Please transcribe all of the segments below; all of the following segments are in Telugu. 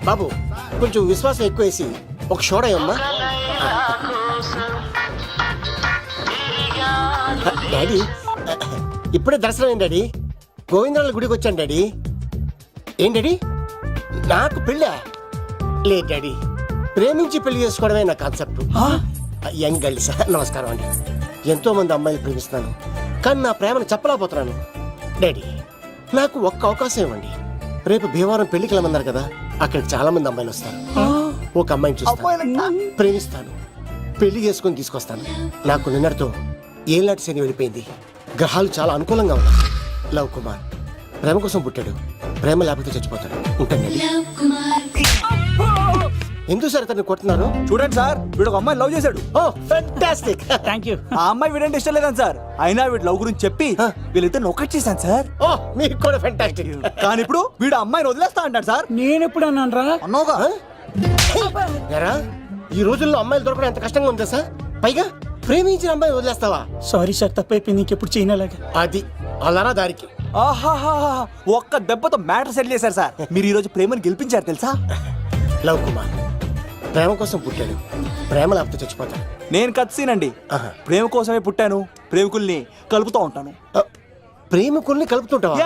బాబు కొంచెం విశ్వాసం ఎక్కువ వేసి ఒక షోడయమ్మా. డాడీ ఇప్పుడే దర్శనం అయింది డాడీ. గోవిందరాల గుడికి వచ్చాను డాడీ. ఏం డాడీ నాకు పెళ్ళా? లేదు డాడీ, ప్రేమించి పెళ్లి చేసుకోవడమే నా కాన్సెప్ట్. యంగ్ గర్ల్స్ నమస్కారం అండి. ఎంతో మంది అమ్మాయిలు ప్రేమిస్తున్నాను, కానీ నా ప్రేమను చెప్పలేకపోతున్నాను. డాడీ నాకు ఒక్క అవకాశం ఇవ్వండి. రేపు భీమవరం పెళ్లికి వెళ్ళమన్నారు కదా, అక్కడికి చాలా మంది అమ్మాయిలు వస్తారు. ఒక అమ్మాయిని చూస్తాను, ప్రేమిస్తాను, పెళ్లి చేసుకుని తీసుకొస్తాను. నాకు నిన్నటితో ఏళ్ళనాటి శని వెళ్ళిపోయింది. గ్రహాలు చాలా అనుకూలంగా ఉన్నాయి. లవ్ కుమార్ ప్రేమ కోసం పుట్టాడు, ప్రేమ లేకపోతే చచ్చిపోతాడు. ఉంటాను. ఎందుకు సార్ అతన్ని కొట్టున్నారు? చూడండి సార్, వీడు ఒక అమ్మాయి లవ్ చేశాడు. Oh fantastic. Thank you. ఆ అమ్మాయి వీడంటే ఇష్టం లేదని సార్, అయినా వీడు లవ్ గురించి చెప్పి వీళ్ళిద్దరు ఒకటి చేశాను సార్. ఓ మీకు కూడా ఫెంటాస్టిక్. కానీ ఇప్పుడు వీడు అమ్మాయిని వదిలేస్తా అంటాడు సార్. నేను ఎప్పుడు అన్నాను రా? అన్నోగా ఎరా ఈ రోజుల్లో అమ్మాయిలు దొరకడం ఎంత కష్టంగా ఉందా సార్? పైగా ప్రేమించిన అమ్మాయి వదిలేస్తావా? సారీ సార్, తప్పైపోయింది. ఇంకెప్పుడు చేయనలాగా. అది అలారా దారికి. ఆహాహా, ఒక్క దెబ్బతో మ్యాటర్ సెటిల్ చేశారు సార్. మీరు ఈ రోజు ప్రేమను గెలిపించారు తెలుసా? లవ్ కుమార్ ప్రేమ కోసం పుట్టాడు, ప్రేమ లేకపోతే చచ్చిపోతాడు. నేను కత్సీనండి. ప్రేమ కోసమే పుట్టాను, ప్రేమికుల్ని కలుపుతూ ఉంటాను. ప్రేమికుల్ని కలుపుతుంటావా?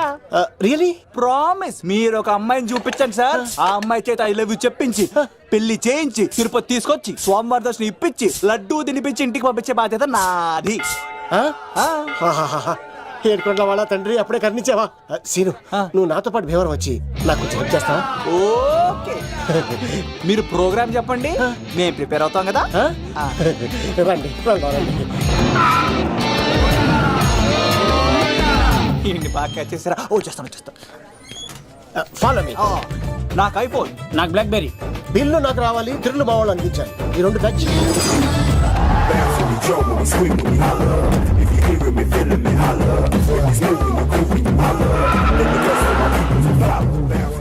రియలీ? ప్రామిస్. మీరు ఒక అమ్మాయిని చూపించండి సార్, ఆ అమ్మాయి చేత ఐ లవ్ యూ చెప్పించి పెళ్లి చేయించి తిరుపతి తీసుకొచ్చి స్వామివారి దర్శనం ఇప్పించి లడ్డూ తినిపించి ఇంటికి పంపించే బాధ్యత నాది. ఏడుకొండల వాళ్ళ తండ్రి అప్పుడే కర్ణించావా? సీను నువ్వు నాతో పాటు భీవరం వచ్చి నాకు కొంచెం హెల్ప్ చేస్తావా? ఓకే, మీరు ప్రోగ్రామ్ చెప్పండి, మేము ప్రిపేర్ అవుతాం కదా. రండి రండి. ఏంటి బాగా చేసారా? ఓ చేస్తాను. Follow me. నాకు ఐఫోన్, నాకు బ్లాక్ బెర్రీ. బిల్లు నాకు రావాలి, తిరులు మా వాళ్ళు అందించాలి. ఈ రెండు ఖర్చు.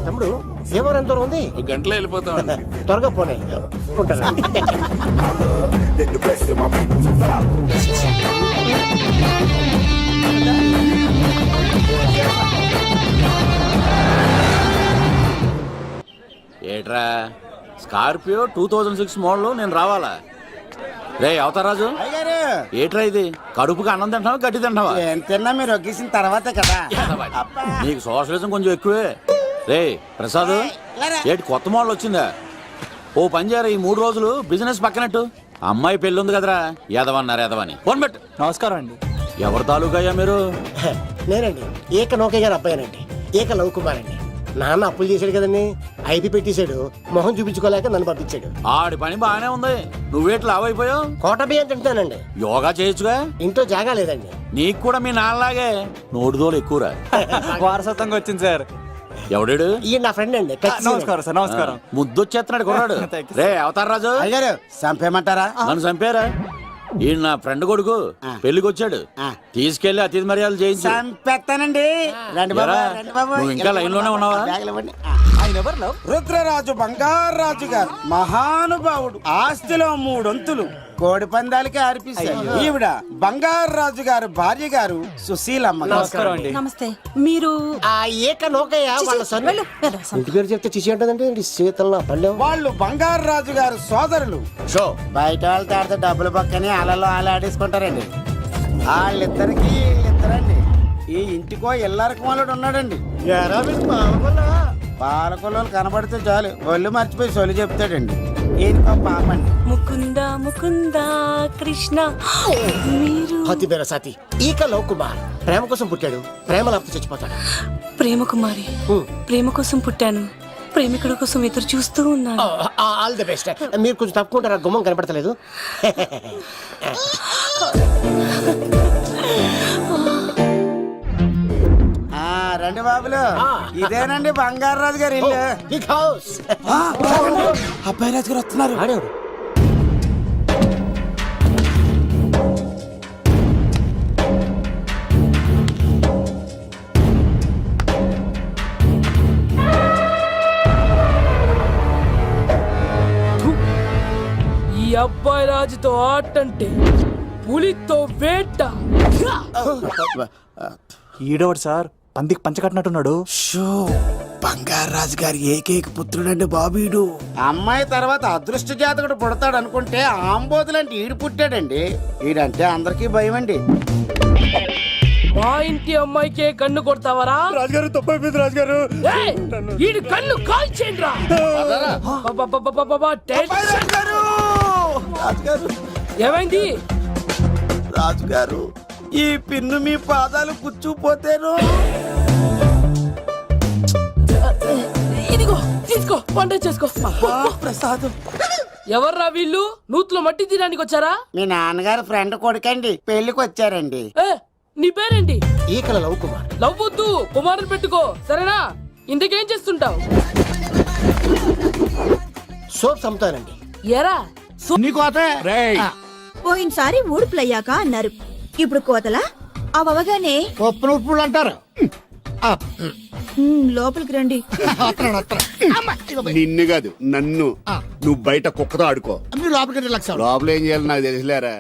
తమ్ముడు ఏమో ఎంత దూరం ఉంది? గంటలో వెళ్ళిపోతాం. త్వరగా పోనీ. ఉంటాను. ఏట్రా స్కార్పియో 2006 మోడల్ నేను రావాలా? రే అవతారాజు, ఏట్రా ఇది? కడుపుకి అన్నం తింటావా గడ్డి తింటావా? తిన్నా మీరు ఒగ్గేసిన తర్వాతే కదా. నీకు సోషలిజం కొంచెం ఎక్కువే. రే ప్రసాద్, ఏటి కొత్త మోడల్ వచ్చిందా? ఓ పని చేయరా, ఈ 3 రోజులు బిజినెస్ పక్కనట్టు. అమ్మాయి పెళ్ళి ఉంది కదరా, ఎదవన్నారు ఎదవని. ఫోన్ పెట్టు. నమస్కారం అండి. ఎవరి తాలూకయ్యా మీరు? నేనండి ఏక నౌకే గారు అబ్బాయినండి, ఏక లవ్ కుమార్ అండి. నాన్న అప్పులు చేశాడు కదండి, ఐపీ పెట్టేశాడు. మొహం చూపించుకోలేక నన్ను పంపించాడు. ఆడి పని బాగానే ఉంది, నువ్వేట్లు లావైపోయావు. కోట బియ్యం తింటానండి. యోగా చేయొచ్చుగా. ఇంట్లో జాగా లేదండి. నీకు కూడా మీ నాన్నలాగే నోటిదోలు ఎక్కువరా. వారసత్వంగా వచ్చింది సార్. ఎవడాడు? ఈయన నా ఫ్రెండ్ అండి. నమస్కారం సార్. నమస్కారం. ముద్దొచ్చేస్తున్నాడు కొన్నాడు. రే అవతార్ రాజు, అయ్యారు చంపేయమంటారా? నన్ను చంపారా? ఈయన నా ఫ్రెండ్ కొడుకు, పెళ్లికి వచ్చాడు. తీసుకెళ్లి అతిథి మర్యాదలు చేయించు. చంపేస్తానండి. రండి బాబు, రండి బాబు. నువ్వు ఇంకా లైన్ లోనే ఉన్నావా? ఆయన ఎవరు లవ్? రుద్రరాజు బంగారాజు గారు మహానుభావుడు. ఆస్తిలో 3 వంతులు కోడి పందాలకి అర్పిస్తారు. ఈవిడ బంగారాజు గారు భార్య గారు సుశీలమ్మ. నమస్కారం అండి. నమస్తే. మీరు ఆ ఏక నౌకయ్య వాళ్ళ సన్. ఇంటి పేరు చెప్తే చిచి అంటుందంటే శీతల పల్లెం. వాళ్ళు బంగారాజు గారు సోదరులు. షో బయట వాళ్ళతో ఆడితే డబ్బులు పక్కనే అలలో ఆలాడేసుకుంటారండి. వాళ్ళిద్దరికి వీళ్ళిద్దరండి. ఈ ఇంటికో ఇల్లరకం వాళ్ళడు ఉన్నాడండి. పాలకొల్లు కనబడితే చాలు ఒళ్ళు మర్చిపోయి సొలి చెప్తాడండి. ఈయనకో పాపండి. ముకుంద ముకుంద కృష్ణ. మీరు హతి బేర సాతి ఈక లవ్ కుమార్ ప్రేమ కోసం పుట్టాడు, ప్రేమ లేకపోతే చచ్చిపోతాడు. ప్రేమ కుమారి. ప్రేమ కోసం పుట్టాను, ప్రేమికుడు కోసం ఎదురు చూస్తూ ఉన్నాను. All the best. మీరు కొంచెం తప్పుకుంటారా? గుమ్మం కనపడతలేదు. రండి బాబులు, ఇదేనండి బంగారాజు గారి ఇల్లు. Big house. అబ్బాయి రాజు గారు వస్తున్నారు. ఆడేవాడు ఈ అబ్బాయి రాజుతో ఆటంటే పులితో వేట. ఈడోడు సార్ పందికి పంచకట్టినట్టున్నాడు. షో బంగారాజు గారి ఏకైక పుత్రుడండి బాబీడు. అమ్మాయి తర్వాత అదృష్ట జాతకుడు పుడతాడు అనుకుంటే ఆంబోతులంటే ఈడు పుట్టాడండి. ఈడంటే అందరికీ భయం అండి. మా ఇంటి అమ్మాయికే కన్ను కొడతావరా? రాజుగారు తప్పైపోయింది రాజుగారు. ఏయ్, ఈడి కన్ను కాల్చేయండిరా. టెన్షన్. ఏమైంది? రాజుగారు ఈ పిన్ను మీ పాదాలు కూర్చుపోతేను. ఇదిగో తీసుకో, పంట చేసుకో. ప్రసాదం. ఎవర్రా వీళ్ళు? నూతులో మట్టి తీయడానికి వచ్చారా? మీ నాన్నగారు ఫ్రెండ్ కొడుకండి, పెళ్లికి వచ్చారండి. ఏ, నీ పేరేంటి? ఈకల లవ్ కుమార్. లవ్వొద్దు, కుమారుని పెట్టుకో, సరేనా? ఇంతకేం చేస్తుంటావు? సోప్స్ అమ్ముతానండి. ఎరా పోయినసారి ఊడుపులయ్యాక అన్నారు, ఇప్పుడు కోతలా? అవగానే ఉప్పులు అంటారు. లోపలికి రండి. నిన్ను కాదు నన్ను. నువ్వు బయట కుక్కతో ఆడుకో. మీరు లోపలికి లక్ష. లోపల ఏం చేయాలి నాకు తెలిసిలేరా.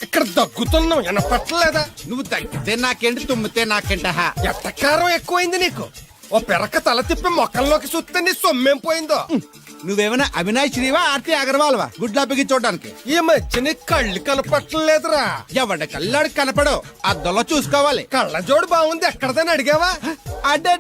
ఇక్కడ దగ్గుతున్నావు వినపట్టలేదా? నువ్వు తగ్గితే నాకేంటి, తుమ్మితే నాకేంట. ఎట్టకారం ఎక్కువైంది నీకు. ఓ పెరక తల తిప్పి మొక్కల్లోకి చూస్తే నీ సొమ్మేం పోయిందో. నువ్వేమైనా అవినాష్ శ్రీవా, ఆర్తి అగర్వాల్వా గుడ్లా బిగి చూడడానికి? ఈ మధ్య నీ కళ్ళు కనపట్టలేదురా. ఎవడ కళ్ళాడు కనపడు, అద్దంలో చూసుకోవాలి. కళ్ళజోడు బాగుంది, ఎక్కడదని అడిగావా? అడ్డే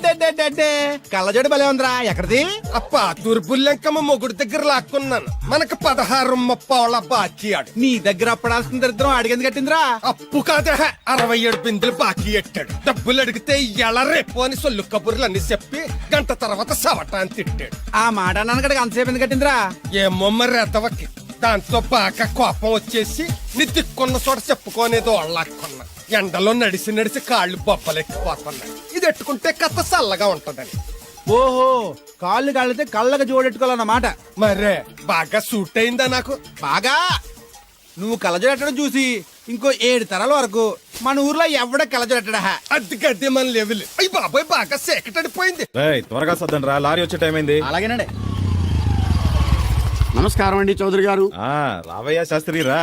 కళ్ళజోడు భలే ఉందిరా. ఎక్కడిది? అప్ప తూర్పుల్లెంకమ్మ మొగుడు దగ్గర లాక్కున్నాను. మనకు 16 బాకీ ఆడు. నీ దగ్గర అప్పడాల్సిన దరిద్రం అడిగింది కట్టిందిరా. అప్పు కాదా, 67 బిందులు బాకీ ఎట్టాడు. డబ్బులు అడిగితే ఎలా రేపు అని సొల్లు కబుర్లు అన్ని చెప్పి గంట తర్వాత సవటాన్ని తిట్టాడు. ఆ మాట నాన్నగడికి అంతసేపు ఎందుకు కట్టిందిరా? ఏమో మరి ఎదవకి. దాంతో బాగా కోపం వచ్చేసి నీ దిక్కున్న చోట చెప్పుకోనేది వాళ్ళకున్నా. ఎండలో నడిచి నడిచి కాళ్ళు బొబ్బలెక్కిపోతున్నాయి. ఇది ఎట్టుకుంటే కథ చల్లగా ఉంటదని. ఓహో, కాళ్ళు కాళ్ళతే కళ్ళగా జోడెట్టుకోవాలన్నమాట. మరే బాగా సూట్ అయిందా నాకు? బాగా. నువ్వు కళ్ళజోడెట్టడం చూసి ఇంకో 7 తరాల వరకు మన ఊర్లో ఎవడ కళ్ళజోడెట్టడా. అది గడ్డి మన లెవెల్. అయ్యి బాబాయ్ బాగా సేకటడిపోయింది. త్వరగా సర్దండి రా, లారీ వచ్చే టైం అయింది. అలాగేనండి. నమస్కారం అండి చౌదరి గారు. రావయ్యా శాస్త్రి రా.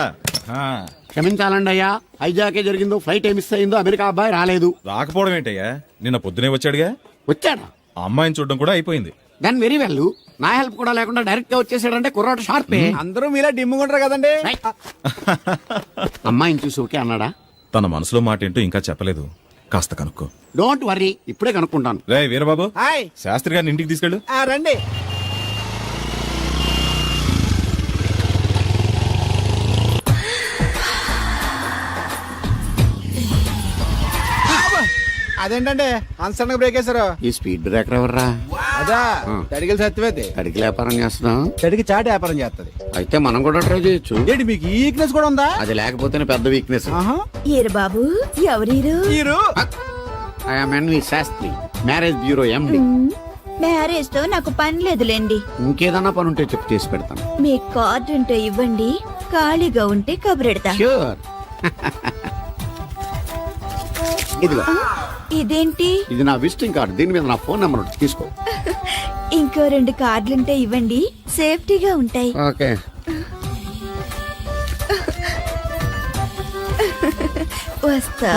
క్షమించాలండి అయ్యా, హైజాకే జరిగిందో, ఫ్లైట్ మిస్ అయిందో, అమెరికా అబ్బాయి రాలేదు. రాకపోవడం ఏంటయ్యా, నిన్న పొద్దునే వచ్చాడుగా. వచ్చాడా? ఆ అమ్మాయిని చూడడం కూడా అయిపోయింది. దాని వెరీ వెల్. నా హెల్ప్ కూడా లేకుండా డైరెక్ట్ గా వచ్చేసాడంటే కుర్రాడు షార్పే. అందరూ మీలా డిమ్ముకుంటారు కదండి. అమ్మాయిని చూసి ఓకే అన్నాడా? తన మనసులో మాట ఏంటో ఇంకా చెప్పలేదు, కాస్త కనుక్కో. డోంట్ వర్రీ, ఇప్పుడే కనుక్కుంటాను. రే వీరబాబు, హాయ్. శాస్త్రి గారిని ఇంటికి తీసుకెళ్ళు. రండి. అదేంటంటే అన్సడన్ గా బ్రేక్ వేశారు? ఈ స్పీడ్ బ్రేకర్ ఎవర్రా? అదా తడిగిల సత్యవేతి. అడిగి వ్యాపారం చేస్తున్నాం. తడికి చాటి వ్యాపారం చేస్తది. అయితే మనం కూడా ట్రై చేయొచ్చు. ఏంటి మీకు ఈ వీక్నెస్ కూడా ఉందా? అది లేకపోతేనే పెద్ద వీక్నెస్. ఏరు బాబు, ఎవరీరు? మీరు I'm N V Shastri, marriage bureau MD. Marriage తో నాకు పని లేదులేండి. ఇంకేదన్నా పని ఉంటే చెప్పి చేసి పెడతాను. మీ కార్డు ఉంటే ఇవ్వండి, ఖాళీగా ఉంటే కబురెడతా. ష్యూర్. ఇదిగో, ఇదేంటి? ఇది నా విజిటింగ్ కార్డు. దీని మీద నా ఫోన్ నెంబర్ ఉంటుంది, తీసుకో. ఇంకో 2 కార్డులుంటే ఇవ్వండి, సేఫ్టీగా ఉంటాయి. ఓకే. వస్తా.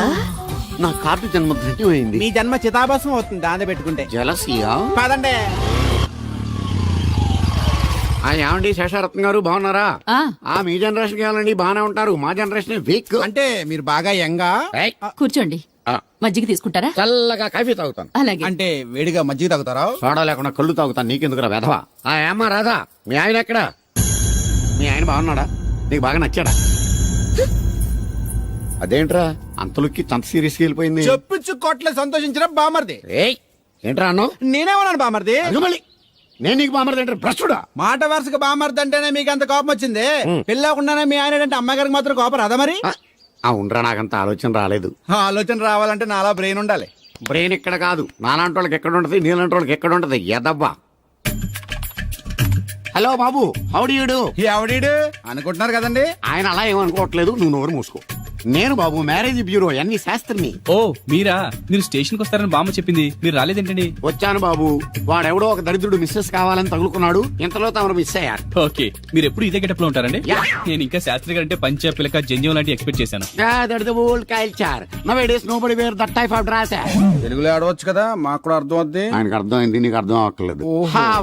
నా కార్డు జన్మ ధన్యమైంది. మీ జన్మ చితాభాసం అవుతుంది దాన్ని పెట్టుకుంటే. జలసియా? కాదండి. ఏమండి శేషారత్న గారు, బాగున్నారా? మీ జనరేషన్ కావాలండి, బాగానే ఉంటారు. మా జనరేషన్ వీక్. అంటే మీరు బాగా యంగా. కూర్చోండి, మజ్జిగ తీసుకుంటారా? చల్లగా కాఫీ తాగుతాను. అలాగే. అంటే వేడిగా మజ్జిగ తాగుతారా? సోడా లేకుండా కళ్ళు తాగుతాను. నీకెందుకురా వెధవా? ఏమ్మా రాధా, మీ ఆయన ఎక్కడా? మీ ఆయన బాగున్నాడా? నీకు బాగా నచ్చాడా? అదేంట్రా అంతలోకి అంత సీరియస్గా వెళ్ళిపోయింది? చెప్పించు కొట్ల సంతోషించిన బామర్ది. ఏయ్, ఏంట్రా అన్నావు? నేనేమన్నాను బామర్ది? మళ్ళీ నేను నీకు బామర్ది ఏంట్రా భ్రష్టుడా? మాట వరుసగా బామర్ది అంటేనే మీకు అంత కోపం వచ్చింది. పెళ్ళకుండానే మీ ఆయన అంటే అమ్మగారికి మాత్రం కోపం రాదా మరి? ఉండరా, నాకంత ఆలోచన రాలేదు. ఆలోచన రావాలంటే నాలా బ్రెయిన్ ఉండాలి. బ్రెయిన్ ఇక్కడ కాదు, నాలాంటి వాళ్ళకి ఎక్కడ ఉంటది, నీలాంటి వాళ్ళకి ఎక్కడ ఉంటది. ఎదవ్వా. హలో బాబు, హౌ డు యు డు? ఎవడీడు అనుకుంటున్నారు కదండి. ఆయన అలా ఏమనుకోవట్లేదు, నువ్వు నోరు మూసుకో. నేను బాబు మ్యారేజ్ బ్యూరో ఎన్ని శాస్త్రిని. ఓ మీరా? మీరు స్టేషన్కి వస్తారని బామ్మ చెప్పింది, మీరు రాలేదేంటండి? వచ్చాను బాబు. వాడెవడో ఒక దరిద్రుడు మిస్సెస్ కావాలని తగులుకున్నాడు. ఇంతలో తమరు మిస్ అయ్యారు. ఓకే, మీరు ఎప్పుడు ఇదే గెటప్ లో ఉంటారండి? యా. నేను ఇంకా శాస్త్రి గారు అంటే పంచ పిలక జంజం లాంటి ఎక్స్పెక్ట్ చేశాను. Old culture nowadays nobody wear that type of dress. తెలుగులో ఆడవచ్చు కదా, మాకు కూడా అర్థం అవుద్ది. ఆయనకు అర్థమైంది, నీకు అర్థం అవ్వట్లేదు.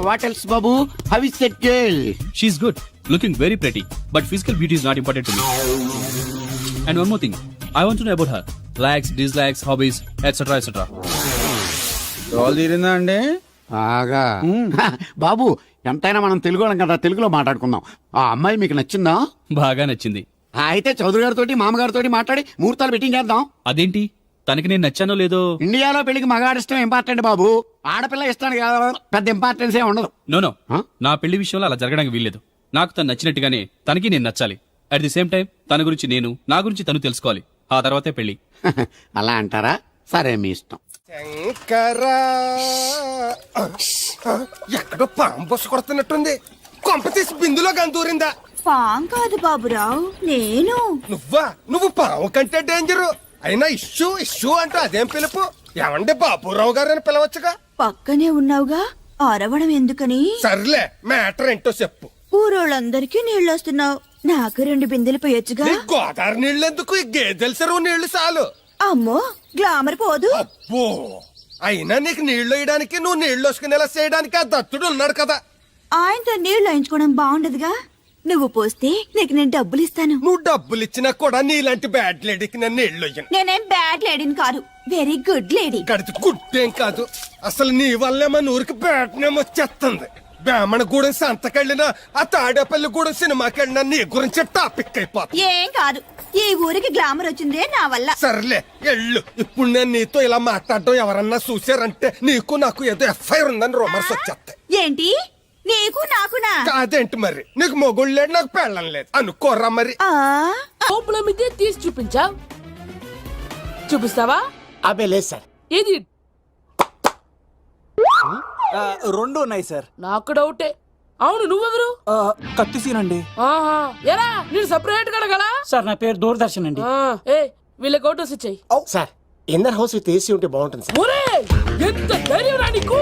వాట్ ఎల్స్ బాబు? How is that girl? She is good, looking very pretty, but physical beauty is not important to me. And one more thing, I want to know about her likes, dislikes, hobbies etcetera etcetera. Role తీరిందా అండి? బాగా బాబు, ఎంతైనా మనం తెలుగు వాళ్ళం కదా, తెలుగులో మాట్లాడుకుందాం. ఆ అమ్మాయి మీకు నచ్చిందా? బాగా నచ్చింది. అయితే చౌదరి గారితో మామగారితో మాట్లాడి ముహూర్తాలు పెట్టించేద్దాం. అదేంటి, తనకి నేను నచ్చానో లేదో? ఇండియాలో పెళ్లికి మగాడి ఇష్టం ఇంపార్టెంట్ బాబు. ఆడపిల్ల ఇష్టానికి పెద్ద ఇంపార్టెన్స్ ఏ ఉండదు. No Huh? నా పెళ్లి విషయంలో అలా జరగడానికి వీల్లేదు. నాకు తను నచ్చినట్టుగానే తనకి నేను నచ్చాలి. అట్ ది సేమ్ టైం తన గురించి నేను, నా గురించి తను తెలుసుకోవాలి. ఆ తర్వాతే పెళ్లి. అలా అంటారా? సరే, మీ ఇష్టం. శంకరా, ఎక్కడో పాము బొస్స కొడుతున్నట్టుంది. కొంప తీసి బిందులో గందూరిందా? పాం కాదు బాబురావు, నేను. నువ్వు పాము కంటే డేంజరు. అయినా ఇష్యూ ఇష్యూ అంటూ అదేం పిలుపు? ఏమండి బాబురావు గారు అని పిలవచ్చుగా. పక్కనే ఉన్నావుగా, అరవడం ఎందుకని? సర్లే, మ్యాటర్ ఏంటో చెప్పు. ఊరోళ్ళందరికీ నీళ్ళొస్తున్నావు, నాకు 2 బిందెలు పోయొచ్చుగా. నీ గోదావరి నీళ్ళెందుకు? ఈ గేదెల చెరువు నీళ్లు చాలు. అమ్మో, గ్లామర్ పోదు. అబ్బో, అయినా నీకు నీళ్లు వేయడానికి, నువ్వు నీళ్లు వసుకునేలా చేయడానికి ఆ దత్తుడు ఉన్నాడు కదా. ఆయనతో నీళ్లు వేయించుకోవడం బాగుండదుగా. నువ్వు పోస్తే నీకు నేను డబ్బులు ఇస్తాను. నువ్వు డబ్బులు ఇచ్చినా కూడా నీలాంటి బ్యాడ్ లేడీకి నేను నీళ్లు వేయను. నేనేం బ్యాడ్ లేడీని కాదు, వెరీ గుడ్ లేడీ. గడిచి గుడ్డేం కాదు. అసలు నీ వల్లే మన ఊరికి బ్యాడ్ నేమ్ వచ్చేస్తుంది. బ్రాహ్మణగూడెం సంతకెళ్ళినా, ఆ తాడేపల్లిగూడెం సినిమాకెళ్ళినా నీ గురించి టాపిక్ అయిపోతుంది. ఏం కాదు, ఈ ఊరికి గ్లామర్ వచ్చిందే నా వల్ల. సర్లే ఎళ్ళు. ఇప్పుడు నేను నీతో ఇలా మాట్లాడడం ఎవరన్నా చూసారంటే నీకు నాకు ఏదో ఎఫ్ఐఆర్ ఉందని రూమర్స్ వచ్చేస్తాయి. ఏంటి, నీకు నాకునా? కాదేంటి మరి? నీకు మొగుడు లేడు, నాకు పెళ్ళం లేదు అనుకోరా మరి. లోపల మీదే తీసి చూపించా. చూపిస్తావా? అబే లేదు సార్. ఏది? రెండు ఉన్నాయి సార్. నాకు డౌటే. అవును, నువ్వెవరు? కత్తి సీన్ అండి. ఆహా, ఎరా నేను సపరేట్ కడగలా? సార్, నా పేరు దూరదర్శన్ అండి. ఏ వీళ్ళ ఫోటోస్ ఇచ్చాయి. Sir, inner house with AC ఉంటే బాగుంటుంది సార్. ఒరే, ఎంత ధైర్యం రా నీకు!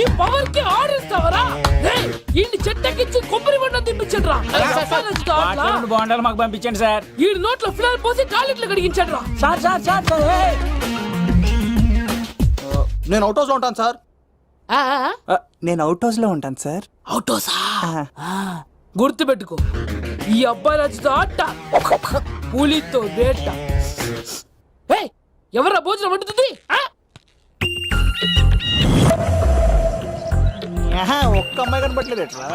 ఈ పవర్ కి ఆడిస్తావరా? ఈ చెట్టెక్కించి కొబ్బరి బండ తిప్పించండి రా. బాగుండాలి, మాకు పంపించండి సార్. ఈ నోట్లో ఫినాల్ పోసి టాయిలెట్లు కడిగించండి రా. సార్ సార్ సార్ సార్, ఏయ్! నేను అవుట్ హౌస్ లో ఉంటాను సార్. ఆ, ఆ, నేను అవుట్ హౌస్ లో ఉంటాను సార్. అవుటోసా? గుర్తు పెట్టుకో, ఈ అబ్బాయి రాజుతో ఆట, పులితో వేట. ఎవరా భోజనం వండుతుంది? ఒక్క అమ్మాయి కనబట్లేదు ఎట్లా?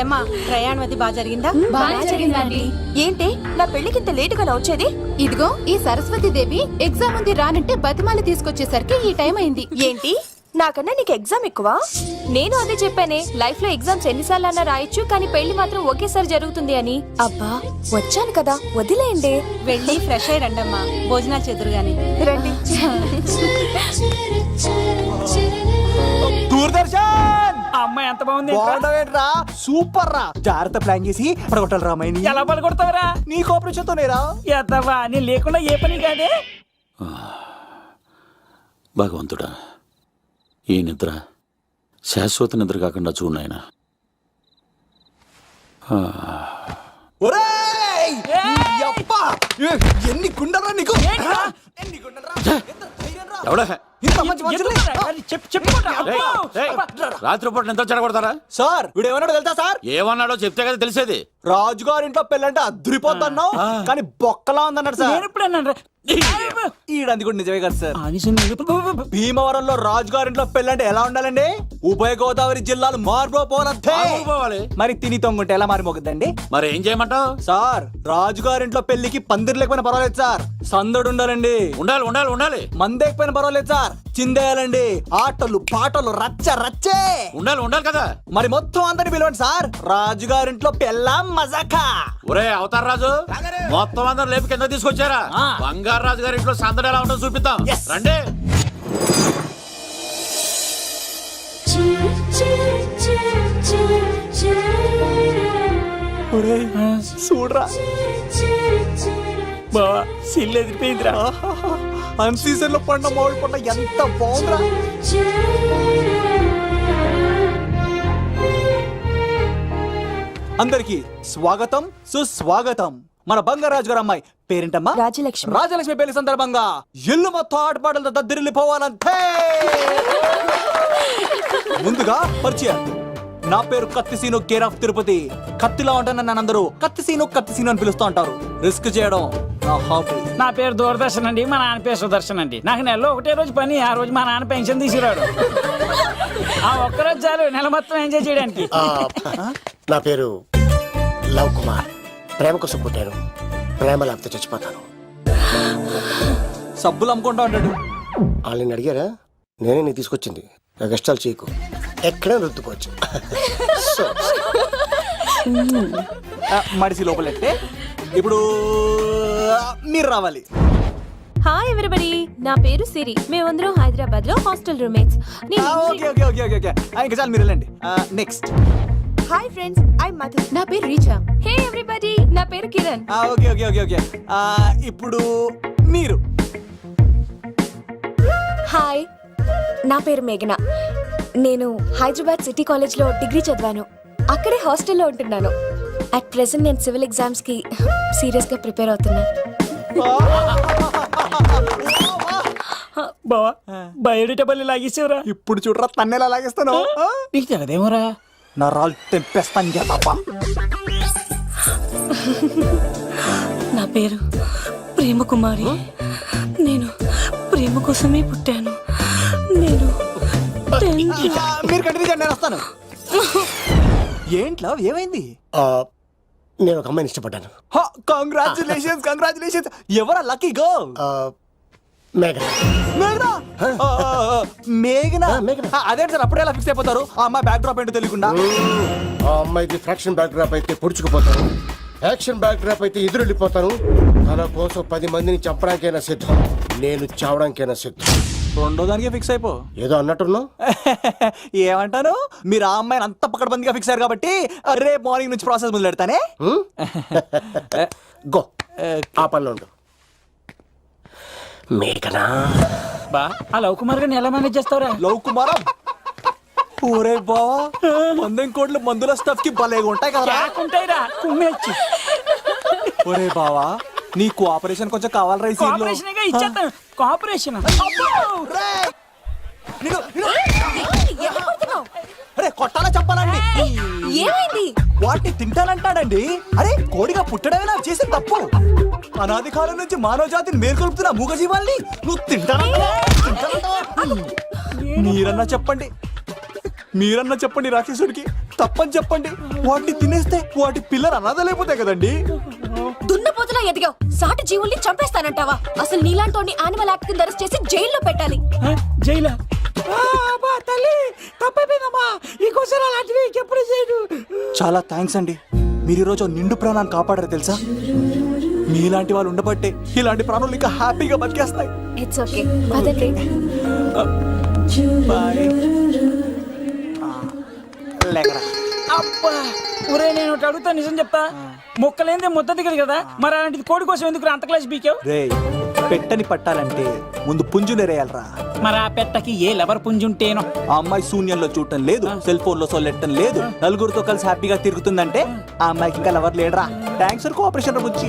ఏమా, ప్రయాణం అది బాగా జరిగిందా? బాగా జరిగిందండి. ఏంటి నా పెళ్లికి ఇంత లేటుగా వచ్చేది? ఇదిగో ఈ సరస్వతి దేవి ఎగ్జామ్ ఉంది రానంటే బతిమాలి తీసుకొచ్చేసరికి ఈ టైం అయింది. ఏంటి, నాకన్నా నీకు ఎగ్జామ్ ఎక్కువ? నేను అదే చెప్పానే, లైఫ్ లో ఎగ్జామ్స్ ఎన్నిసార్లు అన్నా రాయొచ్చు, కానీ పెళ్లి మాత్రం ఒకేసారి జరుగుతుంది అని. అబ్బా, వచ్చాను కదా, వదిలేయండి. వెళ్ళి ఫ్రెష్ అయ్యి రండమ్మా, భోజనాలు చెదురు గాని రండి. దూరదర్శన్ అమ్మాయి ఎంత బాగుంది! బాగుండవేంట్రా? సూపర్ రా. జాగ్రత్త ప్లాన్ చేసి పడగొట్టాలి రామాయణి. ఎలా పలుకొడతావరా? నీ కోఆపరేషన్ తోనేరా. ఎద్దవా, నేను లేకుండా ఏ పని కాదే. భగవంతుడా, ఈ నిద్ర శాశ్వత నిద్ర కాకుండా చూడాయన. ఒరేయ్! యప్పా! ఎన్ని గుండెలరా నీకు? ఎన్ని గుండెలరా? ఎంత ధైర్యం రా? ఎవడా ఇంత మంచి మనుషుల్ని? రాత్రిపూట నిద్ర చెడగొడతారా? సార్, వీడు ఏమన్నాడు తెలుసా సార్? ఏమన్నాడో చెప్తే కదా తెలిసేది. రాజుగారి ఇంట్లో పెళ్ళంటే అద్దరిపోతున్నావు, కానీ బొక్కలా ఉందన్నాడు సార్. నేను ఇప్పుడు అన్నాను. ఈడంది కూడా నిజమే కదా సార్. భీమవరంలో రాజుగారింట్లో పెళ్ళంటే ఎలా ఉండాలండి? ఉభయ గోదావరి జిల్లాలు మారిపోవాలంతే. పోవాలి. మరి తిని తొంగుంటే ఎలా మారిపోతుందండి? మరి ఏం చేయమంటావు? సార్ రాజుగారింట్లో పెళ్లికి పందిరి లేకపోయినా పర్వాలేదు సార్, సందడు ఉండాలండి. ఉండాలి ఉండాలి ఉండాలి మందేకపోయినా పర్వాలేదు సార్, చిందేయాలండి. ఆటలు పాటలు రచ్చ రచ్చే ఉండాలి ఉండాలి కదా. మరి మొత్తం అందరిని పిలవండి సార్, రాజుగారింట్లో పెళ్ళాం మజాకా. ఒరే అవతార్ రాజు, మొత్తం అందరూ లేపు కింద తీసుకొచ్చారా? బంగారు రాజు గారి ఇంట్లో సందడి ఎలా ఉంటుందో చూపిద్దాం. రండి. చూడరా బావా సిల్లు ఎదిరిపోయిందిరా. అన్ సీజన్ లో పండ మామిడి పంట ఎంత బాగుందిరా. అందరికి స్వాగతం సుస్వాగతం. మన బంగారాజు గారు అమ్మాయి పేరేంటమ్మా? రాజలక్ష్మి. రాజలక్ష్మి పెళ్లి సందర్భంగా ఇల్లు మొత్తం ఆటపాటలతో దద్దరిల్లిపోవాలంతే. ముందుగా పరిచయం, నా పేరు కత్తిసీను, కేర్ ఆఫ్ తిరుపతి. కత్తిలా ఉంటాను నన్ను అందరూ కత్తిసీను కత్తిసీను అని పిలుస్తూ ఉంటారు. రిస్క్ చేయడం నా హాబీ. నా పేరు దూరదర్శన్ అండి, మా నాన్న పేరు సుదర్శన్ అండి. నాకు నెలలో ఒకటే రోజు పని, ఆ రోజు మా నాన్న పెన్షన్ తీసుకురాడు. ఆ ఒక్కరోజు చాలు నెల మొత్తం ఎంజాయ్ చేయడానికి. నా పేరు లవ్ కుమార్. ప్రేమ కోసం పుట్టాను, ప్రేమ లేకపోతే చచ్చిపోతాను. సబ్బులు అమ్ముకుంటా ఉంటాడు. వాళ్ళని అడిగారా? నేనే నీ తీసుకొచ్చింది. కష్టాలు చేయకు, ఎక్కడ రుద్దుకోవచ్చు. మడిసి లోపలెట్టే. ఇప్పుడు మీరు రావాలి. హాయ్ ఎవరిబడి, నా పేరు సిరి. మేమందరం హైదరాబాద్ లో hostel roommates. Okay okay okay okay okay ఇంకా చాలు, మీరు వెళ్ళండి. Next. Hi friends, I Madhu. నా పేరు రీచా. హే ఎవ్రీబడి, నా పేరు Kiran. Okay okay okay okay ఇప్పుడు మీరు. హాయ్, నా పేరు మేఘన. నేను హైదరాబాద్ సిటీ కాలేజ్ లో డిగ్రీ చదివాను. అక్కడే హాస్టల్లో ఉంటున్నాను. అట్ ప్రెసెంట్ నేను సివిల్ ఎగ్జామ్స్ కి సీరియస్ గా ప్రిపేర్ అవుతున్నా. బావా బయోడేటా బల్లి లాగేసేవరా. ఇప్పుడు చూడరా తన్నేలా లాగేస్తాను. నీకు తెగదేమోరా. నా రాళ్ళు తెంపేస్తాను తప్ప. నా పేరు ప్రేమ కుమారి. నేను ప్రేమ కోసమే పుట్టాను. నేను మీరు కంటిన్యూ చేయండి, నేను వస్తాను. ఏంట్లో ఏమైంది? నేను ఒక అమ్మాయిని ఇష్టపడ్డాను. Congratulations congratulations. ఎవరా లక్కీ గర్ల్? మేఘన. మేఘనా? మేఘనా? మేఘన. అదేంటి సార్ అప్పుడే ఎలా ఫిక్స్ అయిపోతారు? ఆ అమ్మాయి బ్యాక్ డ్రాప్ ఏంటో తెలియకుండా. ఆ అమ్మాయిది ఫ్రాక్షన్ బ్యాక్ డ్రాప్ అయితే పొడుచుకుపోతాను, యాక్షన్ బ్యాక్ డ్రాప్ అయితే ఎదురెళ్ళిపోతాను. తన కోసం 10 మందిని చంపడానికైనా సిద్ధం, నేను చావడానికైనా సిద్ధం. రెండో దానికి ఫిక్స్ అయిపో. ఏదో అన్నట్టున్నావు. ఏమంటాను, మీరు ఆ అమ్మాయిని అంత పక్కడబందిగా ఫిక్స్ అయ్యారు కాబట్టి రేపు మార్నింగ్ నుంచి ప్రాసెస్ మొదలు పెడతానే. గో, ఆ పనిలో ఉండు. మేఘనా. బా ఆ లవ్ కుమార్ గారిని ఎలా మేనేజ్ చేస్తావురా? లవ్ కుమారా? ఒరే బావా, మందెం కోట్లు మందుల స్టఫ్ కి భలేగా ఉంటాయి కదా. ఉంటాయిరా కుమ్మేచ్చి. ఒరే బావా, నీ కోఆపరేషన్ కొంచెం కావాలి రైస్. కోఆపరేషన్ గా ఇచ్చేస్తాను. కోఆపరేషన్ కొట్టాలా చెప్పాలండి? ఏమైంది? వాటిని తింటానంటాడండి. అరే కోడిగా పుట్టడమే నాకు చేసిన తప్పు. అనాది కాలం నుంచి మానవ జాతిని మేల్కొల్పుతున్న మూగజీవాల్ని నువ్వు తింటానంటావా? మీరన్నా చెప్పండి, మీరన్నా చెప్పండి రాక్షసుడికి. తప్పని చెప్పండి. వాటిని తినేస్తే వాటి పిల్లలు అనాథలైపోతాయి కదండి. దున్నపోతులా ఎదిగావు, సాటి జీవుల్ని చంపేస్తానంటావా? అసలు నీలాంటి యానిమల్ యాక్ట్ కింద అరెస్ట్ చేసి జైల్లో పెట్టాలి. జైలా? తల్లి తప్పైపోయిందమ్మా, ఇంకోసారి అలాంటివి ఎప్పుడు చేయడు. చాలా థ్యాంక్స్ అండి, మీరు ఈరోజు నిండు ప్రాణాన్ని కాపాడారు తెలుసా. మీలాంటి వాళ్ళు ఉండబట్టే ఇలాంటి ప్రాణులు ఇంకా హ్యాపీగా బతికేస్తాయి. ఇట్స్ ఓకే, పదండి. బాయ్. లేకరా. అబ్బా ఒరే, నేను ఒకటి అడుగుతా, నిజం చెప్తా. మొక్కలేందే ముద్ద దిగదు కదా, మరి అలాంటిది కోడి కోసం ఎందుకు అంత క్లాస్ బీకావు? రే, పెట్టని పట్టాలంటే ముందు పుంజునేరేయాలరా. మరి ఆ పెట్టకి ఏ లవర్ పుంజుంటేనో. ఆ అమ్మాయి శూన్యంలో చూడటం లేదు, సెల్ ఫోన్ లో సొల్లెట్టడం లేదు, నలుగురితో కలిసి హ్యాపీగా తిరుగుతుందంటే ఆ అమ్మాయికి ఇంకా లవర్ లేడరా. థ్యాంక్స్ ఫర్ కోఆపరేషన్ బుచ్చి.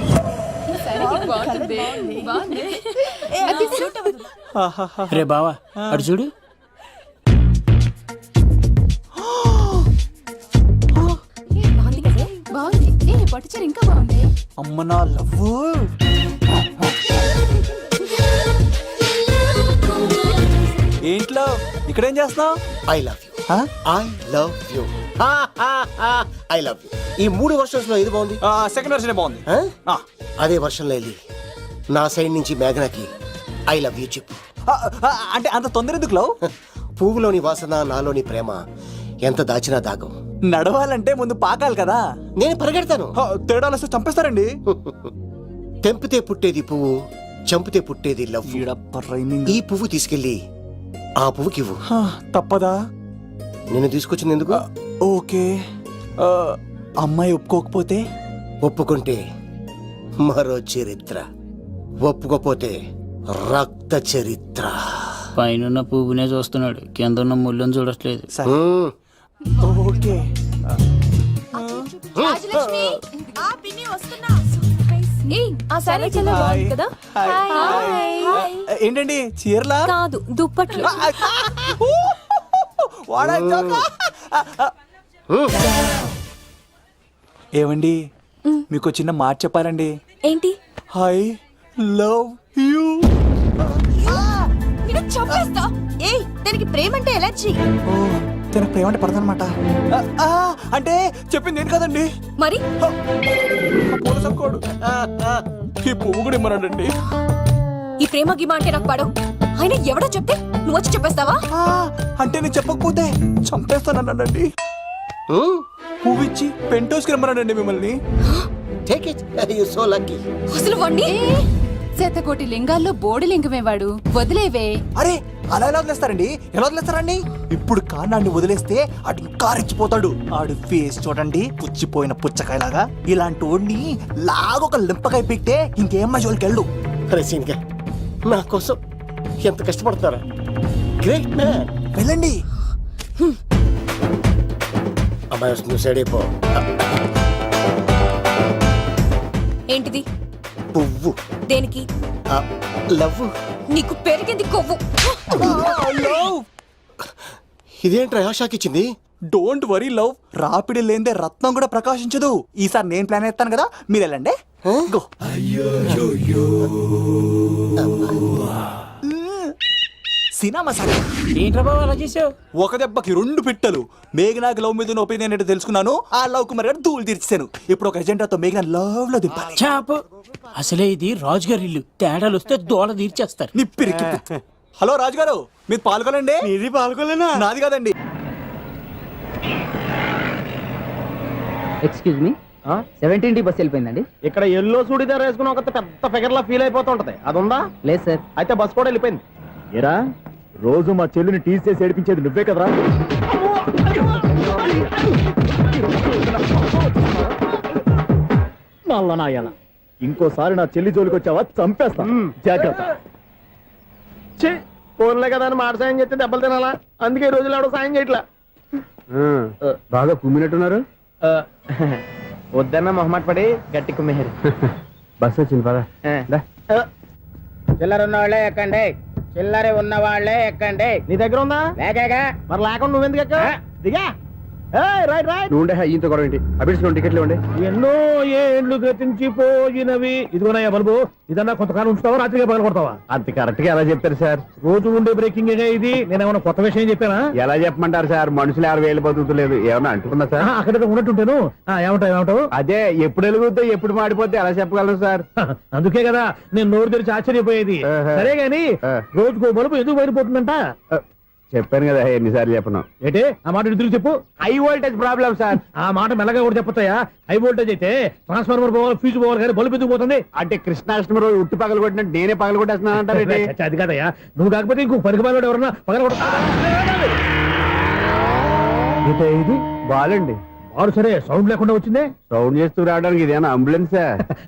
రే బావా అడు చూడు. బాగుంది, పట్టుచారు ఇంకా బాగుంది. అమ్మ నా లవ్. స్వీట్ లవ్ ఇక్కడేం చేస్తున్నావు? I love you, I love you, I love you. ఈ 3 వర్షన్స్ లో ఏది బాగుంది? సెకండ్ వర్షన్ బాగుంది. ఆ? ఆ. అదే వర్షంలో వెళ్ళి నా సైడ్ నుంచి మేఘనాకి ఐ లవ్ యూ చెప్పు. అంటే అంత తొందర ఎందుకు లవ్? పువ్వులోని వాసన నాలోని ప్రేమ ఎంత దాచినా దాగం. నడవాలంటే ముందు పాకాలి కదా. నేను పరిగెడతాను. తేడాలు వస్తే చంపేస్తారండి. తెంపితే పుట్టేది పువ్వు, చంపితే పుట్టేది లవ్. ఈ పువ్వు తీసుకెళ్ళి ఆ పువ్వుకి ఇవ్వు. తప్పదా? నేను తీసుకొచ్చింది ఎందుకు? ఓకే. అమ్మాయి ఒప్పుకోకపోతే? ఒప్పుకుంటే మరో చరిత్ర, ఒప్పుకోపోతే రక్త చరిత్ర. పైన పువ్వునే చూస్తున్నాడు, కింద ఉన్న ముళ్ళని చూడట్లేదు. మ్మ్. ఓకే. రాజలక్ష్మి, ఆ పిన్ని వస్తున్నా. ఏయ్, ఆ సారీ చాలా బాగుంది కదా. హాయ్. ఏంటండి చీరలా? కాదు, దుప్పట్లు. వాడా జోకా? ఏమండి, మీకు చిన్న మాట చెప్పాలండి. ఏంటి? I love you. నిన్ను చంపేస్తా. ఏయ్, దానికి ప్రేమ అంటే ఎలర్జీ. తన ప్రేమ అంటే పడదనమాట. అంటే చెప్పింది నేను కదండి. మరి పూలసంకోడు. ఈ పువ్వు కూడా ఇమ్మన్నాడండి. ఈ ప్రేమ గిమ అంటే నాకు పడవు. అయినా ఎవడో చెప్తే నువ్వు వచ్చి చెప్పేస్తావా? అంటే నేను చెప్పకపోతే చంపేస్తానన్నాడండి. పువ్వు ఇచ్చి పెంటోస్కి రమ్మన్నాడండి మిమ్మల్ని. Take it. You're so lucky. అసలు వాణ్ణి శతకోటి లింగాల్లో బోడి లింగమేవాడు, వదిలేవే. అరే అలా ఎలా వదిలేస్తారండి? ఎలా వదిలేస్తారండి? ఇప్పుడు కాన్నాడిని వదిలేస్తే అటు ఇంకా రెచ్చిపోతాడు. ఆడు ఫేస్ చూడండి, పుచ్చిపోయిన పుచ్చకాయలాగా. ఇలాంటి వాడిని లాగొక లింపకాయ పెట్టే ఇంకేం మజోలికి వెళ్ళు. అరే సీన్గా, నా కోసం ఎంత కష్టపడతారా? Great man. వెళ్ళండి. అమ్మాయి వస్తుంది, సైడ్ అయిపో. ఏంటిది? పువ్వు. దేనికి? లవ్. నీకు పెరిగింది కొవ్వు. ఇదేంట్రా షాక్ ఇచ్చింది? డోంట్ వరీ లవ్, రాపిడి లేదే రత్నం కూడా ప్రకాశించదు. ఈసారి నేను ప్లాన్ ఎత్తాను కదా, మీరు వెళ్ళండి. గో. Cinema sir. ఏంట్రా బాబు అలా చేసావు? ఒక దెబ్బకి 2 పిట్టలు. మేఘనాకి లవ్ మీద ఉన్న ఒపీనియన్ ఏంటో తెలుసుకున్నాను. ఆ లవ్ కు మరి ధూళి తీర్చాను. ఇప్పుడు ఒక ఎజెండాతో మేఘనా లవ్ లో దింపాలి. చాపు. అసలే ఇది రాజుగారి ఇల్లు, తేడాలు వస్తే దోళ తీర్చేస్తారు. నిప్పిరికి. హలో రాజుగారు, మీరు పాల్గొనండి. ఇది పాల్గొలేనా? నాది కాదండి. ఎక్స్క్యూజ్ మీ, 17 బస్ వెళ్ళిపోయిందండి. ఇక్కడ ఎల్లో చూడిదార్ వేసుకుని ఒక పెద్ద ఫిగర్ లా ఫీల్ అయిపోతుంటది, అది ఉందా? లేదు సార్. అయితే బస్ కూడా వెళ్ళిపోయింది. ఏరా, రోజు మా చెల్లిని టీస్ చేసి ఏడిపించేది నువ్వే కదరా? నల్ల నాయాల, ఇంకోసారి నా చెల్లి జోలికి వచ్చావా చంపేస్తా, జాగ్రత్త. ఫోన్లే కదా అని మాట సాయం చేస్తే దెబ్బలు తినాలా? అందుకే ఈ రోజులు ఎవడో సాయం చేయట్లా. బాగా కుమ్మినట్టున్నారు. వద్దన్న మొహమాట పడి గట్టి కుమ్మేరు. బస్ వచ్చింది పదా. చిల్లర ఉన్న వాళ్ళే ఎక్కండి, చిల్లర ఉన్న వాళ్ళే ఎక్కండి. నీ దగ్గర ఉందా? లేకగా మరి లేకుండా నువ్వెందుకు ఎక్క? దిగా. Right right. నువ్వు ఇంత గొడవ ఏంటి? అభిడ్స్ టికెట్లు ఇవ్వండి. ఎన్నో ఏండ్లు గతించిపోయినవి. ఇదిగోనయ్యా బల్బు, ఇదన్నా కొంతకాలం ఉంచుతావా, రాత్రిగా పగల కొడతావా? అంత కరెక్ట్ గా ఎలా చెప్తారు సార్? రోజు ఉండే బ్రేకింగ్ ఇది. నేనేమన్నా కొత్త విషయం చెప్పానా? ఎలా చెప్పమంటారు సార్? మనుషులు 60,000 బతుకుతలేదు, ఏమన్నా అంటున్నా సార్? అక్కడ ఉన్నట్టుంటాను. ఏమంటావు? అదే ఎప్పుడు వెలుగుతో ఎప్పుడు మాడిపోతే ఎలా చెప్పగలను సార్? అందుకే కదా నేను నోరు తెరిచి ఆశ్చర్యపోయేది. సరే గాని రోజుకో బల్బు ఎందుకు బయటపోతుందంట? చెప్పాను కదా ఎన్నిసార్లు చెప్పను. ఏంటి ఆ మాట ఇద్దరు చెప్పు. High voltage problem sir. ఆ మాట మెల్లగా కూడా చెప్పొచ్చాయా? హై వోల్టేజ్ అయితే ట్రాన్స్ఫార్మర్ పోవాలి, ఫ్యూజ్ పోవాలి, కానీ బల్బు ఎందుకు పోతుంది? అంటే కృష్ణాష్టమి రోజు ఉట్టి పగలు కొట్టినట్టు నేనే పగలు కొట్టేస్తున్నానంటారు. అది కదయ్యా, నువ్వు కాకపోతే ఇంకో పనికి బాలు ఎవరన్నా పగల కొట్ట. ఇది బాలండి. బాలు సరే, సౌండ్ లేకుండా వచ్చిందే. సౌండ్ చేస్తూ రావడానికి ఇదేనా అంబులెన్సా?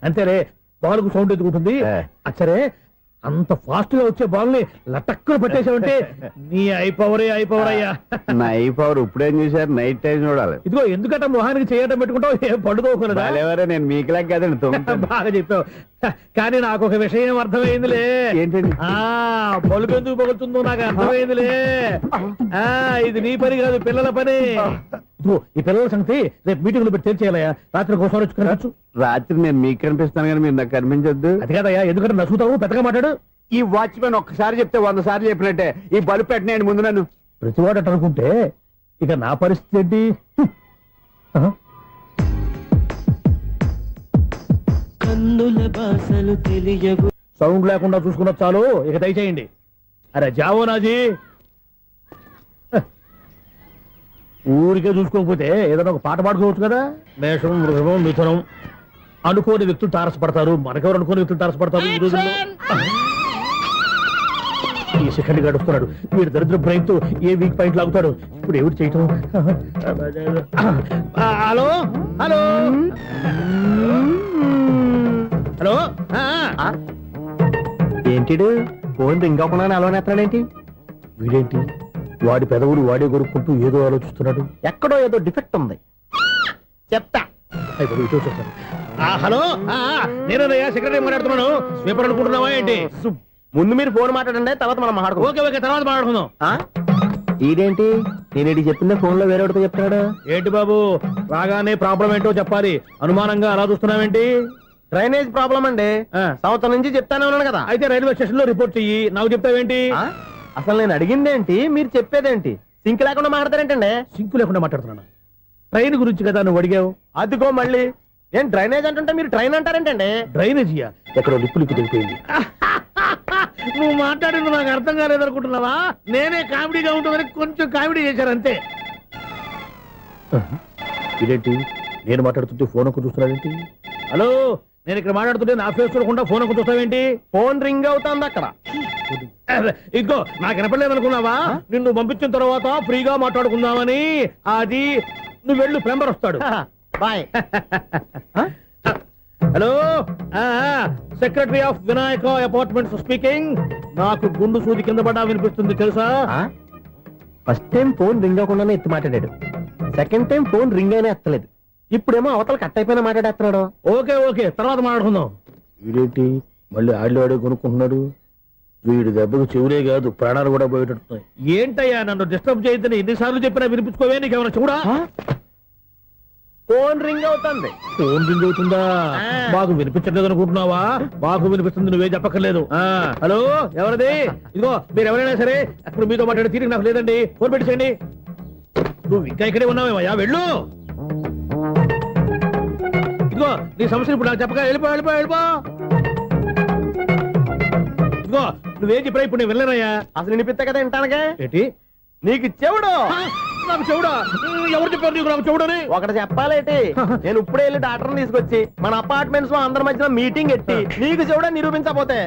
అంతేలే, బాలుకు సౌండ్ ఎందుకుంటుంది. సరే, అంత ఫాస్ట్ గా వచ్చే బాల్ ని లటక్కున పట్టేసావంటే నీ ఐ పవర్ అయ్యా. నా ఐ పవర్ ఇప్పుడేం చూసారు? నైట్ టైం చూడాలి. ఇదిగో ఎందుకంటే మొహానికి చేయటం పెట్టుకుంటావు, ఏం పడుకోకూడదా? నేను మీకులా కదండి. బాగా చెప్పావు, కానీ నాకు ఒక విషయం అర్థమైందిలే. ఏంటండి? బలుపు ఎందుకు పగులుతుందో నాకు అర్థమైందిలే. ఇది నీ పని కాదు, పిల్లల పని. ఈ పిల్లల సంగతి రేపు మీటింగ్ లో పెట్టి తెలిసేయాలయ్యా. రాత్రి ఒకసారి వచ్చి కనవచ్చు. రాత్రి నేను మీకు కనిపిస్తాను కానీ మీరు నాకు కనిపించొద్దు. అది కాదయ్యా, ఎందుకంటే నచ్చుతావు, పెద్దగా మాట్లాడు. ఈ వాచ్మెన్ ఒక్కసారి చెప్తే 100 సార్లు చెప్పినట్టే. ఈ బల్బు పెట్టినాయండి ముందు నన్ను. ప్రతివాడు అట్ట అనుకుంటే ఇక నా పరిస్థితి ఏంటి? సౌండ్ లేకుండా చూసుకున్న చాలు, ఇక దయచేయండి. అరే జావో నాజీ, ఊరికే చూసుకోకపోతే ఏదైనా ఒక పాట పాడుకోవచ్చు కదా. మేషం, వృషభం, మిథునం అనుకోని వ్యక్తులు తారసపడతారు. మనకెవరు అనుకోని వ్యక్తులు తారసపడతారు ఈ రోజుల్లో? ఈ సెకండ్ గడుస్తున్నాడు వీడు దరిద్ర బ్రెయిన్ తో ఏ వీక్ పాయింట్ లాగుతాడు. ఇప్పుడు ఎవరు చేయటం? Hello hello hello. ఏంటిడు ఫోన్ రింగ్ అవ్వకుండా అలవనేస్తాడేంటి? వీడేంటి వాడి పెదవులు వాడే కొరుక్కుంటూ ఏదో ఆలోచిస్తున్నాడు. ఎక్కడో ఏదో డిఫెక్ట్ ఉంది, చెప్తా. హలో, నేనయ్యా సెక్రటరీ మాట్లాడుతున్నాను. స్వీపర్ అనుకుంటున్నావా ఏంటి? ముందు మీరు ఫోన్ మాట్లాడండి, తర్వాత మనం మాట్లాడుకో. ఓకే ఓకే, తర్వాత మాట్లాడుకుందాం. ఇదేంటి నేను చెప్పిందే ఫోన్ లో వేరే చెప్తాడు ఏంటి బాబు? రాగానే ప్రాబ్లం ఏంటో చెప్పాలి. అనుమానంగా అలా చూస్తున్నావేంటి? డ్రైనేజ్ ప్రాబ్లం అండి, సంవత్సరం నుంచి చెప్తానే ఉన్నాను కదా. అయితే రైల్వే స్టేషన్ లో రిపోర్ట్ చెయ్యి, నాకు చెప్తావేంటి? అసలు నేను అడిగిందేంటి, మీరు చెప్పేదేంటి? సింక్ లేకుండా మాట్లాడతారేంటండి? సింక్ లేకుండా మాట్లాడుతున్నాను. ట్రైన్ గురించి కదా నువ్వు అడిగావు. అదిగో మళ్ళీ నేను డ్రైనేజ్ అంటుంటే మీరు ట్రైన్ అంటారేంటండి? డ్రైనేజీయా? ఎక్కడో లిప్పులికి తెలిపోయింది. నువ్వు మాట్లాడింది నాకు అర్థం కాలేదనుకుంటున్నావా? నేనే కామెడీగా ఉంటుందని కొంచెం కామెడీ చేశారు అంతే. ఇదేంటి నేను మాట్లాడుతుంటే ఫోన్ ఒక్క చూస్తున్నావేంటి? హలో, నేను ఇక్కడ మాట్లాడుతుంటే నా ఫేస్ చూడకుండా ఫోన్ ఒక్క చూస్తావేంటి? ఫోన్ రింగ్ అవుతుంది అక్కడ. ఇదిగో నాకు వినపడలేదనుకున్నావా? నిన్ను పంపించిన తర్వాత ఫ్రీగా మాట్లాడుకుందామని. అది నువ్వు వెళ్ళు, ప్లంబర్ వస్తాడు. Bye. Hello, secretary of Vinayaka apartments speaking. నాకు గుండు సూది కింద పడ్డా వినిపిస్తుంది తెలుసా? ఫస్ట్ టైం ఫోన్ రింగ్ అవ్వకుండానే ఎత్తి మాట్లాడాడు. సెకండ్ టైం ఫోన్ రింగ్ అయినా ఎత్తలేదు. ఇప్పుడేమో అవతల కట్ అయిపోయినా మాట్లాడేస్తున్నాడు. ఓకే ఓకే, తర్వాత మాట్లాడుకుందాం. వీడేంటి మళ్ళీ ఆడిలో కొనుక్కుంటున్నాడు? వీడి దెబ్బకు చెవులే కాదు ప్రాణాలు కూడా పోయేటట్టున్నాయి. ఏంటయ్యా నన్ను డిస్టర్బ్ చేయొద్దని ఎన్నిసార్లు చెప్పినా వినిపించుకోవే? నీకేమైనా చూడా? ఫోన్ రింగ్ అవుతుంది. ఫోన్ రింగ్ అవుతుందా? మాకు వినిపించట్లేదు అనుకుంటున్నావా? మాకు వినిపిస్తుంది, నువ్వే చెప్పక్కర్లేదు. హలో, ఎవరిది? ఇదిగో మీరు ఎవరైనా సరే ఇప్పుడు మీతో మాట్లాడే తీరిక నాకు లేదండి. ఫోన్ పెట్టేసేయండి. నువ్వు ఇంకా ఇక్కడే ఉన్నావేమయ్యా, వెళ్ళు. ఇదిగో నీ సమస్యలు ఇప్పుడు నాకు చెప్పక వెళ్ళిపో వెళ్ళిపో వెళ్ళిపో. ఇదిగో నువ్వేం చెప్పరా ఇప్పుడు నేను వెళ్ళానయ్యా. అసలు వినిపిస్తా కదా వింటానగా. ఏంటి నీకు చెవుడు? నాకు చెవుడా? ఎవరు చెప్పారు నీకు నాకు చెవుడని? ఒకటి చెప్పాలేటి, నేను ఇప్పుడే వెళ్ళి డాక్టర్ని తీసుకొచ్చి మన అపార్ట్మెంట్స్ లో అందరి మధ్యన మీటింగ్ ఎట్టి నీకు చెవుడా నిరూపించకపోతే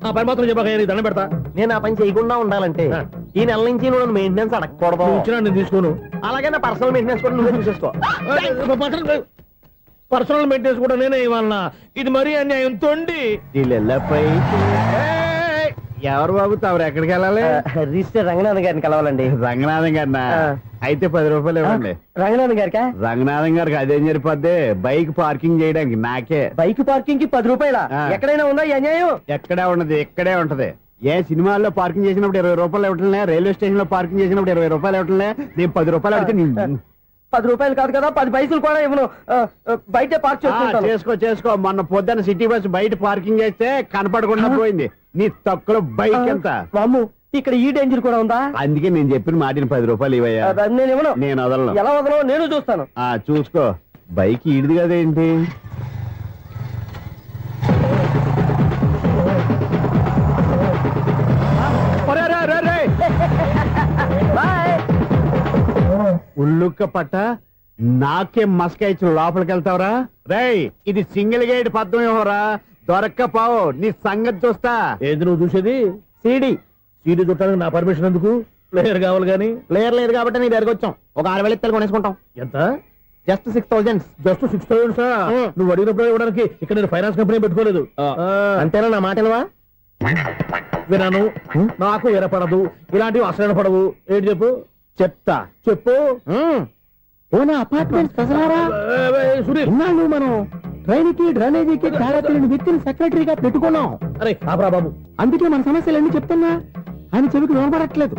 ఆ పని మాత్రం చెప్పక దండం పెడతా. నేను ఆ పని చేయకుండా ఉండాలంటే ఈ నెల నుంచి నువ్వు మెయింటెనెన్స్ అడగకూడదు. ఇచ్చినా నేను తీసుకోను. అలాగే నా పర్సనల్ మెయింటెనెన్స్ కూడా నువ్వే చూసేసుకో. పర్సనల్ మెయింటెనెన్స్ కూడా నేనే ఇవ్వాలన్నా? ఇది మరీ అన్యాయం తోండి. ఎవరు బాబు తవరు ఎక్కడికి వెళ్ళాలి? రిజిస్టర్ రంగనాథన్ గారిని కలవాలండి. రంగనాథన్ గారినా? అయితే 10 రూపాయలు ఇవ్వండి. రంగనాథన్ గారికి? రంగనాథన్ గారికి అదేం సరిపోద్ది, బైక్ పార్కింగ్ చేయడానికి. నాకే బైక్ పార్కింగ్ కి 10 రూపాయల? ఎక్కడైనా ఉందా ఈ అన్యాయం? ఎక్కడే ఉండదు, ఇక్కడే ఉంటది. ఏ సినిమాల్లో పార్కింగ్ చేసినప్పుడు 20 రూపాయలు ఇవ్వట్లే, రైల్వే స్టేషన్ లో పార్కింగ్ చేసినప్పుడు 20 రూపాయలు ఇవ్వట్లే. నేను 10 రూపాయలు అడిగితే 10 రూపాయలు కాదు కదా, 10 పైసలు కూడా ఇవ్వను. బయట పార్క్ చేసుకో చేసుకో. మొన్న పొద్దున్న సిటీ బస్ బయట పార్కింగ్ చేస్తే కనపడకుండా పోయింది. నీ తక్కువ బైక్ ఎంత? ఇక్కడ ఈ డేంజర్ కూడా ఉందా? అందుకే నేను చెప్పిన మాటిని 10 రూపాయలు ఇవ్వయా. నేను ఇవ్వను. నేను వదలను. ఎలా వదలను? నేను చూస్తాను. చూసుకో. బైక్ ఈడిది కదేంటి? ఉల్లుక్క పట్ట నాకే మస్క ఇచ్చిన లోపలికి వెళ్తావరా? రేయ్, ఇది సింగిల్ గేట్ పద్మం ఏమోరా, దొరక్కపోవు. నీ సంగతి చూస్తా. ఏది నువ్వు చూసేది? సీడీ. సీడీ చుట్టానికి నా పర్మిషన్ ఎందుకు? ప్లేయర్ కావాలి గానీ. ప్లేయర్ లేదు కాబట్టి నీ దగ్గరకు వచ్చాం. ఒక 6,000 ఇత్తలు కొనేసుకుంటాం. ఎంత? జస్ట్ 6,000. Just 6,000 sir? నువ్వు అడిగినప్పుడు ఇవ్వడానికి ఇక్కడ నేను ఫైనాన్స్ కంపెనీ పెట్టుకోలేదు. అంతేనా? నా మాటలవా? వినను, నాకు వినపడదు, ఇలాంటివి అసలు పడవు. ఏంటి చెప్పు? చెప్తా. చెప్పు. అపార్ట్మెంట్ మనం ట్రైన్కి డ్రైనేజీకి తేడాలని వ్యక్తిని సెక్రటరీగా పెట్టుకున్నాం. అరే ఆపరా బాబు, అందుకే మన సమస్యలన్నీ చెప్తున్నా. ఆయన చెవికి వినపడట్లేదు.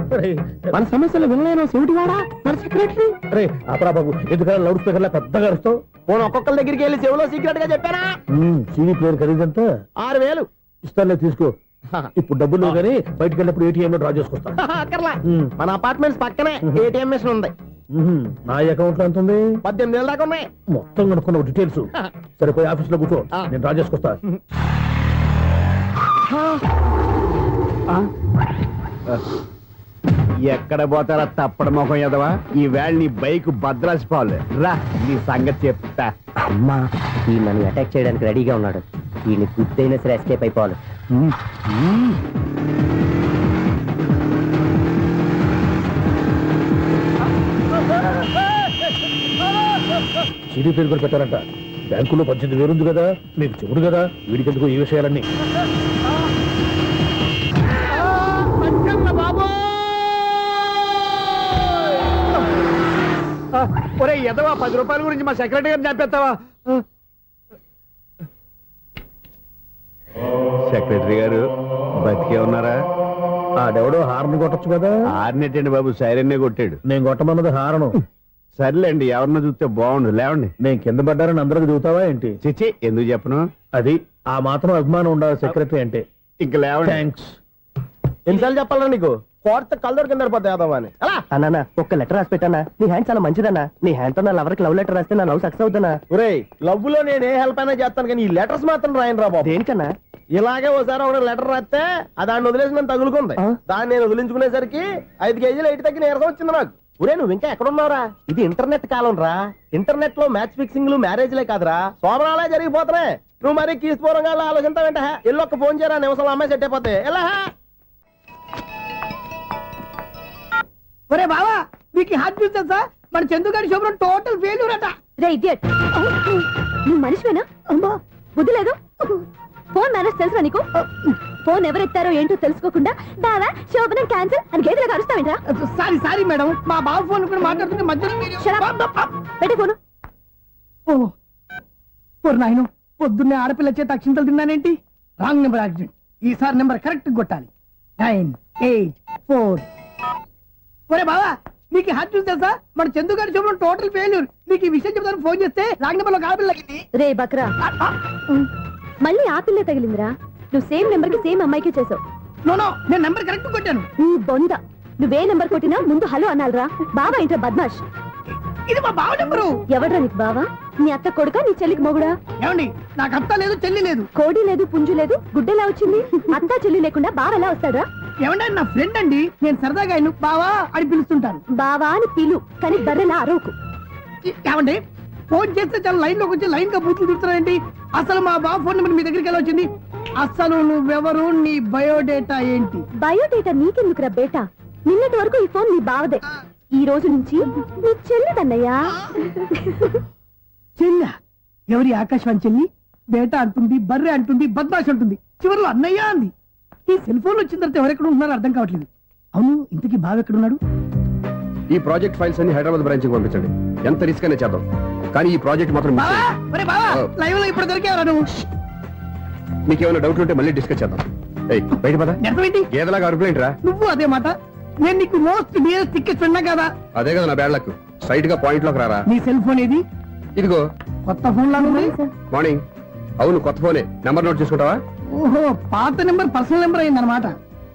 మన సమస్యలు వినలేను చెవిటివాడా మన సెక్రటరీ? అరే ఆపరా బాబు, ఎందుకన్నా లౌడ్ స్పీకర్ లా పెద్దగా అరుస్తావు? పోను ఒక్కొక్కరి దగ్గరికి వెళ్ళి చెవిలో సీక్రెట్ గా చెప్పానా? సీడీ ప్లేయర్ ఖరీదంతా 6,000 ఇస్తానులే, తీసుకో. ఇప్పుడు డబ్బులు లేవు కానీ బయటకు వెళ్ళినప్పుడు ఏటీఎం లో డ్రా చేసుకొస్తా. అక్కర్లా, మన అపార్ట్మెంట్స్ పక్కనే ఏటీఎం మిషన్ ఉంది. నా అకౌంట్ లో ఎంత ఉంది? 18,000 దాకా ఉన్నాయి. మొత్తం కనుక్కున్న డీటెయిల్స్. సరిపోయి ఆఫీస్ లో కూర్చో, నేను డ్రా చేసుకొస్తా. ఎక్కడ పోతారా తప్పడ మొఖం ఎదవా? ఈ వేళ నీ బైక్ భద్రాసి పోవాలి. రా నీ సంగతి చెప్తా. అమ్మా ఈ నన్ను అటాక్ చేయడానికి రెడీగా ఉన్నాడు. ఈయన గుద్దైనా సరే ఎస్కేప్ అయిపోవాలి. సిడీ పేరు కూడా పెట్టారంట. బ్యాంకులో 18,000 ఉంది కదా, మీకు చెబుడు కదా, వీడికెందుకు ఈ విషయాలన్నీ. ఒరే ఎదవా, 10 రూపాయల గురించి మా సెక్రటరీ గారిని చంపేస్తావా? సెక్రటరీ గారు బతికే ఉన్నారా? ఆడెవడో హార్న్ కొట్టచ్చు కదా. ఆరినట్టండి బాబు, సైరన్నే కొట్టాడు. నేను కొట్టమన్నది హారను. సర్లేండి, ఎవరన్నా చూస్తే బాగుండు. లేవండి. నేను కింద పడ్డారని అందరికి చూతావా ఏంటి? చిచ్చి, ఎందుకు చెప్పను? అది ఆ మాత్రం అభిమానం ఉండాలి సెక్రటరీ అంటే. ఇంక లేవండి. థ్యాంక్స్. ఎన్నిసార్లు చెప్పాలా నీకు? కోర్త కలర్ కింద పడిపోతాయి యాదవ్ అని. అన్నా ఒక్క లెటర్ రాసి పెట్టానా? నీ హ్యాండ్ చాలా మంచిదన్నా. నీ హ్యాండ్ తో నా లవర్కి లవ్ లెటర్ రాస్తే నా లవ్ సక్సెస్ అవుతానా? ఒరేయ్, లవ్ లో నేను ఏ హెల్ప్ అయినా చేస్తాను కానీ ఈ లెటర్స్ మాత్రం రాయను రా బాబు. దేనికన్నా? ఇలాగే ఒకసారి ఒక లెటర్ రాస్తే అది దాన్ని వదిలేసి నేను తగులుకుంది. దాన్ని నేను వదిలించుకునేసరికి 5 కేజీలు ఎయిట్ తగ్గి నీరసం వచ్చింది నాకు. ఒరే, నువ్వు ఇంకా ఎక్కడున్నావురా? ఇది ఇంటర్నెట్ కాలం రా. ఇంటర్నెట్ లో మ్యాచ్ ఫిక్సింగ్లు మ్యారేజ్లే కాదురా, సోమనాలే జరిగిపోతున్నాయి. నువ్వు మరి కీస్పూరంగా ఆలోచించావంటే ఎల్లు ఒక్క ఫోన్ చేయరా, నిమిషంలో అమ్మాయి సెట్ అయిపోతాయి. ఎలా? ఒరే బావా, మీకు హార్ట్ చూస్తా మన చందుగారి శుభ్రం టోటల్ ఫెయిల్యూర్ అట. రే ఇడియట్, నువ్వు మనిషివేనా? అమ్మా బుద్ధి లేదు. ఫోన్ మేనేజ్ తెలుసా నీకు? ఫోన్ ఎవరెత్తారో ఏంటో తెలుసుకోకుండా బావా శోభనం క్యాన్సిల్ అని గేదెలకు అరుస్తావేంట్రా? సారీ సారీ మేడం, మా బావ ఫోన్ కూడా మాట్లాడుతుంటే మధ్యలో పెట్టే ఫోను. ఓ నాయను, పొద్దున్నే ఆడపిల్ల చేత అక్షింతలు తిన్నానేంటి? Wrong number accident. ఈసారి నెంబర్ కరెక్ట్ కొట్టాలి. 9, 8, 4. ఒరే బావా, నీకు హార్ట్ చూసి తెలుసా? మన చందు గారి శుభ్రం టోటల్ ఫెయిల్యూర్. నీకు ఈ విషయం చెప్తాను ఫోన్ చేస్తే రాంగ్ నెంబర్ లో ఆడపిల్ల తగ్గింది. రే బక్రా, మళ్ళీ ఆ పిల్లే తగిలిందిరా. నువ్వు సేమ్ నెంబర్ కి సేమ్ అమ్మాయికే చేసావు. నో, నేను నెంబర్ కరెక్ట్ కొట్టాను. నీ బొంద, నువ్వే నెంబర్ కొట్టినా ముందు హలో అనాలిరా. బావా ఇంట్లో బద్మాష్. ఇది మా బావ నెంబరు. ఎవడ్రా నీకు బావా? నీ అత్త కొడుకా, నీ చెల్లికి మొగుడా? ఏమండి, నాకు అత్త లేదు, చెల్లి లేదు. కోడి లేదు, పుంజు లేదు, గుడ్డెలా వచ్చింది? అత్త చెల్లి లేకుండా బావ ఎలా వస్తాడా? ఏమంటే నా ఫ్రెండ్ అండి, నేను సరదాగా ఆయన బావా అని పిలుస్తుంటాను. బావా అని పిలు, కానీ బర్రెలా అరవకు. ఏమండి, ఫోన్ చేస్తే చాలా లైన్ లోకి వచ్చి లైన్ గా బూతులు తిడుతున్నాయండి. అసలు మా బావ ఫోన్ నెంబర్ మీ దగ్గరికి ఎలా వచ్చింది? అసలు నువ్వెవరు, నీ బయోడేటా ఏంటి? బయోడేటా నీకెందుకురా బేటా? నిన్నటి వరకు ఈ ఫోన్ నీ బావదే, ఈ రోజు నుంచి నీ చెల్లిదన్నయ్యా. చెల్ల? ఎవరి ఆకాశవాణి చెల్లి? బేటా అంటుంది, బర్రె అంటుంది, బద్మాష్ అంటుంది, చివరిలో అన్నయ్య అంది. ఈ సెల్ ఫోన్ వచ్చిన తర్వాత ఎవరెక్కడ ఉంటున్నారో అర్థం కావట్లేదు. అవును, ఇంతకీ బావ ఎక్కడున్నాడు? ఈ ప్రాజెక్ట్ ఫైల్స్ అన్ని హైదరాబాద్ బ్రాంచ్ కి పంపించండి. ఎంత రిస్క్ అయినా చేద్దాం, కానీ ఈ ప్రాజెక్ట్ మాత్రం miss చేయొద్దు. ఒరే బావా, లైవ్ లో ఇప్పుడు దొరికేవరా నువ్వు? నీకేమైనా డౌట్ ఉంటే మళ్ళీ డిస్కస్ చేద్దాం. బయట పద. నిజమేంటి? గేదలాగా అరుపులేంట్రా? నువ్వు అదే మాట. నేను నీకు మోస్ట్ డియరెస్ట్ టికెట్స్ ఉన్నా కదా. అదే కదా నా బ్యాడ్ లక్. స్ట్రైట్ గా పాయింట్ లోకి రారా. నీ సెల్ ఫోన్ ఏది? ఇదిగో. కొత్త ఫోన్ లాగా ఉంది. మార్నింగ్. అవును, కొత్త ఫోనే. నెంబర్ నోట్ చేసుకుంటావా? ఓహో, పాత నెంబర్ పర్సనల్ నెంబర్ అయిందన్నమాట.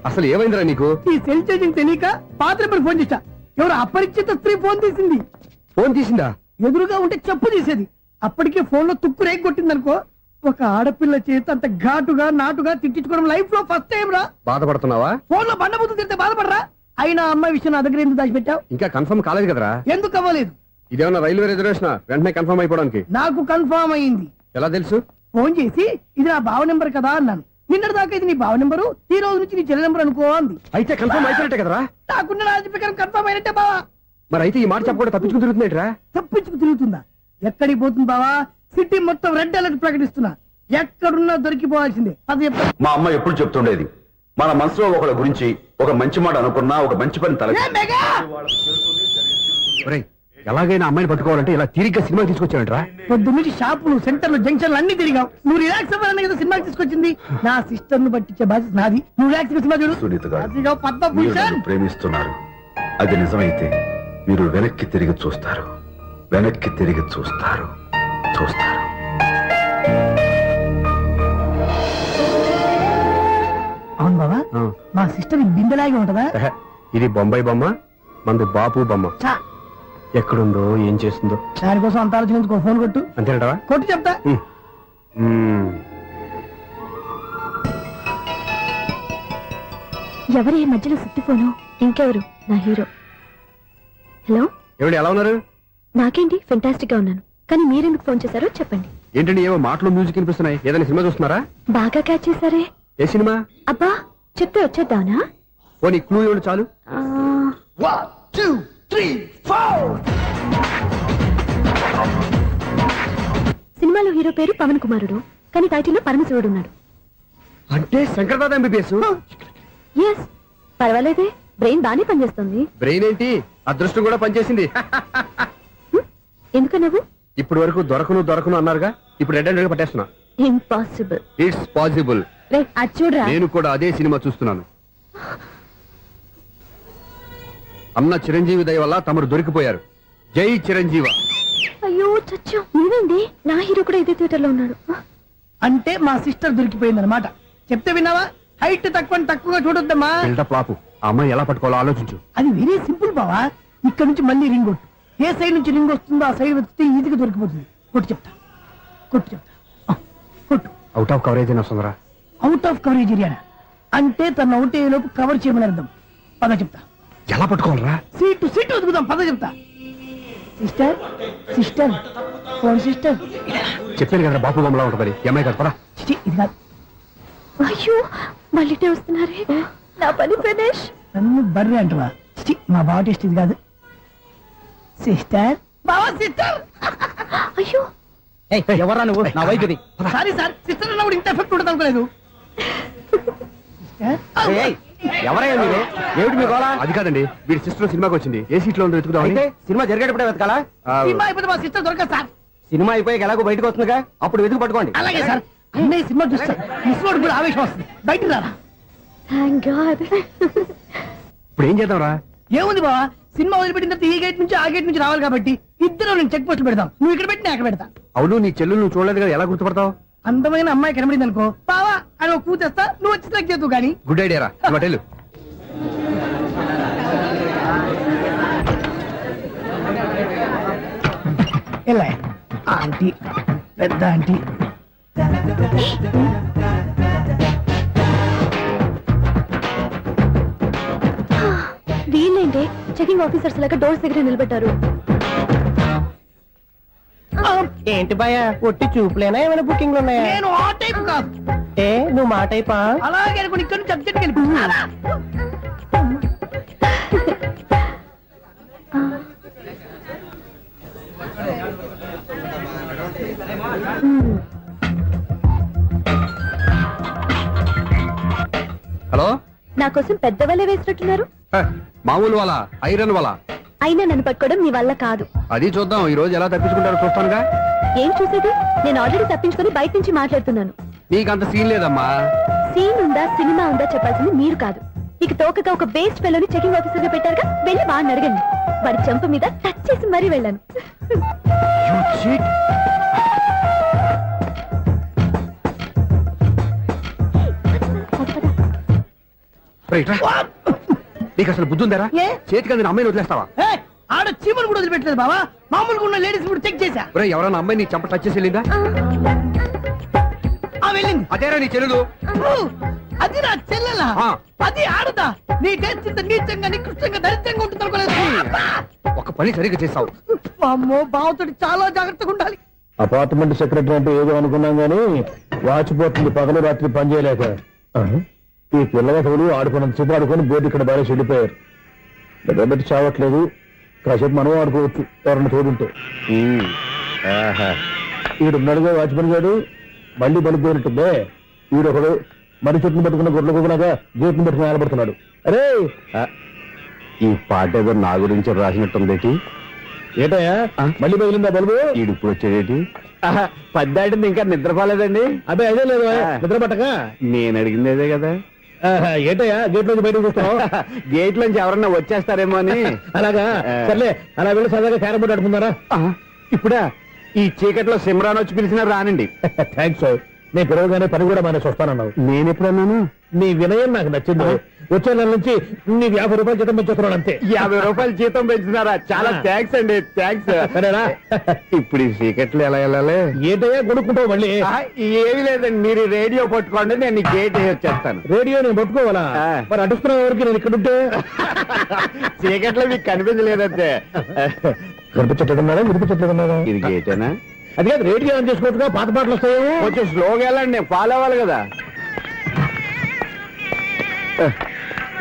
అసలు ఏమైందిరా నీకు? ఈ సెల్ చేంజింగ్ తెలియక పాత నెంబర్ ఫోన్ చేశా. ఎవరు అపరిచిత స్త్రీ ఫోన్ తీసింది. ఫోన్ తీసిందా? ఎదురుగా ఉంటే చెప్పు తీసేది. అప్పటికే ఫోన్ లో తుక్కు రేగి కొట్టిందనుకో. ఒక ఆడపిల్ల చేత అంత ఘాటుగా నాటుగా తిట్టించుకోవడం లైఫ్ లో ఫస్ట్ టైం రా. బాధపడుతున్నావా? ఫోన్ లో బండబుద్ధి తిడితే బాధపడరా? అయినా అమ్మాయి విషయం నా దగ్గర ఎందుకు దాచిపెట్టావు? ఇంకా కన్ఫర్మ్ కాలేదు కదరా. ఎందుకు అవ్వలేదు? ఇదేమన్నా రైల్వే రిజర్వేషన్? వెంటనే కన్ఫర్మ్ అయిపోవడానికి. నాకు కన్ఫర్మ్ అయింది. ఎలా తెలుసు? ఫోన్ చేసి ఇది నా బావ నెంబర్ కదా అన్నాను. నిన్నటి దాకా ఇది నీ బావ నెంబరు, ఈ రోజు నుంచి నీ చెల్లి నెంబర్ అనుకో అంది. అయితే కన్ఫర్మ్ అయిపోయినట్టే కదరా. నాకున్న రాజు ప్రకారం కన్ఫర్మ్ అయినట్టే బావా. మరి అయితే ఈ మాట చెప్పకుండా తప్పించుకుని తిరుగుతున్నట్రా? తప్పించుకు తిరుగుతుందా? ఎక్కడికి పోతుంది బావా? సిటీ మొత్తం రెడ్ అలర్ట్ ప్రకటిస్తున్నా. ఎక్కడున్నా దొరికిపోవాల్సిందే. అది మా అమ్మ ఎప్పుడు చెప్తుండేది, మన మనసులో ఒకళ్ళ గురించి ఒక మంచి మాట అనుకున్నా, ఒక మంచి పని తల. ఎలాగైనా అమ్మాయిని పట్టుకోవాలంటే ఇలా తిరిగ్గా సినిమా తీసుకొచ్చావంటరా? పొద్దు నుంచి షాపులు, సెంటర్లు, జంక్షన్లు అన్ని తిరిగావు. నువ్వు రిలాక్స్ అవ్వాలని కదా సినిమాకి తీసుకొచ్చింది. నా సిస్టర్ ను పట్టించే బాధ్యత నాది. నువ్వు రిలాక్స్ సినిమా చూడు. సునీత గారు, అదిగో పద్మభూషణ్. మీరు నన్ను ప్రేమిస్తున్నారు. అది నిజమైతే మీరు వెనక్కి తిరిగి చూస్తారు, వెనక్కి తిరిగి చూస్తారు, చూస్తారు. అవును మా సిస్టర్ బిందెలాగే ఉంటదా? ఇది బొంబాయి బొమ్మ, మంది బాపు బొమ్మ. చా, ఎక్కడుందో ఏం చేస్తుందో దానికోసం అంత ఆలోచించుకో. ఫోన్ కొట్టు. అంతేనటవా? కొట్టు చెప్తా. ఎవరి ఈ మధ్యలో సుత్తి ఫోను? ఇంకెవరు? నా హీరో. హలో, ఎవడు ఎలా ఉన్నారు? నాకేంటి ఫెంటాస్టిక్ గా ఉన్నాను, కానీ మీరెందుకు ఫోన్ చేశారో చెప్పండి. ఏంటండి ఏవో మాటలు మ్యూజిక్ వినిపిస్తున్నాయి, ఏదైనా సినిమా చూస్తున్నారా? బాగా క్యాచ్ చేశారే. ఏ సినిమా? అబ్బా, చెప్తే వచ్చేద్దానా? ఓ నీ క్లూ ఇవ్వండి చాలు. సినిమాలో హీరో పేరు పవన్ కుమారుడు, కానీ టైటిల్లో పరమశివుడు ఉన్నాడు. అంటే శంకర్దాద ఎంబీబీఎస్. ఎస్, పర్వాలేదే, బ్రెయిన్ బానే పనిచేస్తుంది. బ్రెయిన్ ఏంటి, అదృష్టం కూడా పనిచేసింది. ఎందుకు నువ్వు? ఇప్పుడు వరకు దొరకను అన్నారుగా, ఇప్పుడు రెడ్ హ్యాండెడ్ గా పట్టేస్తున్నా. ఇంపాసిబుల్. It's possible. రే, అది చూడరా. నేను కూడా అదే సినిమా చూస్తున్నాను. అన్న చిరంజీవి దయ వల్ల తమరు దొరికిపోయారు. జై చిరంజీవ. అయ్యో చచ్చు, నీవేంది? నా హీరో కూడా ఇదే థియేటర్ లో ఉన్నాడు. అంటే మా సిస్టర్ దొరికిపోయింది అనమాట. చెప్తే విన్నావా? హైట్ తక్కువగా చూడొద్దమ్మా. బిల్డప్ లాపు. ఆ అమ్మాయి ఎలా పట్టుకోవాలో ఆలోచించు. అది వెరీ సింపుల్ బావా. ఇక్కడ నుంచి మళ్ళీ రింగ్ కొట్టు. ఏ సైడ్ నుంచి రింగ్ వస్తుందో ఆ సైడ్ వస్తే ఈజీగా దొరికిపోతుంది. కొట్టు చెప్తా. కొట్టు. అవుట్ ఆఫ్ కవరేజ్ అని వస్తుందిరా. అవుట్ ఆఫ్ కవరేజ్ ఏరియా అంటే తన అవుట్ అయ్యే లోపు కవర్ చేయమని అర్థం. పద చెప్తా. ఎలా పట్టుకోవాలరా? సీటు వెతుకుదాం. పద చెప్తా. Sister phone sister. చెప్పాను కదా బాపు బొమ్మలా ఉంటుంది. అమ్మాయి కదా పరా. ఇది కాదు. అయ్యో, మళ్ళీ వస్తున్నారే. నా పని ఫినిష్. నన్ను బర్రె అంటవా? మా బావ టేస్ట్ ఇది కాదు. సిస్టర్, బావా సిస్టర్. అయ్యో, ఎవరా నువ్వు? నా వైపు ఇది. సారీ సార్, సిస్టర్ అన్నప్పుడు ఇంత ఎఫెక్ట్ ఉంటుంది అనుకోలేదు. ఎవరయ్యా మీరు? ఏమిటి మీ గోళ? అది కాదండి, వీడి సిస్టర్ సినిమాకి వచ్చింది. ఏ సీట్ లో ఉందో వెతుకుదాం. అయితే సినిమా జరిగేటప్పుడే వెతకాలా? సినిమా అయిపోతే మా సిస్టర్ దొరకదు సార్. సినిమా అయిపోయాక ఎలాగో బయటకు వస్తుందిగా, అప్పుడు వెతుకు పట్టుకోండి. అలాగే సార్. అన్నయ్య సినిమా చూస్తారు, మిస్వాడు కూడా ఆవేశం వస్తుంది. బయట రారా. Thank God. ఇప్పుడు ఏం చేద్దాం రా? ఏముంది బావా, సినిమా వదిలిపెట్టిన తర్వాత ఈ గేట్ నుంచి ఆ గేట్ నుంచి రావాలి కాబట్టి ఇద్దరు నేను చెక్ పోస్ట్ పెడతాం. నువ్వు ఇక్కడ పెట్టి నేను అక్కడ పెడతా. అవును, నీ చెల్లు నువ్వు చూడలేదు కదా, ఎలా గుర్తుపడతావు? అందమైన అమ్మాయి కనబడింది అనుకో, బావా అని ఒక కూతేస్తా, నువ్వు వచ్చి సెలెక్ట్ చేద్దు కానీ. గుడ్ ఐడియా రా. హోటల్ ఎలా ఆంటీ, పెద్ద ఆంటీ. వీళ్ళేంటి చెకింగ్ ఆఫీసర్స్ లాగా డోర్స్ దగ్గర నిలబెట్టారు. ఏంటి భయ, ఒట్టి చూపులేనా ఏమైనా బుకింగ్ ఉన్నాయా? నేను ఆ టైప్ కాదు. నువ్వు మా టైపా? అలాగే అనుకుని ఇక్కడ నుంచి అర్జెంట్కి వెళ్ళిపోతున్నా. హలో, నా కోసం పెద్ద వలే వేసినట్టున్నారు. మామూలు వాళ్ళ ఐరన్ వాళ్ళ. అయినా నన్ను పట్టుకోవడం మీ వల్ల కాదు. అది చూద్దాం, ఈ రోజు ఎలా తప్పించుకుంటారో చూస్తానుగా. ఏం చూసేది? నేను ఆల్రెడీ తప్పించుకొని బయట నుంచి మాట్లాడుతున్నాను. నీకంత సీన్ లేదమ్మా. సీన్ ఉందా సినిమా ఉందా చెప్పాల్సింది మీరు కాదు. నీకు తోకగా ఒక బేస్ట్ ఫెలోని చెకింగ్ ఆఫీసర్ గా పెట్టారుగా, వెళ్ళి వాడిని అడగండి. వాడి చెంప మీద టచ్ చేసి మరీ వెళ్ళాను. నీకు అసలు బుద్ధి ఉందారా? చేతికి అందిన అమ్మాయిని వదిలేస్తావా? ఆడ చీమలు కూడా వదిలిపెట్టలేదు బావా. మామూలుగా ఉన్న లేడీస్ కూడా చెక్ చేశా. ఎవరైనా అమ్మాయి నీ చెంప టచ్ చేసి వెళ్ళిందా? వెళ్ళింది. అదేరా నీ చెల్లెలు? అది నా చెల్లెలా? అది ఆడదా? నీ టేస్ట్ ఇంత నీచంగా నికృష్టంగా దరిద్రంగా ఉంటుంది అనుకోలేదు. ఒక పని సరిగ్గా చేస్తావు. అమ్మో, బావతోటి చాలా జాగ్రత్తగా ఉండాలి. అపార్ట్మెంట్ సెక్రటరీ అంటే ఏదో అనుకున్నాం గానీ వాచిపోతుంది పగలు రాత్రి పని చేయలేక. ఈ పిల్లవాడు ఆడుకున్నంత సేపు ఆడుకొని బోర్డు ఇక్కడ బాగా చెడిపోయారు. నిద్రబెట్టి చావట్లేదు. కాసేపు మనం ఆడుకోవచ్చు ఎవరన్నా తోడుంటే. ఈడున్నాడుగా వాచ్మెన్ గారు, మళ్ళీ బలికి పోయినట్టుందే. ఈడొకడు మరి చెట్టును పట్టుకున్న గొడ్ల కుక్కలాగా గేట్ను పట్టుకుని ఆడబడుతున్నాడు. అరే, ఈ పాట ఏదో నా గురించి రాసినట్టుంది. ఏటయ్యా మళ్ళీ పగిలిందా బల్బు? ఈడు ఇప్పుడు వచ్చేదేటి? పద్దాటింది ఇంకా నిద్రపోలేదండి. అదే అదే లేదు నిద్ర పట్టక. నేను అడిగింది అదే కదా. ఏటయ్యా గేట్ నుంచి బయటకు చూస్తావు? గేట్ నుంచి ఎవరన్నా వచ్చేస్తారేమో అని. అలాగా, సర్లే అలా వెళ్ళి సరదాగా క్యారం బోర్డు ఆడుకుందారా? ఇప్పుడా? ఈ చీకట్లో సిమ్రాన్ వచ్చి పిలిచినా రానండి. థ్యాంక్స్. నేను పిలవగానే పని కూడా మానేసి వస్తానన్నావు. నేను ఎప్పుడన్నాను? నీ వినయం నాకు నచ్చింది. వచ్చే నెల నుంచి నీకు 50 రూపాయలు జీతం పెంచుతున్నాను అంతే. 50 రూపాయలు జీతం పెంచుతున్నారా? చాలా థ్యాంక్స్ అండి, థ్యాంక్స్. సరేనా? ఇప్పుడు ఈ సీక్రెట్లు ఎలా వెళ్ళాలి? ఏంటయ్యా కొనుక్కుంటావు మళ్ళీ? ఏమీ లేదండి, మీరు రేడియో పట్టుకోండి, నేను గేట్ వచ్చేస్తాను. రేడియో నేను పట్టుకోవాలా? మరి అడుస్తున్న వరకు నేను ఇక్కడ ఉంటే చీకట్లో మీకు కనిపించలేదంటే. కనిపించట్లేదన్నారా? వినిపించట్లేదన్నారా? ఇది గేటేనా? అది కాదు, రేడియో ఆన్ చేసుకోవచ్చుగా, పాత పాటలు వస్తాయి. కొంచెం స్లోగా వెళ్ళండి, నేను ఫాలో అవ్వాలి కదా.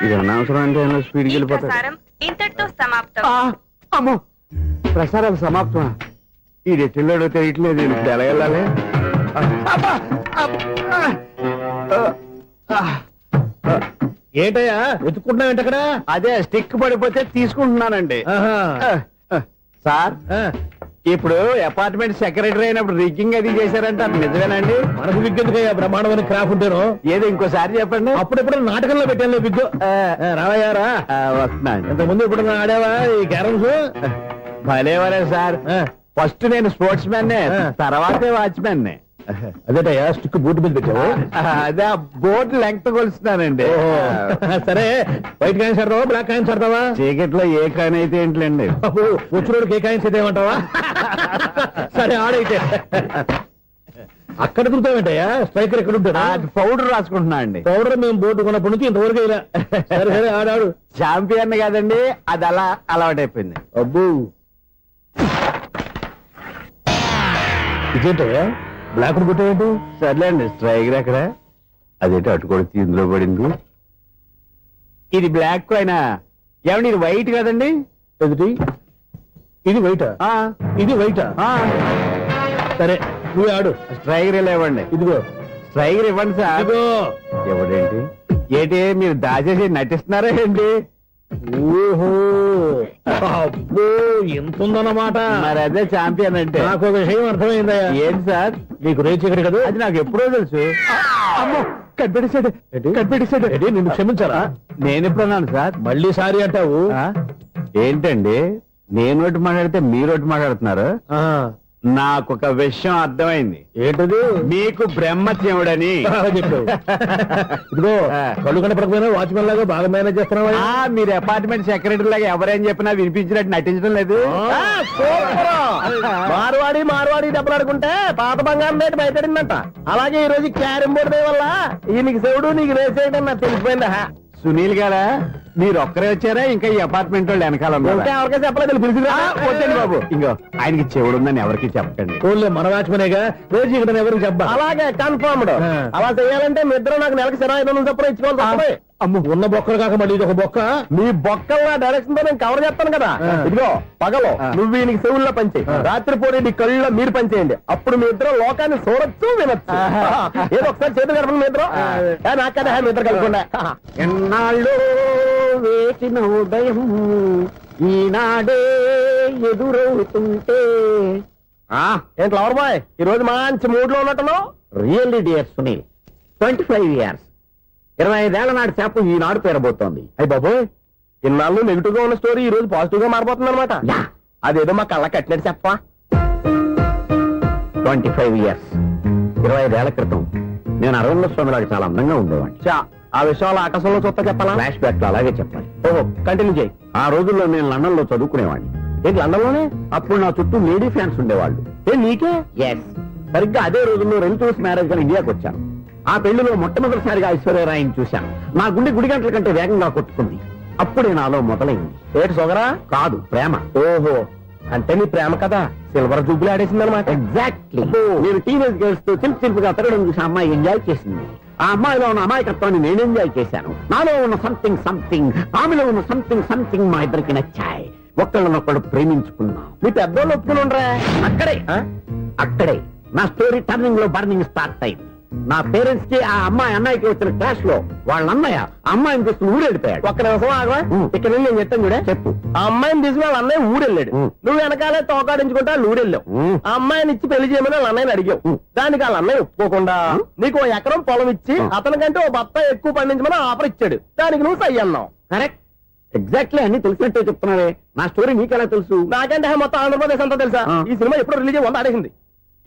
ఇది అనవసరం అంటే స్పీడ్కి వెళ్ళిపోతాడు. ఇంతటితో సమాప్తం. అమ్మో, ప్రసారాలు సమాప్తం. ఈ రెట్టిల్లోడో తెలియట్లేదు, ఇప్పుడు ఎలా వెళ్ళాలి? ఏంటయ్యా వెతుక్కుంటున్నావు ఏంటి అక్కడ? అదే స్టిక్ పడిపోతే తీసుకుంటున్నానండి. సార్, ఇప్పుడు అపార్ట్మెంట్ సెక్రటరీ అయినప్పుడు రిగ్గింగ్ అది చేశారంటే అది నిజమేనండి? మనకు విగ్గెందుకయ్యా, బ్రహ్మాండమైన క్రాఫ్ ఉంటాను. ఏదో ఇంకోసారి చెప్పండి. అప్పుడెప్పుడు నాటకంలో పెట్టాను విగ్గు. రావయ్యారా? వస్తున్నాను. ఇంతకుముందు ఇప్పుడు ఆడావా ఈ క్యారమ్స్? భలేవరే సార్, ఫస్ట్ నేను స్పోర్ట్స్ మ్యాన్, తర్వాతే వాచ్మెన్. అదేటయ్యా స్టిక్ బూట్ మీద పెట్టావు? అదే బోర్డు లెంగ్త్ కొలుస్తున్నానండి. సరే, వైట్ కాయిన్స్ ఆడతావా, బ్లాక్ కాయిన్స్ ఆడతావా? చీకట్లో ఏ కాయిన్ అయితే ఏంటండి, వచ్చినోడికి ఏ కాయిన్స్ అయితే ఏమంటావా? సరే ఆడైతే. అక్కడ తిరుగుతావేంటయ్యా? స్ట్రైకర్ ఎక్కడ ఉంటాడా? పౌడర్ రాసుకుంటున్నా అండి. పౌడర్ మేము బోర్డు కొన్నప్పటి నుంచి ఇంతవరకు ఇలా. సరే సరే ఆడాడు. ఛాంపియన్ కాదండి, అది అలా అలవాటైపోయింది. అబ్బు, ఇదేంటయ్యా బ్లాక్ కొట్టావేంటి? సర్లేండి, స్ట్రైకర్ ఎక్కడ? అదేంటి అటు కొడితే ఇందులో పడింది. ఇది బ్లాక్ కాయినా? ఏమండి ఇది వైట్ కదండి? ఎదుటి ఇది వైటా? ఇది వైటా? సరే నువ్వు ఆడు. స్ట్రైకర్ ఇలా ఇవ్వండి. ఇదిగో స్ట్రైకర్ ఇవ్వండి సార్. ఇదిగో. ఎవడేంటి ఏంటి మీరు దాచేసి నటిస్తున్నారా ఏంటి? ఓహో, అబ్బో ఎంత ఉందన్నమాట. మరి అదే ఛాంపియన్ అంటే. నాకు ఒక విషయం అర్థమైందయ్యా. ఏంటి సార్? నీకు రేచి ఇక్కడ కదా? అది నాకు ఎప్పుడో తెలుసు. అమ్మో, కనిపెట్టేశాడు, కనిపెట్టేశాడు. నిన్ను క్షమించారా? నేను ఎప్పుడన్నాను సార్? మళ్ళీ సారీ అంటావు? ఏంటండి నేను ఒకటి మాట్లాడితే మీరు ఒకటి మాట్లాడుతున్నారు? నాకు ఒక విషయం అర్థమైంది. ఏంటది? మీకు బ్రహ్మత్యముడని చెప్పావు. ఇదిగో కళ్ళు కనపడకపోయినా వాచ్మెన్ లాగా బాగా మేనేజ్ చేస్తున్నావా? మీరు అపార్ట్మెంట్ సెక్రటరీ లాగా ఎవరేం చెప్పినా వినిపించినట్టు నటించడం లేదు. మార్వాడి మార్వాడి దెబ్బలాడుకుంటే పాత బంగారం రేటు బయటడిందంట. అలాగే ఈ రోజు క్యారం బోర్డు వల్ల ఈయనకి శివుడు నీకు రేసేయడం నాకు తెలిసిపోయిందా? సునీల్ గారా, మీరు ఒక్కరే వచ్చారా ఇంకా ఈ అపార్ట్మెంట్ వాళ్ళు వెనకాల ఎవరికీ చెప్పలేదు, పిలిచిరా. వద్దండి బాబు, ఇంకో ఆయనకి చెవుడుందని ఎవరికి చెప్పకండి. ఓన్లీ మన వాచ్మనేగా, రోజు ఇక్కడ ఎవరికి చెప్పా. అలాగే కన్ఫర్మ్డ్. అలా చేయాలంటే మీ ఇద్దరు నాకు నెలకు 500 చొప్పున ఇచ్చుకోవాలి. అమ్మ, ఉన్న బొక్కలు కాక మళ్ళీ ఇది ఒక బొక్క. మీ బొక్కల డైరెక్షన్ తో నేను కవర్ చేస్తాను కదా. ఇదిగో పగలో నువ్వు ఈయనకి చెవుల్లో పంచే, రాత్రిపూట నీ కళ్ళలో మీరు పనిచేయండి. అప్పుడు మీ ఇద్దరు లోకాన్ని చూడొచ్చు, వినొచ్చు. ఏదో ఒకసారి చేతులు కలపండి మీ ఇద్దరు. నాకు కదా మీ ఇద్దరు కలపకుండా. ఎన్నాళ్ళు వేసిన ఉదయం ఈనాడే ఎదురవుతుంటే. ఏంటి లవర్ బాయ్, ఈ రోజు మంచి మూడ్ లో ఉన్నట్టున్నావు? రియల్లీ డియర్ సునీల్, 25 years 25 ఏళ్ల నాటి చేప ఈనాడు పేరబోతోంది. అయ్యి బాబు, ఇన్నాళ్ళు నెగిటివ్ గా ఉన్న స్టోరీ ఈ రోజు పాజిటివ్ గా మారిపోతుంది అనమాట. అదేదో మా కళ్ళ కట్టినట్టు చెప్పా. 25 years 25 ఏళ్ల క్రితం నేను అరవింద స్వామి లాగా చాలా అందంగా ఉండేవాడిని. ఆ విషయాలు ఆకాశంలో చూస్తా చెప్పాలా? ఫ్లాష్ బ్యాక్ లో అలాగే చెప్పాలి. ఓహో, కంటిన్యూ చేయి. ఆ రోజుల్లో నేను లండన్ లో చదువుకునేవాడిని. ఏంటి లండన్ లోనే? అప్పుడు నా చుట్టూ లేడీ ఫ్యాన్స్ ఉండేవాళ్ళు. నీకే? ఎస్, సరిగ్గా అదే రోజుల్లో రిలేటివ్స్ మ్యారేజ్ గా ఇండియాకి వచ్చాను. ఆ పెళ్లిలో మొట్టమొదటిసారిగా ఐశ్వర్యరాయని చూశాను. నా గుండె గుడి గంటల కంటే వేగంగా కొట్టుకుంది. అప్పుడే నాలో మొదలైంది. ఏటి సొగరా? కాదు, ప్రేమ. ఓహో, అంటే నీ ప్రేమ కదా సిల్వర్ జూబ్లీ ఆడేసింది అనమాట. ఎగ్జాక్ట్లీ. నేను టీనేజ్ గర్ల్స్ తో చిలిపి చిలిపిగా తిరగడం చూసి అమ్మాయి ఎంజాయ్ చేసింది. ఆ అమ్మాయిలో ఉన్న అమాయకత్వాన్ని నేను ఎంజాయ్ చేశాను. నాలో ఉన్న సంథింగ్ ఆమెలో ఉన్న సంథింగ్ మా ఇద్దరికి నచ్చాయి. ఒక్కళ్ళనొక్కడు ప్రేమించుకున్నాం. మీ పెద్దోళ్ళు ఒప్పుకుని ఉండరా? అక్కడే నా స్టోరీ టర్నింగ్ లో బర్నింగ్ స్టార్ట్ అయింది. నా పేరెంట్స్ కి ఆ అమ్మాయి అన్నయ్యకి వచ్చిన క్లాష్ లో వాళ్ళ అన్నయ్య అమ్మాయిని తీసుకుని ఊరెళ్ళిపోయాడు. ఒక్క నిమిషం ఆగవా? ఇక్కడ నేను చెప్తాను కూడా. చెప్పు. ఆ అమ్మాయిని తీసుకుని వాళ్ళ అన్నయ్య ఊరెళ్ళాడు. నువ్వు వెనకాలే తోకాడించుకుంటా ఊరెళ్ళావు. ఆ అమ్మాయిని ఇచ్చి పెళ్లి చేయమని వాళ్ళ అన్నయ్యని అడిగావు. దానికి వాళ్ళ అన్నయ్య ఒప్పుకోకుండా నీకు 1 ఎకరం పొలం ఇచ్చి అతనికంటే 1 బత్త ఎక్కువ పండించమని ఆఫర్ ఇచ్చాడు. దానికి నువ్వు సై అన్నావు. కరెక్ట్, ఎగ్జాక్ట్లీ అన్ని తెలిసినట్టే చెప్తున్నావే. నా స్టోరీ నీకెలా తెలుసు? నాకంటే మొత్తం ఆంధ్రప్రదేశ్ అంతా తెలుసా? ఈ సినిమా ఎప్పుడు రిలీజ్ 100 ఆడేసింది.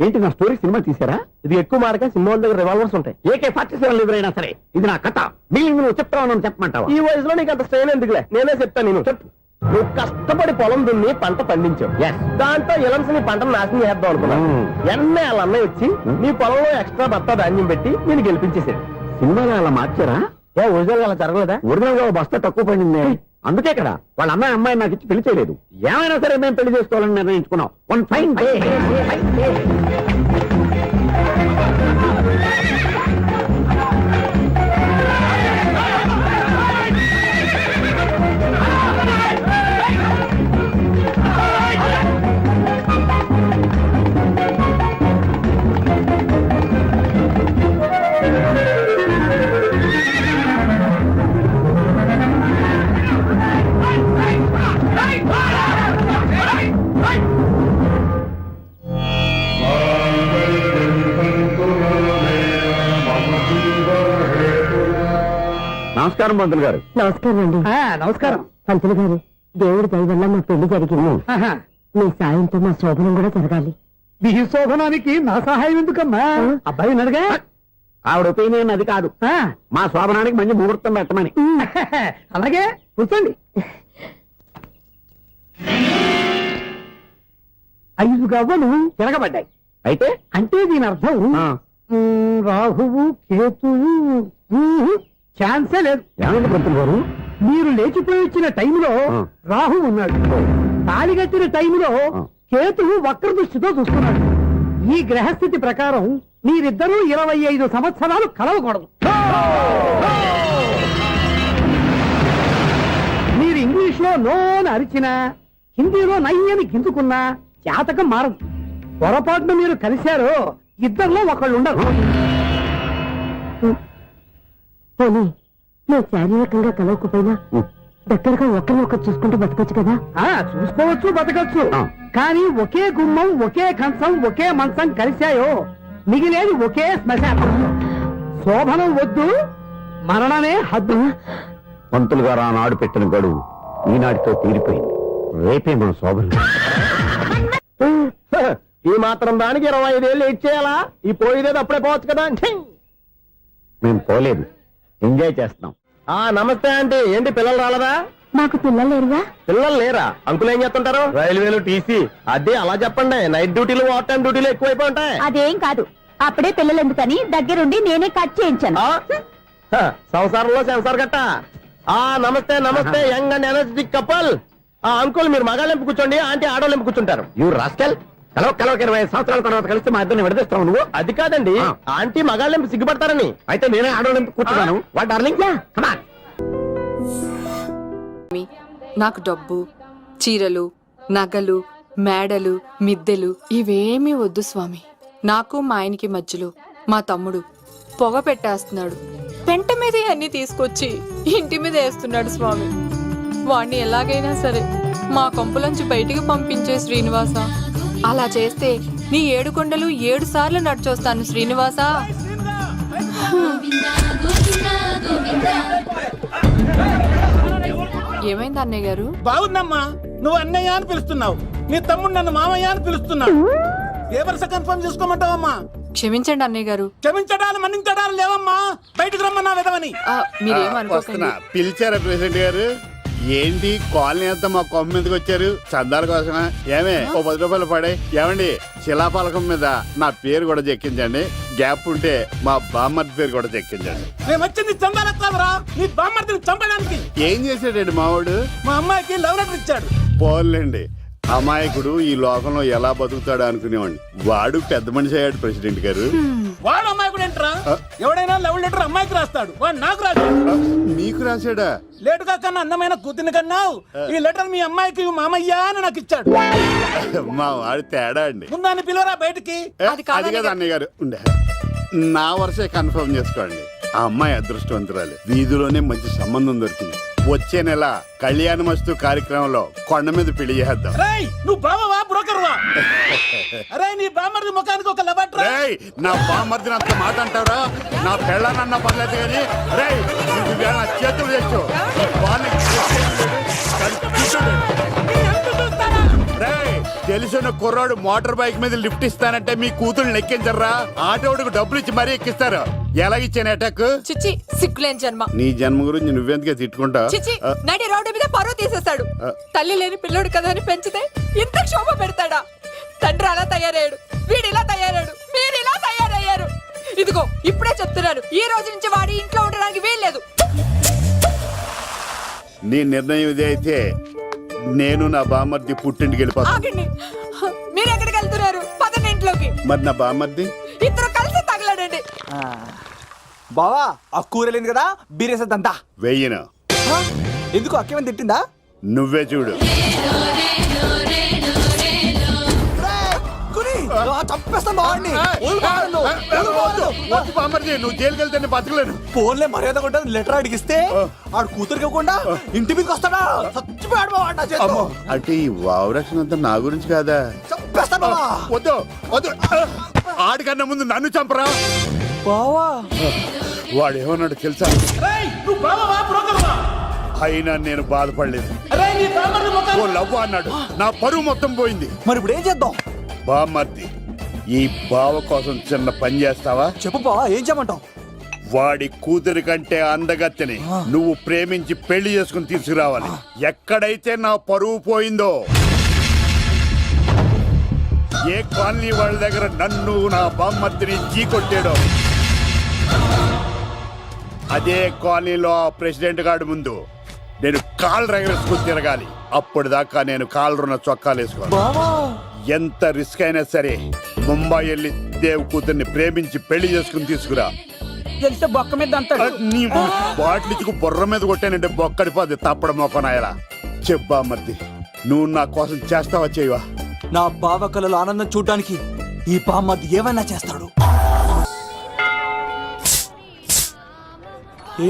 ఏంటి నా స్టోరీ సినిమా తీసారా? ఇది ఎక్కువ మార్గా సినిమా దగ్గర రివాల్వర్స్ ఉంటాయి. AK-47 ఎదురైనా సరే ఇది నా కథ. మిగిలిన నువ్వు చెప్తావు చెప్పమంటావా? ఈ వయసులో నీకు అంత స్ట్రెయిన్ ఎందుకులే, నేనే చెప్తాను. నేను చెప్పు. నువ్వు కష్టపడి పొలం దున్ని పంట పండించావు. Yes. దాంతో ఎలమ్స్ నీ పంటను నాశనం చేద్దాం అనుకున్నావు. ఎన్నే వాళ్ళ అన్నయ్య వచ్చి నీ పొలంలో ఎక్స్ట్రా బత్తా ధాన్యం పెట్టి నేను గెలిపించేసాడు. సినిమాలో అలా మార్చారా? ఏ ఒరిజినల్ అలా జరగలేదా? ఒరిజినల్ గా బస్తా తక్కువ పడింది. అందుకే కదా వాళ్ళ అమ్మాయి నాకు ఇచ్చి పెళ్లి చేయలేదు. ఏమైనా సరే మేము పెళ్లి చేసుకోవాలని నిర్ణయించుకున్నాం. One fine day. నమస్కారం పంతులు గారు. నమస్కారం అండి. నమస్కారం. పంతులు గారు, దేవుడి దయ వల్ల మా పెళ్లి జరిగింది. మీ సాయంతో మా శోభనం కూడా జరగాలి. మీ శోభనానికి నా సహాయం ఎందుకమ్మా? అబ్బాయి అడగా. ఆవిడ ఒపీనియన్ అది కాదు. మా శోభనానికి మంచి ముహూర్తం పెట్టమని. అలాగే కూర్చోండి. 5 గవ్వలు తిరగబడ్డాయి. అయితే అంటే దీని అర్థం రాహువు కేతువు ఛాన్సే లేదు. ఏమైంది పంతులు గారు? మీరు లేచిపోయి వచ్చిన టైంలో రాహు ఉన్నాడు. తాళిగట్టిన టైంలో కేతువు వక్ర దృష్టితో చూస్తున్నాడు. ఈ గ్రహస్థితి ప్రకారం మీరిద్దరూ 25 సంవత్సరాలు కలవకూడదు. మీరు ఇంగ్లీష్ లో నోని అరిచినా, హిందీలో నయ్యని గింజుకున్నా జాతకం మారదు. పొరపాటున మీరు కలిశారో ఇద్దరిలో ఒకళ్ళు ఉండరు. పోనీ మేము శారీరకంగా కలవకపోయినా దగ్గరగా ఒకరినొకరు చూసుకుంటూ బతకొచ్చు కదా? చూసుకోవచ్చు, బతకచ్చు. కానీ ఒకే గుమ్మం, ఒకే కంచం, ఒకే మంచం కలిశాయో మిగిలేది ఒకే శ్మశానం. శోభనం వద్దు, మరణమే హద్దు. పంతులు గారు ఆనాడు పెట్టిన గడువు ఈనాటితో తీరిపోయింది. రేపే మన శోభనం. ఈ మాత్రం దానికి 25 ఏళ్ళు ఇచ్చేయాలా? ఈ పోయేదేది అప్పుడే పోవచ్చు కదా. మేము పోలేదు, ఎంజాయ్ చేస్తున్నాం. నమస్తే ఆంటీ. ఏంటి పిల్లలు రాలదా? మాకు పిల్లలు లేరుగా. పిల్లలు లేరా? అంకులు ఏం చేస్తుంటారు? రైల్వేలు, టీసీ. అదే అలా చెప్పండి. నైట్ డ్యూటీలు, ఓవర్ టైం డ్యూటీలు ఎక్కువైపోయి ఉంటాయి. అదేం కాదు, అప్పుడే పిల్లలు ఎందుకని దగ్గరుండి నేనే కట్ చేయించాను. సంసారంలో సెన్సార్ గట్ట. నమస్తే నమస్తే, young and energetic couple. Uncle మీరు మగాళ్ళెంపు కూర్చోండి, ఆంటీ ఆడోళ్ళెంపు కూర్చుంటారు. You rascal. కలవక 20 సంవత్సరాల తర్వాత కలిస్తే మా ఇద్దరిని విడదీస్తావు నువ్వు. అది కాదండి, ఆంటీ మగాళ్ళెంపు సిగ్గుపడతారని. అయితే నేనే ఆడోళ్ళెంపు కూర్చున్నాను. What darling, come on. నాకు డబ్బు, చీరలు, నగలు, మేడలు, మిద్దెలు ఇవేమీ వద్దు స్వామి. నాకు మా ఆయనకి మధ్యలో మా తమ్ముడు పొగ పెట్టేస్తున్నాడు. పెంట మీద అన్ని తీసుకొచ్చి ఇంటి మీద వేస్తున్నాడు స్వామి. వాణ్ణి ఎలాగైనా సరే మా కొంపులోంచి బయటికి పంపించే శ్రీనివాస. అలా చేస్తే నీ 7 కొండలు 7 సార్లు నడిచొస్తాను శ్రీనివాస. ఏమైంది అన్నయ్య గారు? బాగుందమ్మా, నువ్వు అన్నయ్య అని పిలుస్తున్నావు, నీ తమ్ముడు నన్ను మామయ్య అని పిలుస్తున్నావు. ఏ వరుస కన్ఫర్మ్ చేసుకోమంటావమ్మా? క్షమించండి అన్నయ్య గారు. క్షమించడాలు మన్నించడాలు లేవమ్మా. బయటకు రమ్మన్నా విధవని. మీరేమనుకోకండి. పిలిచారా ప్రెసిడెంట్ గారు? ఏంటి కాలనీ అంతా మా కొమ్మ మీదకి వచ్చారు? చందాల కోసమా? ఏమే ఓ 10 రూపాయలు పడే. ఏమండి, శిలాపాలకం మీద నా పేరు కూడా చెక్కించండి. గ్యాప్ ఉంటే మా బామ్మర్ది పేరు కూడా చెక్కించండి. మేము వచ్చింది చందాలెత్తావరా, నీ బామ్మర్దిని చంపడానికి. ఏం చేశాడండి మావాడు? మా అమ్మాయికి లవ్ లెటర్ ఇచ్చాడు. పోన్లేండి, అమాయకుడు ఈ లోకంలో ఎలా బతుకుతాడు అనుకునేవాడిని. వాడు పెద్ద మనిషి అయ్యాడు ప్రెసిడెంట్ గారు. వాడు అమ్మాయికుడు ఏంట్రా? ఎవడైనా లవ్ లెటర్ అమ్మాయికి రాస్తాడు, వాడు నాకు రాశాడు. మీకు రాశాడా? లేటుగా కన్నా అందమైన కూతుని కన్నావు. ఈ లెటర్ మీ అమ్మాయికి మామయ్య అని నాకు ఇచ్చాడు. మా వాడు తేడా అండి. ముందాన్ని పిలవరా బయటికి. అది కదా అన్నయ్య గారు. ఉండే నా వరుసే కన్ఫర్మ్ చేసుకోండి. ఆ అమ్మాయి అదృష్టవంతురాలు. వీధిలోనే మంచి సంబంధం దొరికింది. వచ్చే నెల కళ్యాణమస్తు కార్యక్రమంలో కొండ మీద పెళ్లి చేద్దాం. నువ్వు బావా బ్రోకర్వా? అరే నీ బామ్మర్ది ముఖానికి ఒక లెటర్. నా బామ్మర్దిని అంత మాట అంటారా? నా పెళ్ళనన్నా పర్లేదు కానీ నా చేతులు తెచ్చు. తెలిసిన కుర్రాడు మోటార్ బైక్ మీద లిఫ్ట్ ఇస్తానంటే మీ కూతుళ్ళు ఎక్కించర్రా ఆటోడికి డబ్బులు ఇచ్చి మరీ ఎక్కిస్తారు. ఎలాగిచ్చాను అటాక్? చిచ్చి సిగ్గులేని జన్మ. నీ జన్మ గురించి నువ్వెందుకే తిట్టుకుంటా? చిచ్చి నడి రోడ్డు మీద పరువు తీసేస్తాడు. తల్లి లేని పిల్లోడు కదా అని పెంచితే ఇంత క్షోభ పెడతాడా? తండ్రి అలా తయారయ్యాడు, వీడు ఇలా తయారయ్యాడు, మీరు ఇలా తయారయ్యారు. ఇదిగో ఇప్పుడే చెప్తున్నాను, ఈ రోజు నుంచి వాడి ఇంట్లో ఉండడానికి వీల్లేదు. నీ నిర్ణయం ఇదే అయితే నేను నా బామ్మర్ది పుట్టింటికి వెళ్ళిపోతాను. ఆగండి, మీరు ఎక్కడికి వెళ్తున్నారు? పదండి ఇంట్లోకి. మరి నా బామ్మర్ది? ఇద్దరు కలిసి తగలడండి. బావా ఆ కూర లేదు కదా, బీరేసేద్దంతా. వెయ్యిన ఎందుకు అక్కేమని తిట్టిందా? నువ్వే చూడు. చంపేస్తాను బావాడిని. బామ్మర్ది నువ్వు జైలుకి వెళ్తే బతకలేను. ఫోన్లే మర్యాద కొట్టా లెటర్ అడిగిస్తే ఆడు కూతురికి ఇవ్వకుండా ఇంటి మీదకి వస్తాడా? చచ్చిపోయాడు బావ నా చేతిలో. అంటే ఈ వావరక్షణ అంతా నా గురించి కాదా? చంపేస్తాను బావా. వద్దు వద్దు, ఆడికన్నా ముందు నన్ను చంపరా. బావా వాడేమన్నాడు తెలుసా? అయినా నేను బాధపడలేదు. ఓ లవ్వ అన్నాడు, నా పరువు మొత్తం పోయింది. మరి ఇప్పుడు ఏం చేద్దాం? బామ్మర్ది ఈ బావ కోసం చిన్న పని చేస్తావా? చెప్పు బావా, ఏం చేయమంటావు? వాడి కూతురి కంటే అందగత్తెని నువ్వు ప్రేమించి పెళ్లి చేసుకుని తీసుకురావాలి. ఎక్కడైతే నా పరువు పోయిందో, ఏ కాలనీ వాళ్ళ దగ్గర నన్ను నా బామ్మర్దిని చీకొట్టాడో, అదే కాలనీలో ఆ ప్రెసిడెంట్ గారి ముందు నేను కాళ్ళు రగరేసుకుని తిరగాలి. అప్పుడు దాకా నేను కాళ్ళున్న చొక్కాలు వేసుకోవాలి. ఎంత రిస్క్ అయినా సరే ముంబై వెళ్ళి దేవ్ కూతుర్ని ప్రేమించి పెళ్లి చేసుకుని తీసుకురా. తెలిస్తే బొక్క మీద అంటాడు. నీ బాటిలిచ్చుకు బుర్ర మీద కొట్టానంటే బొక్కడిపోద్ది తప్పడం మొక్కనాయలా. చెప్పా మర్ది, నువ్వు నా కోసం చేస్తావా చేయవా? నా బావ కళలో ఆనందం చూడడానికి ఈ బామ్మది ఏమైనా చేస్తాడు.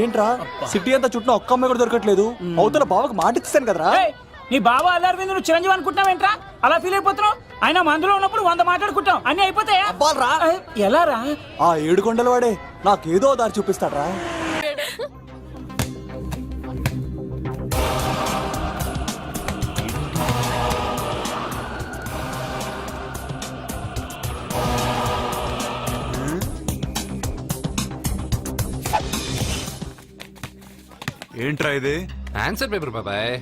ఏంట్రా సిటీ అంతా చుట్టూ ఒక్క అమ్మాయి కూడా దొరకట్లేదు. అవతల బావకు మాట ఇస్తాను కదరా. నీ బావ అల్లరి మీద నువ్వు చిరంజీవి అనుకుంటున్నావేంట్రా? అలా ఫీల్ అయిపోతున్నావు? ఆయన మందులో ఉన్నప్పుడు 100 మాట్లాడుకుంటాం, అన్ని అయిపోతాయా? ఎలా రా? ఆ 7 కొండల వాడే నాకేదో దారి చూపిస్తాడ్రా. ఏంట్రా ఇది? ఆన్సర్ పేపర్ బాబాయ్.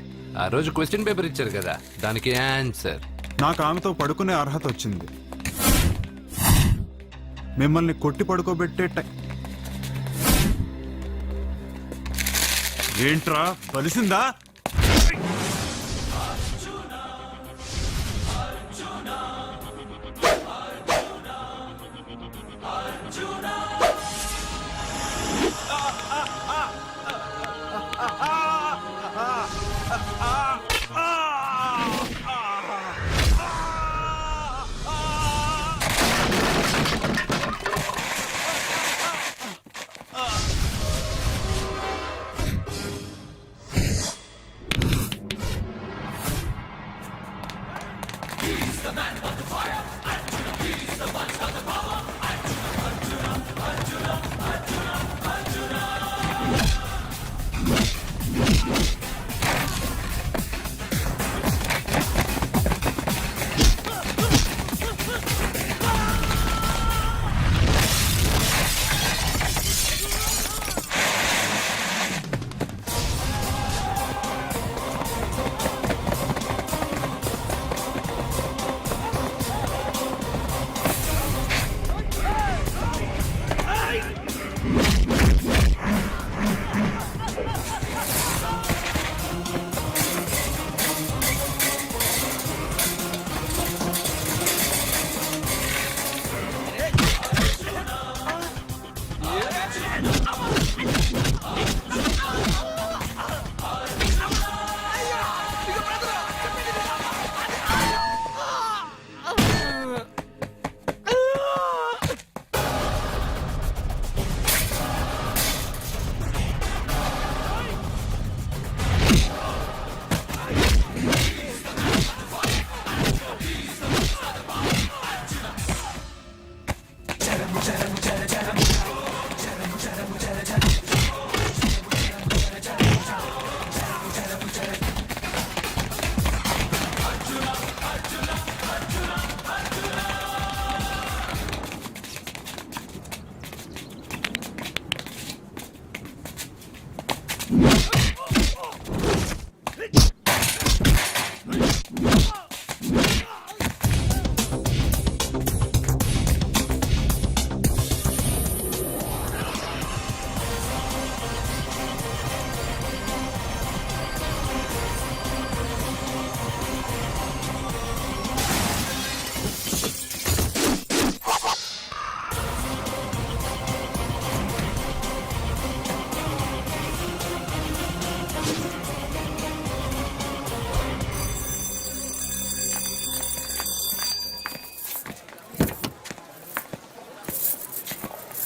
ఆ రోజు క్వశ్చన్ పేపర్ ఇచ్చారు కదా, దానికి ఆన్సర్. నాకు ఆమెతో పడుకునే అర్హత వచ్చింది. మిమ్మల్ని కొట్టి పడుకోబెట్టే ఏంట్రా కలిసిందా?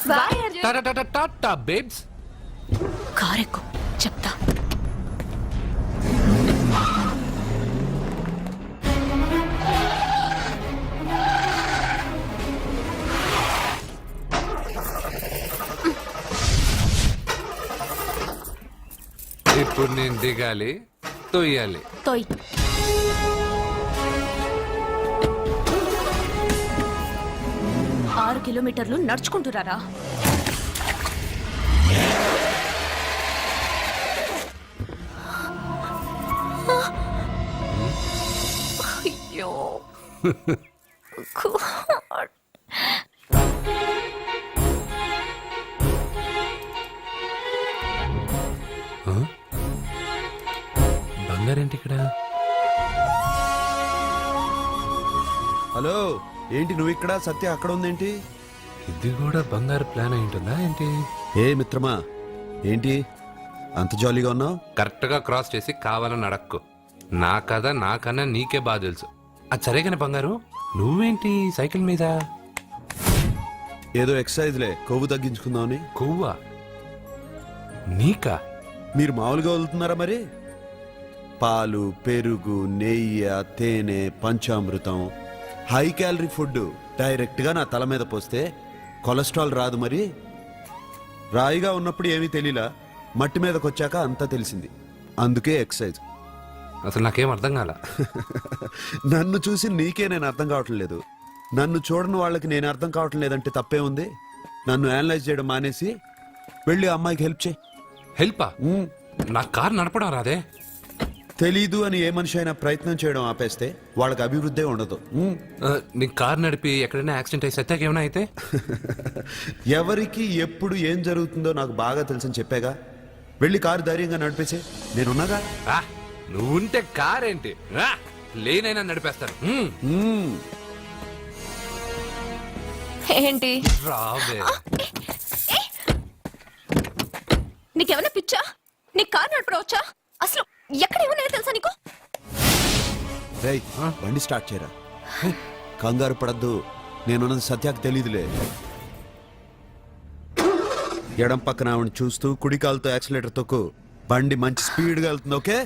టాటా బేబ్స్. కారెక్కు చెప్తా. ఇప్పుడు నేను దిగాలి, తొయ్యాలి. తోయ్. ఆరు కిలోమీటర్లు నడుచుకుంటురారా? అయ్యో బంగారేంటి ఇక్కడ? హలో, ఏంటి నువ్వు ఇక్కడ, సత్య అక్కడ ఉందేంటి? ఇది కూడా బంగారు ప్లాన్ అయి ఉంటుందా ఏంటి? ఏ మిత్రమా, ఏంటి అంత జాలీగా ఉన్నావు? కరెక్ట్ గా క్రాస్ చేసి కావాలని అడక్కు. నా కథ నాకన్నా నీకే బాగా తెలుసు. అది సరే కానీ బంగారు, నువ్వేంటి సైకిల్ మీద? ఏదో ఎక్సర్సైజ్లే, కొవ్వు తగ్గించుకుందామని. కొవ్వా? నీకా? మీరు మామూలుగా వదులుతున్నారా మరి? పాలు, పెరుగు, నెయ్యి, తేనె, panchamrutham, high calorie food direct గా నా తల మీద పోస్తే కొలెస్ట్రాల్ రాదు మరి. రాయిగా ఉన్నప్పుడు ఏమీ తెలియలా, మట్టి మీదకి వచ్చాక అంతా తెలిసింది. అందుకే ఎక్సర్సైజ్. అసలు నాకేం అర్థం కాల. నన్ను చూసి నీకే నేను అర్థం కావటం లేదు, నన్ను చూడని వాళ్ళకి నేను అర్థం కావటం లేదంటే తప్పే ఉంది. నన్ను అనలైజ్ చేయడం మానేసి వెళ్ళి అమ్మాయికి హెల్ప్ చేయి. హెల్పా? నా కార్ నడపడం రాదే. తెలీదు అని ఏ మనిషి అయినా ప్రయత్నం చేయడం ఆపేస్తే వాళ్ళకి అభివృద్ధి ఉండదు. నీ కార్ నడిపి ఎక్కడైనా యాక్సిడెంట్ అయి సత్యాకి ఏమైనా అయితే? ఎవరికి ఎప్పుడు ఏం జరుగుతుందో నాకు బాగా తెలుసని చెప్పాగా. వెళ్ళి కారు ధైర్యంగా నడిపేసే, నేనున్నాగా. నువ్వుంటే కార్ ఏంటి, లేనైనా నడిపేస్తాను. ఏంటి? రావే. నీకేమన్నా పిచ్చా? నీ కారు నడపడవచ్చా? అసలు ఎక్కడ ఏమన్నా తెలుసా నీకు? రేయ్, బండి స్టార్ట్ చేయరా. కంగారు పడద్దు, నేనున్నది సత్యాకి తెలీదులే. ఎడం పక్కన ఆవిడ చూస్తూ కుడి కాలుతో యాక్సిలేటర్ తొక్కు. బండి మంచి స్పీడ్గా వెళ్తుంది. ఓకే?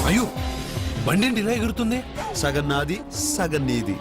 అయ్యో, బండి ఏంటి ఇలా ఎగురుతుంది? సగం నాది, సగం నీది.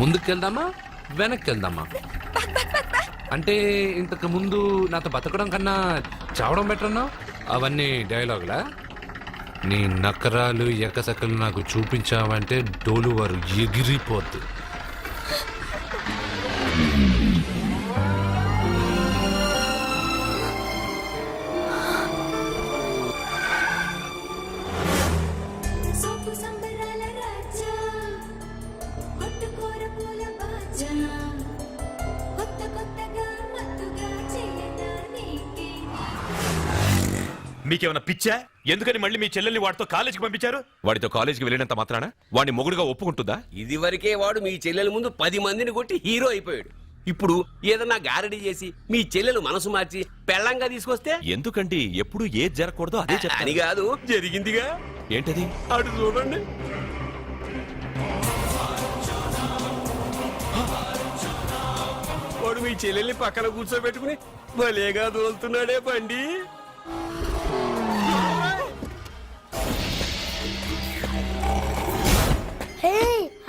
ముందుకెళ్దామా వెనక్కి వెళ్దామా? అంటే ఇంతకు ముందు నాతో బతకడం కన్నా చావడం బెటర్ అన్నావు. అవన్నీ డైలాగులా? నీ నకరాలు ఎకసకలు నాకు చూపించావంటే డోలు వారు ఎగిరిపోద్ది. మీకేమైనా పిచ్చా? ఎందుకని మళ్ళీ మీ చెల్లెల్ని వాడితో కాలేజీకి పంపించారు? వాడితో కాలేజీకి వెళ్ళినంత మాత్రాన వాడిని మొగుడుగా ఒప్పుకుంటుందా? ఇది వరకే వాడు మీ చెల్లెల ముందు 10 మందిని కొట్టి హీరో అయిపోయాడు. ఇప్పుడు ఏదన్నా గారడీ చేసి మీ చెల్లెలు మనసు మార్చి పెళ్ళంగా తీసుకొస్తే ఎందుకంటే ఎప్పుడు ఏది జరగకూడదో అదే అని కాదు, జరిగిందిగా. ఏంటది? అటు చూడండి. వాడు మీ చెల్లెల్ని పక్కన కూర్చోబెట్టుకుని భలేగా దోలుతున్నాడే బండి.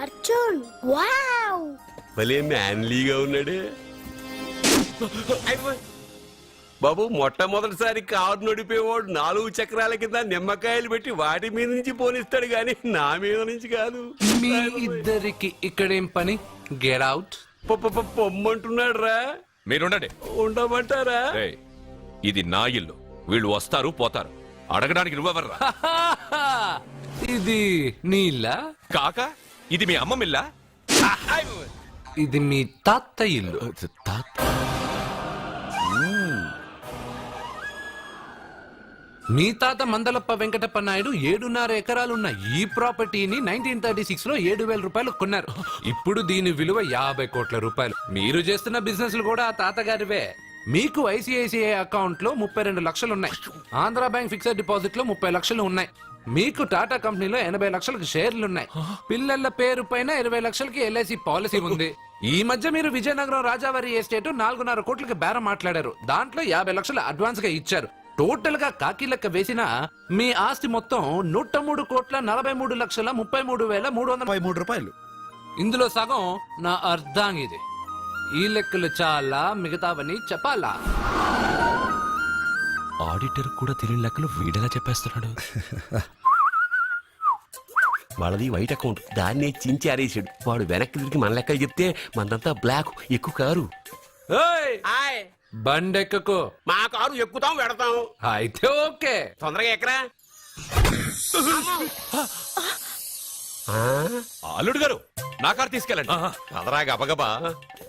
అర్జున్ వావ్ భలే మ్యాన్లీగా ఉన్నాడే. బాబు, మొట్టమొదటిసారి కారు నడిపేవాడు 4 చక్రాల కింద నిమ్మకాయలు పెట్టి వాటి మీద నుంచి పోనిస్తాడు గాని నా మీద నుంచి కాదు. మీ ఇద్దరికి ఇక్కడేం పని? Get out. పొమ్మంటున్నాడు రా. మీరుండండి. ఉండమంటారా? ఏయ్, ఇది నా ఇల్లు. వీళ్ళు వస్తారు పోతారు. అడగడానికి నువ్వెవర్రా? ఇది నీళ్ళ కాక ఇది మీ అమ్మ మిల్లా? ఇది మీ తాత ఇల్లు. మీ తాత మందలప్ప వెంకటప్ప నాయుడు 7.5 ఎకరాలున్న ఈ ప్రాపర్టీని 1936 లో 7,000 రూపాయలు కొన్నారు. ఇప్పుడు దీని విలువ 50 కోట్ల రూపాయలు. మీరు చేస్తున్న బిజినెస్ కూడా ఆ తాతగారివే. మీకు ఐసిఐసిఐ అకౌంట్ లో 32 లక్షలు ఉన్నాయి. ఆంధ్ర బ్యాంక్ ఫిక్స్డ్ డిపాజిట్ లో 30 లక్షలు ఉన్నాయి. మీకు టాటా కంపెనీలో 80 లక్షలకు షేర్లున్నాయి. పిల్లల పేరు పైన 20 లక్షలకి ఎల్ఐసి పాలసీ ఉంది. ఈ మధ్య మీరు విజయనగరం రాజావారి ఎస్టేట్ 4.5 కోట్లకి బేరం మాట్లాడారు. దాంట్లో 50 లక్షలు అడ్వాన్స్ గా ఇచ్చారు. టోటల్ గా కాకి లెక్క వేసిన మీ ఆస్తి మొత్తం 103,43,33,333 రూపాయలు. ఇందులో సగం నా అర్ధాంగిది. ఈ లెక్కలు చాలా, మిగతావని చెప్పాలా? ఆడిటర్ కూడా తెలియని లెక్కలు వీడలా చెప్పేస్తున్నాడు. వాళ్ళది వైట్ అకౌంట్, దాన్నే చించి ఆరేసాడు. వాడు వెనక్కి తిరిగి మన లెక్కలు చెప్తే మనదంతా బ్లాక్. ఎక్కువ కారు. బండెక్కకు. మా కారు ఎక్కుతాం వెడతాం. అయితే ఓకే, తొందరగా ఎక్కరా. అల్లుడు గారు, నా కారు తీసుకెళ్ళండి. అదరా గబగబా.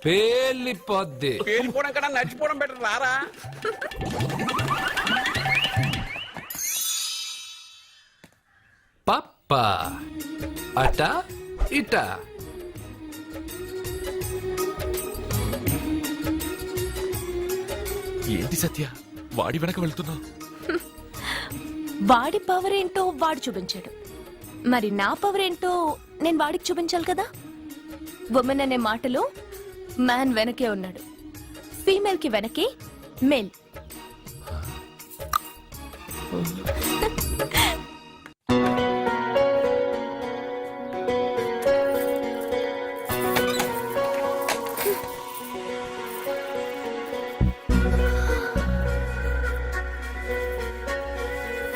పేలిపోద్ది. పేలిపోవడం కన్నా నడిచిపోవడం బెటర్. రారా. పప్ప అట ఇట. ఏంటి సత్య, వాడి వెనక వెళ్తున్నావు? వాడి పవర్ ఏంటో వాడు చూపించాడు, మరి నా పవర్ ఏంటో నేను వాడికి చూపించాలి కదా. ఉమెన్ అనే మాటలో మ్యాన్ వెనకే ఉన్నాడు, ఫీమేల్ కి వెనకే మేల్.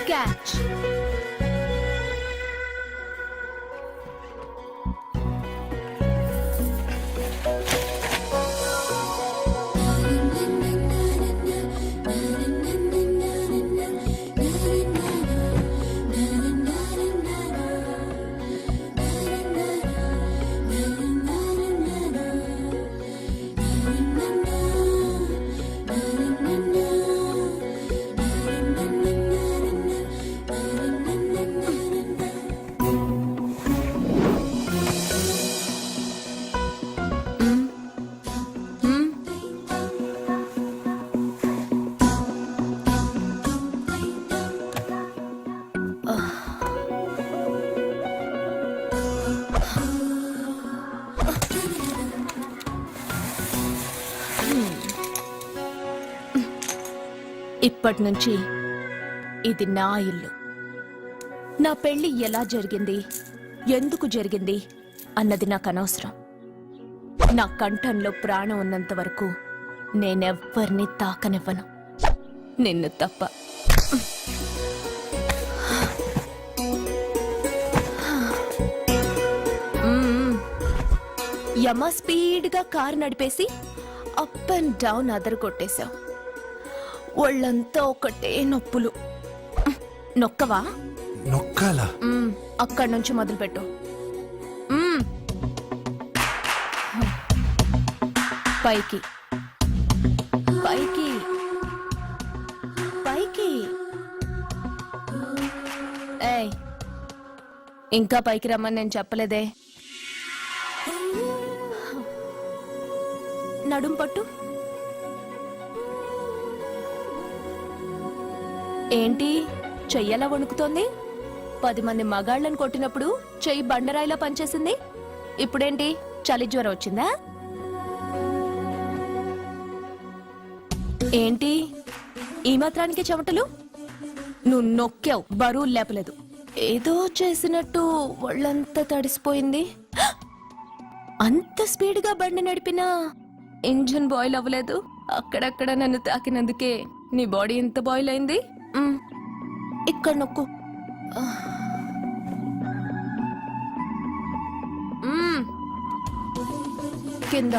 Catch. ఇప్పటి నుంచి ఇది నా ఇల్లు. నా పెళ్లి ఎలా జరిగింది, ఎందుకు జరిగింది అన్నది నాకు అనవసరం. నా కంఠంలో ప్రాణం ఉన్నంత వరకు నేనెవ్వరిని తాకనివ్వను, నిన్ను తప్ప. యమ స్పీడ్గా కారు నడిపేసి అప్ అండ్ డౌన్ అదరు కొట్టేశావు. ఒళ్ళంతా ఒకటే నొప్పులు. నొక్కవా? నొక్కాలా? అక్కడి నుంచి మొదలుపెట్టు. పైకి పైకి పైకి. ఇంకా పైకి రమ్మని నేను చెప్పలేదే. నడుం పట్టు. ఏంటి చెయ్యలా వణుకుతోంది? 10 మంది మగాళ్ళని కొట్టినప్పుడు చెయ్యి బండరాయిలా పనిచేసింది. ఇప్పుడేంటి చలి జ్వరం వచ్చిందా? ఏంటి ఈ మాత్రానికి చెమటలు? నువ్వు నొక్కావు, బరువు లేపలేదు. ఏదో చేసినట్టు ఒళ్ళంతా తడిసిపోయింది. అంత స్పీడ్గా బండి నడిపినా ఇంజిన్ బాయిల్ అవ్వలేదు. అక్కడక్కడ నన్ను తాకినందుకే నీ బాడీ ఎంత బాయిల్ అయింది. ఇక్కడ నొక్కు. కింద,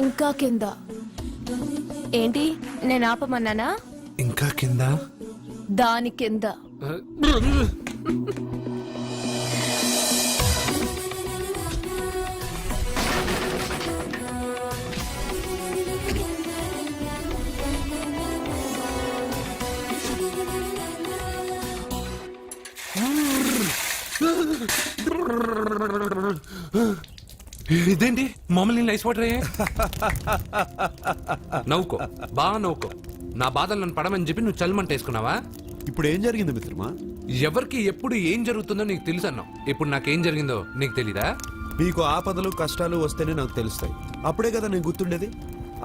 ఇంకా కింద. ఏంటి నేను ఆపమన్నానా? ఇంకా కింద, దాని కింద. ఇదేంటి మామూలు నీళ్ళు ఐస్ వాటర్ అయ్యే? నవ్వుకో, బాగా నవ్వుకో. నా బాధలు నన్ను పడమని చెప్పి నువ్వు చల్మంట వేసుకున్నావా? ఇప్పుడు ఏం జరిగింది మిత్రమా? ఎవరికి ఎప్పుడు ఏం జరుగుతుందో నీకు తెలుసు అన్నావు. ఇప్పుడు నాకేం జరిగిందో నీకు తెలీదా? మీకు ఆపదలు కష్టాలు వస్తేనే నాకు తెలుస్తాయి. అప్పుడే కదా నేను గుర్తుండేది.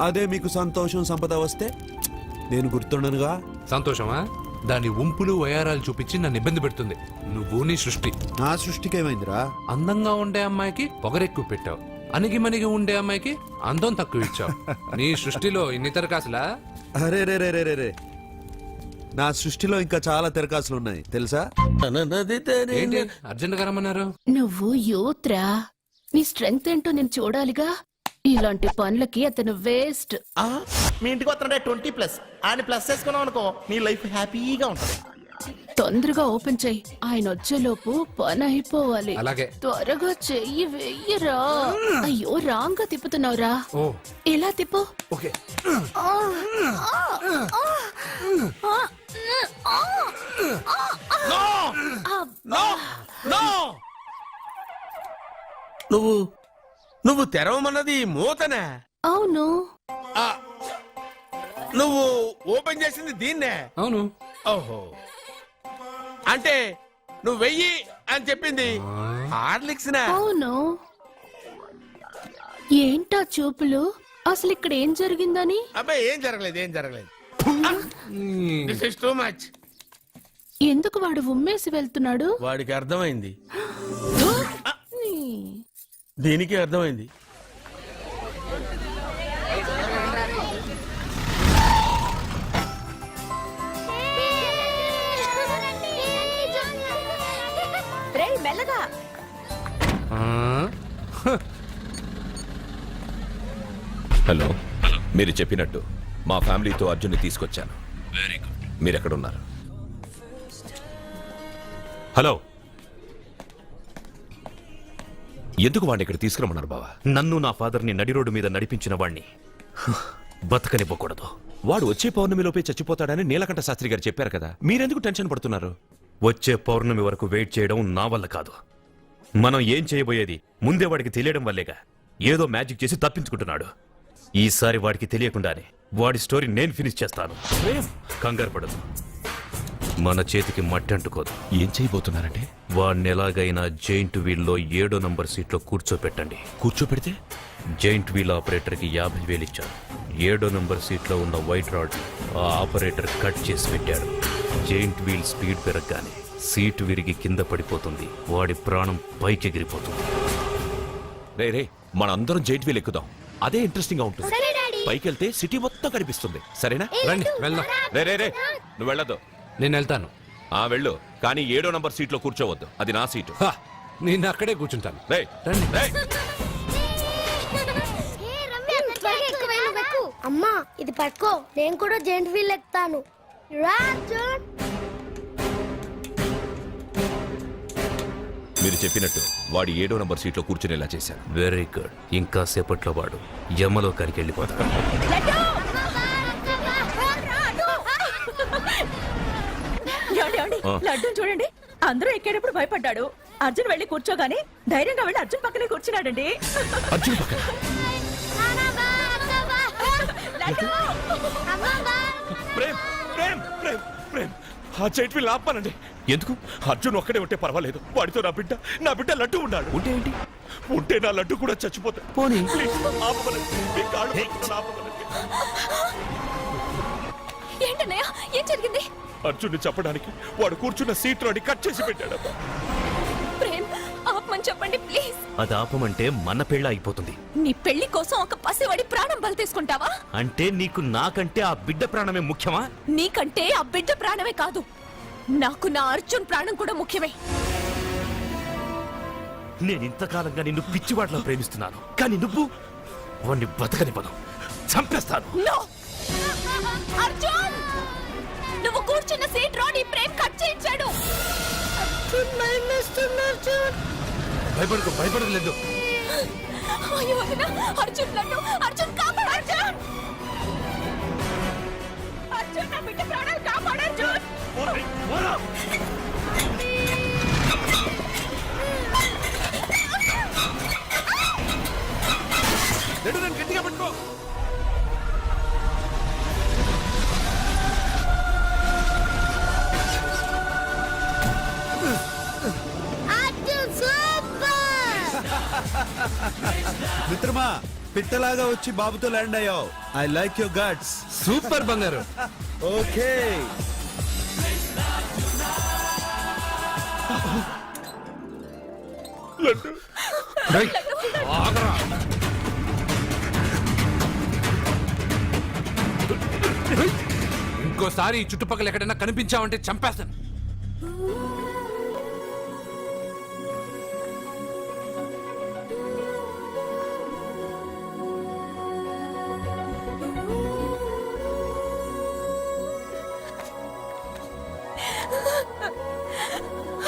అదే మీకు సంతోషం సంపద వస్తే నేను గుర్తుండనుగా. సంతోషమా? దాని ఉంపులు వయారాలు చూపించి నన్ను ఇబ్బంది పెడుతుంది. నువ్వు నీ సృష్టి. నా సృష్టికి ఏమైందిరా? అందంగా ఉండే అమ్మాయికి పొగరెక్కువ పెట్టావు, అణిగి మణిగి ఉండే అమ్మాయికి అందం తక్కువ ఇచ్చావు. నీ సృష్టిలో ఇన్ని తరకాసులా? అరే రే రే రే రే, నా సృష్టిలో ఇంకా చాలా తెరకాసులు ఉన్నాయి తెలుసా? ఏంటి అర్జెంట్ గా రమ్మన్నారు? నువ్వు యూత్రా, నీ స్ట్రెంగ్త్ ఏంటో నేను చూడాలిగా. ఇలాంటి పనులకి అతను వేస్ట్. మీ ఇంటికి వస్తున్నాడే 20+ ఆయన ప్లస్ చేసుకున్నావు అనుకో, నీ లైఫ్ హ్యాపీగా ఉంటుంది. తొందరగా ఓపెన్ చెయ్యి, ఆయన వచ్చేలోపు పని అయిపోవాలి. అలాగే. త్వరగా చెయ్యి వెయ్యరా. అయ్యో రాంగ్ గా తిప్పుతున్నావురా. ఓ ఎలా తిప్పు. ఓకే. నువ్వు తెరవమన్నది మూతనే. అవును. నువ్వు ఓపెన్ చేసింది దీన్నే. అవును. ఓహో, అంటే నువ్వు వెయ్యి అని చెప్పింది హార్లిక్స్. అవును. ఏంటా చూపులు? అసలు ఇక్కడ ఏం జరిగిందని? అబ్బాయి ఏం జరగలేదు. This is too much. ఎందుకు వాడు ఉమ్మేసి వెళ్తున్నాడు? వాడికి అర్థమైంది, దీనికి అర్థమైంది. మెల్లగా. హలో, మీరు చెప్పినట్టు మా ఫ్యామిలీతో అర్జున్ని తీసుకొచ్చాను. Very good. మీరు ఎక్కడున్నారు? హలో, ఎందుకు వాడిని ఇక్కడ తీసుకురమ్మన్నారు బావా? నన్ను నా ఫాదర్ని నడి రోడ్డు మీద నడిపించిన వాణ్ణి బతకనివ్వకూడదు. వాడు వచ్చే పౌర్ణమిలోపే చచ్చిపోతాడని నీలకంఠ శాస్త్రి గారు చెప్పారు కదా, మీరెందుకు టెన్షన్ పడుతున్నారు? వచ్చే పౌర్ణమి వరకు వెయిట్ చేయడం నా వల్ల కాదు. మనం ఏం చేయబోయేది ముందే వాడికి తెలియడం వల్లేగా. ఏదో మ్యాజిక్ చేసి తప్పించుకుంటున్నాడు. ఈసారి వాడికి తెలియకుండానే వాడి స్టోరీ నేను ఫినిష్ చేస్తాను. కంగారు పడదు, మన చేతికి మట్టి అంటుకోదు. ఏం చేయబోతున్నారంటే? వాడిని ఎలాగైనా జైంట్ వీల్లో 7వ నంబర్ సీట్లో కూర్చోపెట్టండి. కూర్చోపెడితే జైంట్ వీల్ ఆపరేటర్కి 50,000 ఇచ్చారు. 7వ నంబర్ సీట్లో ఉన్న వైట్ రాడ్ ఆ ఆపరేటర్ కట్ చేసి పెట్టాడు. జైంట్ వీల్ స్పీడ్ పెరగగానే సీటు విరిగి కింద పడిపోతుంది. వాడి ప్రాణం పైకి ఎగిరిపోతుంది. రే, మనందరం జైంట్ వీల్ ఎక్కుదాం. అదే ఇంట్రెస్టింగ్ గా ఉంటుంది. పైకి వెళ్తే సిటీ మొత్తం కనిపిస్తుంది. సరేనా? రండి వెళ్దాం. రే, నువ్వు వెళ్ళదు. నేను వెళ్తాను. వెళ్ళు, కానీ 7వ నంబర్ సీట్లో కూర్చోవద్దు. అది నా సీటు. నేను అక్కడే కూర్చుంటాను. రేయ్, అమ్మా ఇది పట్టుకో, నేను కూడా జెంట్ వీల్ ఎక్కుతాను. మీరు చెప్పినట్టు వాడి 7వ నంబర్ సీట్లో కూర్చునేలా చేశాను. Very good. ఇంకా సేపట్లో వాడు యమలోకానికి వెళ్ళిపోతాడు. లడ్డు చూడండి, అందరూ ఎక్కేటప్పుడు భయపడ్డాడు. అర్జున్ వెళ్ళి కూర్చోగానే ధైర్యంగా వెళ్ళి అర్జున్ పక్కనే కూర్చున్నాడండి. అర్జున్ పక్కన ప్రేమ్ ప్రేమ్ ప్రేమ్ ప్రేమ్ ఆ చైట్ వీళ్ళు ఆపానండి. ఎందుకు? అర్జున్ ఒక్కడే ఉంటే పర్వాలేదు, వాడితో నా బిడ్డ లడ్డు ఉన్నాడు. ఉంటే ఏంటి? ఉంటే నా లడ్డు కూడా చచ్చిపోతా. పోనీ ఏంటన్నయ్య, ఏం జరిగింది? అర్జున్ చెప్పడానికి వాడు కూర్చున్న సీట్ లోని కట్ చేసి పెట్టాడు. ప్రేమ్, ఆపమని చెప్పండి ప్లీజ్. అది ఆపమంటే మన పెళ్ళ అయిపోతుంది. నీ పెళ్లి కోసం ఒక పసివాడి ప్రాణం బలి తీసుకుంటావా? అంటే నీకు నాకంటే ఆ బిడ్డ ప్రాణమే ముఖ్యమా? నీకంటే ఆ బిడ్డ ప్రాణమే కాదు, నాకు నా అర్జున్ ప్రాణం కూడా ముఖ్యమే. నేను ఇంతకాలంగా నిన్ను పిచ్చివాడ్లా ప్రేమిస్తున్నాను, కానీ నువ్వు వాణ్ణి బతకనివ్వను, చంపేస్తాను. నో! అర్జున్, నువ్వు కూర్చున్న సీట్ రోడ్ ప్రేమ్ కట్ చేయించాడు. భయపడలేదు. అయ్యో వదినా, అర్జున్ నన్ను, అర్జున్ కాపాడు, అర్జున్! అర్జున్, నా బిడ్డ ప్రాణాలు కాపాడు, అర్జున్! గట్టిగా పట్టుకో. మిత్రమా, పిట్టలాగా వచ్చి బాబుతో ల్యాండ్ అయ్యావు. I like your guts. Super బంగారు. ఓకే. ఇంకోసారి ఈ చుట్టుపక్కల ఎక్కడైనా కనిపించావంటే చంపేస్తాను.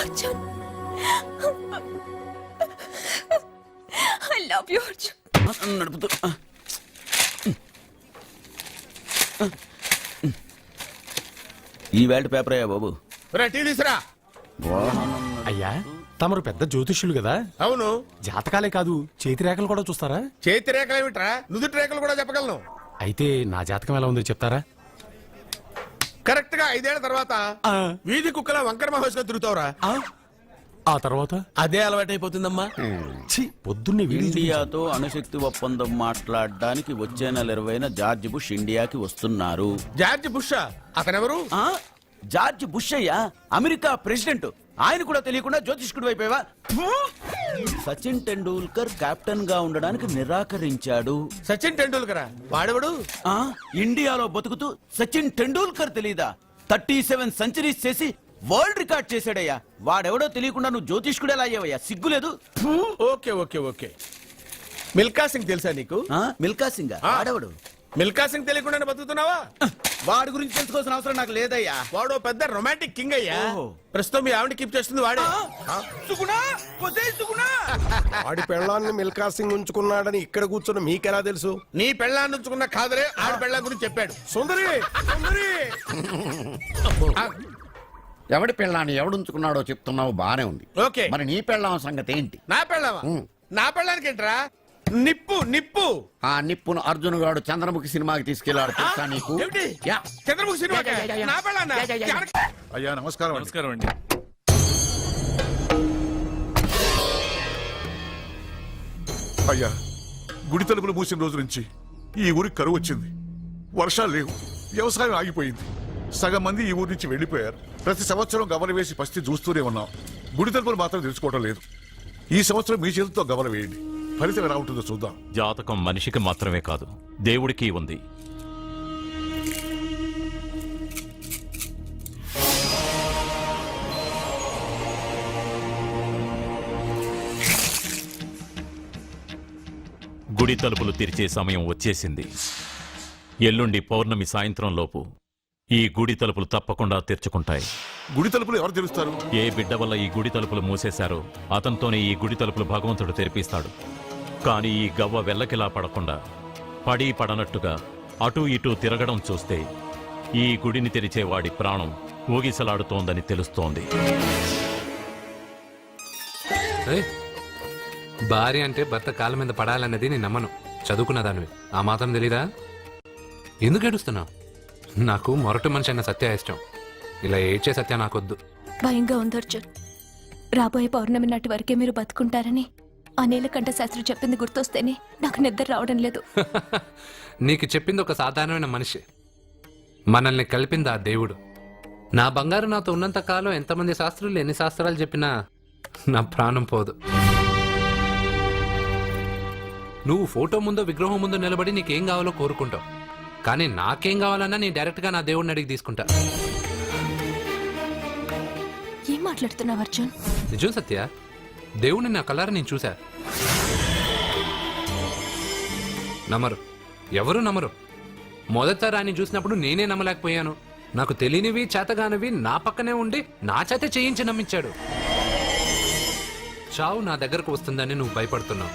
Arjun, I love you Arjun. నడుపుతూ ఈ వేల్ట్ పేపర్ అయ్యా బాబు. అయ్యా, తమరు పెద్ద జ్యోతిష్యులు కదా? అవును. జాతకాలే కాదు, చేతి రేఖలు కూడా చూస్తారా? చేతి రేఖలు ఏమిట్రా, నుదుటి రేఖలు కూడా చెప్పగలను. అయితే నా జాతకం ఎలా ఉందో చెప్తారా? కరెక్ట్ గా 5 ఏళ్ల తర్వాత వీధి కుక్కల వంకర మహోత్సవం తిరుగుతావురా. ఆ తర్వాత అదే అలవాటైపోతుందమ్మా. పొద్దున్నే ఇండియాతో అణుశక్తి ఒప్పందం మాట్లాడడానికి వచ్చే నెల 20న జార్జ్ బుష్ ఇండియాకి వస్తున్నారు. జార్జ్ బుష్ అతనెవరు? జార్జ్ బుష్ అయ్యా, అమెరికా ప్రెసిడెంట్. ఆయన కూడా తెలియకుండా జ్యోతిష్కుడు వైపోయావా? సచిన్ టెండూల్కర్ కెప్టెన్ గా ఉండడానికి నిరాకరించాడు. సచిన్ టెండూల్కర్ వాడెవడు? ఇండియాలో బతుకుతూ సచిన్ టెండూల్కర్ తెలీదా? 37 సెంచరీస్ చేసి వరల్డ్ రికార్డ్ చేశాడయ్యా. వాడెవడో తెలియకుండా నువ్వు జ్యోతిష్కుడు ఎలా అయ్యావయ్యా? సిగ్గులేదు. Okay okay okay. Milkha Singh తెలుసా నీకు? మిల్కా సింగ్ వాడెవడు? మిల్కా సింగ్ తెలియకుండా బతుకుతున్నావా? వాడి గురించి తెలుసుకోవాల్సిన అవసరం నాకు లేదయ్యా. వాడు పెద్ద రొమాంటిక్ కింగ్ అయ్యా. ప్రస్తుతం మీ ఆవిడ కీప్ చేస్తుంది వాడే. వాడి పెళ్ళాన్ని మిల్కా సింగ్ ఉంచుకున్నాడని ఇక్కడ కూర్చున్న మీకెలా తెలుసు? నీ పెళ్ళాన్ని ఉంచుకున్న కాదరే ఆడ పెళ్ళాం గురించి చెప్పాడు. సుందరి, సుందరి! ఎవడి పెళ్ళాన్ని ఎవడుంచుకున్నాడో చెప్తున్నావు, బానే ఉంది. ఓకే, మరి నీ పెళ్ళాం సంగతి ఏంటి? నా పెళ్ళావా? నా పెళ్ళానికి ఏంట్రా? నిప్పు నిప్పు. ఆ నిప్పును అర్జున్ గాడు చంద్రముఖి సినిమాకి తీసుకెళ్లాడు, తెలుసా నీకు? చంద్రముఖి సినిమా నా పెళ్ళాన్నా? అయ్యా నమస్కారం. నమస్కారం అండి. అయ్యా, గుడి తలుపులు మూసిన రోజు నుంచి ఈ ఊరికి కరువు వచ్చింది. వర్షాలు లేవు, వ్యవసాయం ఆగిపోయింది. సగం మంది ఈ ఊరి నుంచి వెళ్లిపోయారు. ప్రతి సంవత్సరం గవల వేసి పరిస్థితి చూస్తూనే ఉన్నాం. గుడి తలుపులు మాత్రం తెలుసుకోవడం లేదు. ఈ సంవత్సరం మీ చేతితో గవల వేయండి, ఫలితం ఎలా ఉంటుందో చూద్దాం. జాతకం మనిషికి మాత్రమే కాదు, దేవుడికి ఉంది. గుడి తలుపులు తెరిచే సమయం వచ్చేసింది. ఎల్లుండి పౌర్ణమి సాయంత్రం లోపు ఈ గుడి తలుపులు తప్పకుండా తెరుచుకుంటాయి. గుడి తలుపులు ఎవరు తెరుస్తారు? ఏ బిడ్డ వల్ల ఈ గుడి తలుపులు మూసేశారో అతనితోనే ఈ గుడి తలుపులు భగవంతుడు తెరిపిస్తాడు. కానీ ఈ గవ్వ వెల్లకిలా పడకుండా పడి పడనట్టుగా అటూ ఇటూ తిరగడం చూస్తే ఈ గుడిని తెరిచే వాడి ప్రాణం ఊగిసలాడుతోందని తెలుస్తోంది. ఏయ్, భార్య అంటే భర్త కాళ్ళ మీద పడాలన్నది నేను నమ్మను. చదువుకున్న దానివి ఆ మాత్రం తెలీదా? ఎందుకు ఏడుస్తున్నావు? నాకు మొరటి మనిషి అయిన సత్య ఇష్టం. ఇలా ఏడ్చే సత్య నాకొద్దు. భయంగా ఉంది అర్జున్. రాబోయే పౌర్ణమి నాటి వరకే మీరు బతుకుంటారని ఆ నీలకంఠ శాస్త్రి చెప్పింది గుర్తొస్తేనే నాకు నిద్ర రావడం లేదు. నీకు చెప్పింది ఒక సాధారణమైన మనిషి, మనల్ని కలిపింది ఆ దేవుడు. నా బంగారు నాతో ఉన్నంత కాలం ఎంతమంది శాస్త్రులు ఎన్ని శాస్త్రాలు చెప్పినా నా ప్రాణం పోదు. నువ్వు ఫోటో ముందో విగ్రహం ముందో నిలబడి నీకేం కావాలో కోరుకుంటావు, కానీ నాకేం కావాలన్నా నేను డైరెక్ట్గా నా దేవుడిని అడిగి తీసుకుంటా. ఏం మాట్లాడుతున్నావు అర్జున్? నిజం సత్య, దేవుడిని నా కళ్ళారా నేను చూశా. నమ్మరు, ఎవరు నమ్మరు. మొదట రాని చూసినప్పుడు నేనే నమ్మలేకపోయాను. నాకు తెలియనివి చేతగానివి నా పక్కనే ఉండి నా చేత చేయించి నమ్మించాడు. చావు నా దగ్గరకు వస్తుందని నువ్వు భయపడుతున్నావు,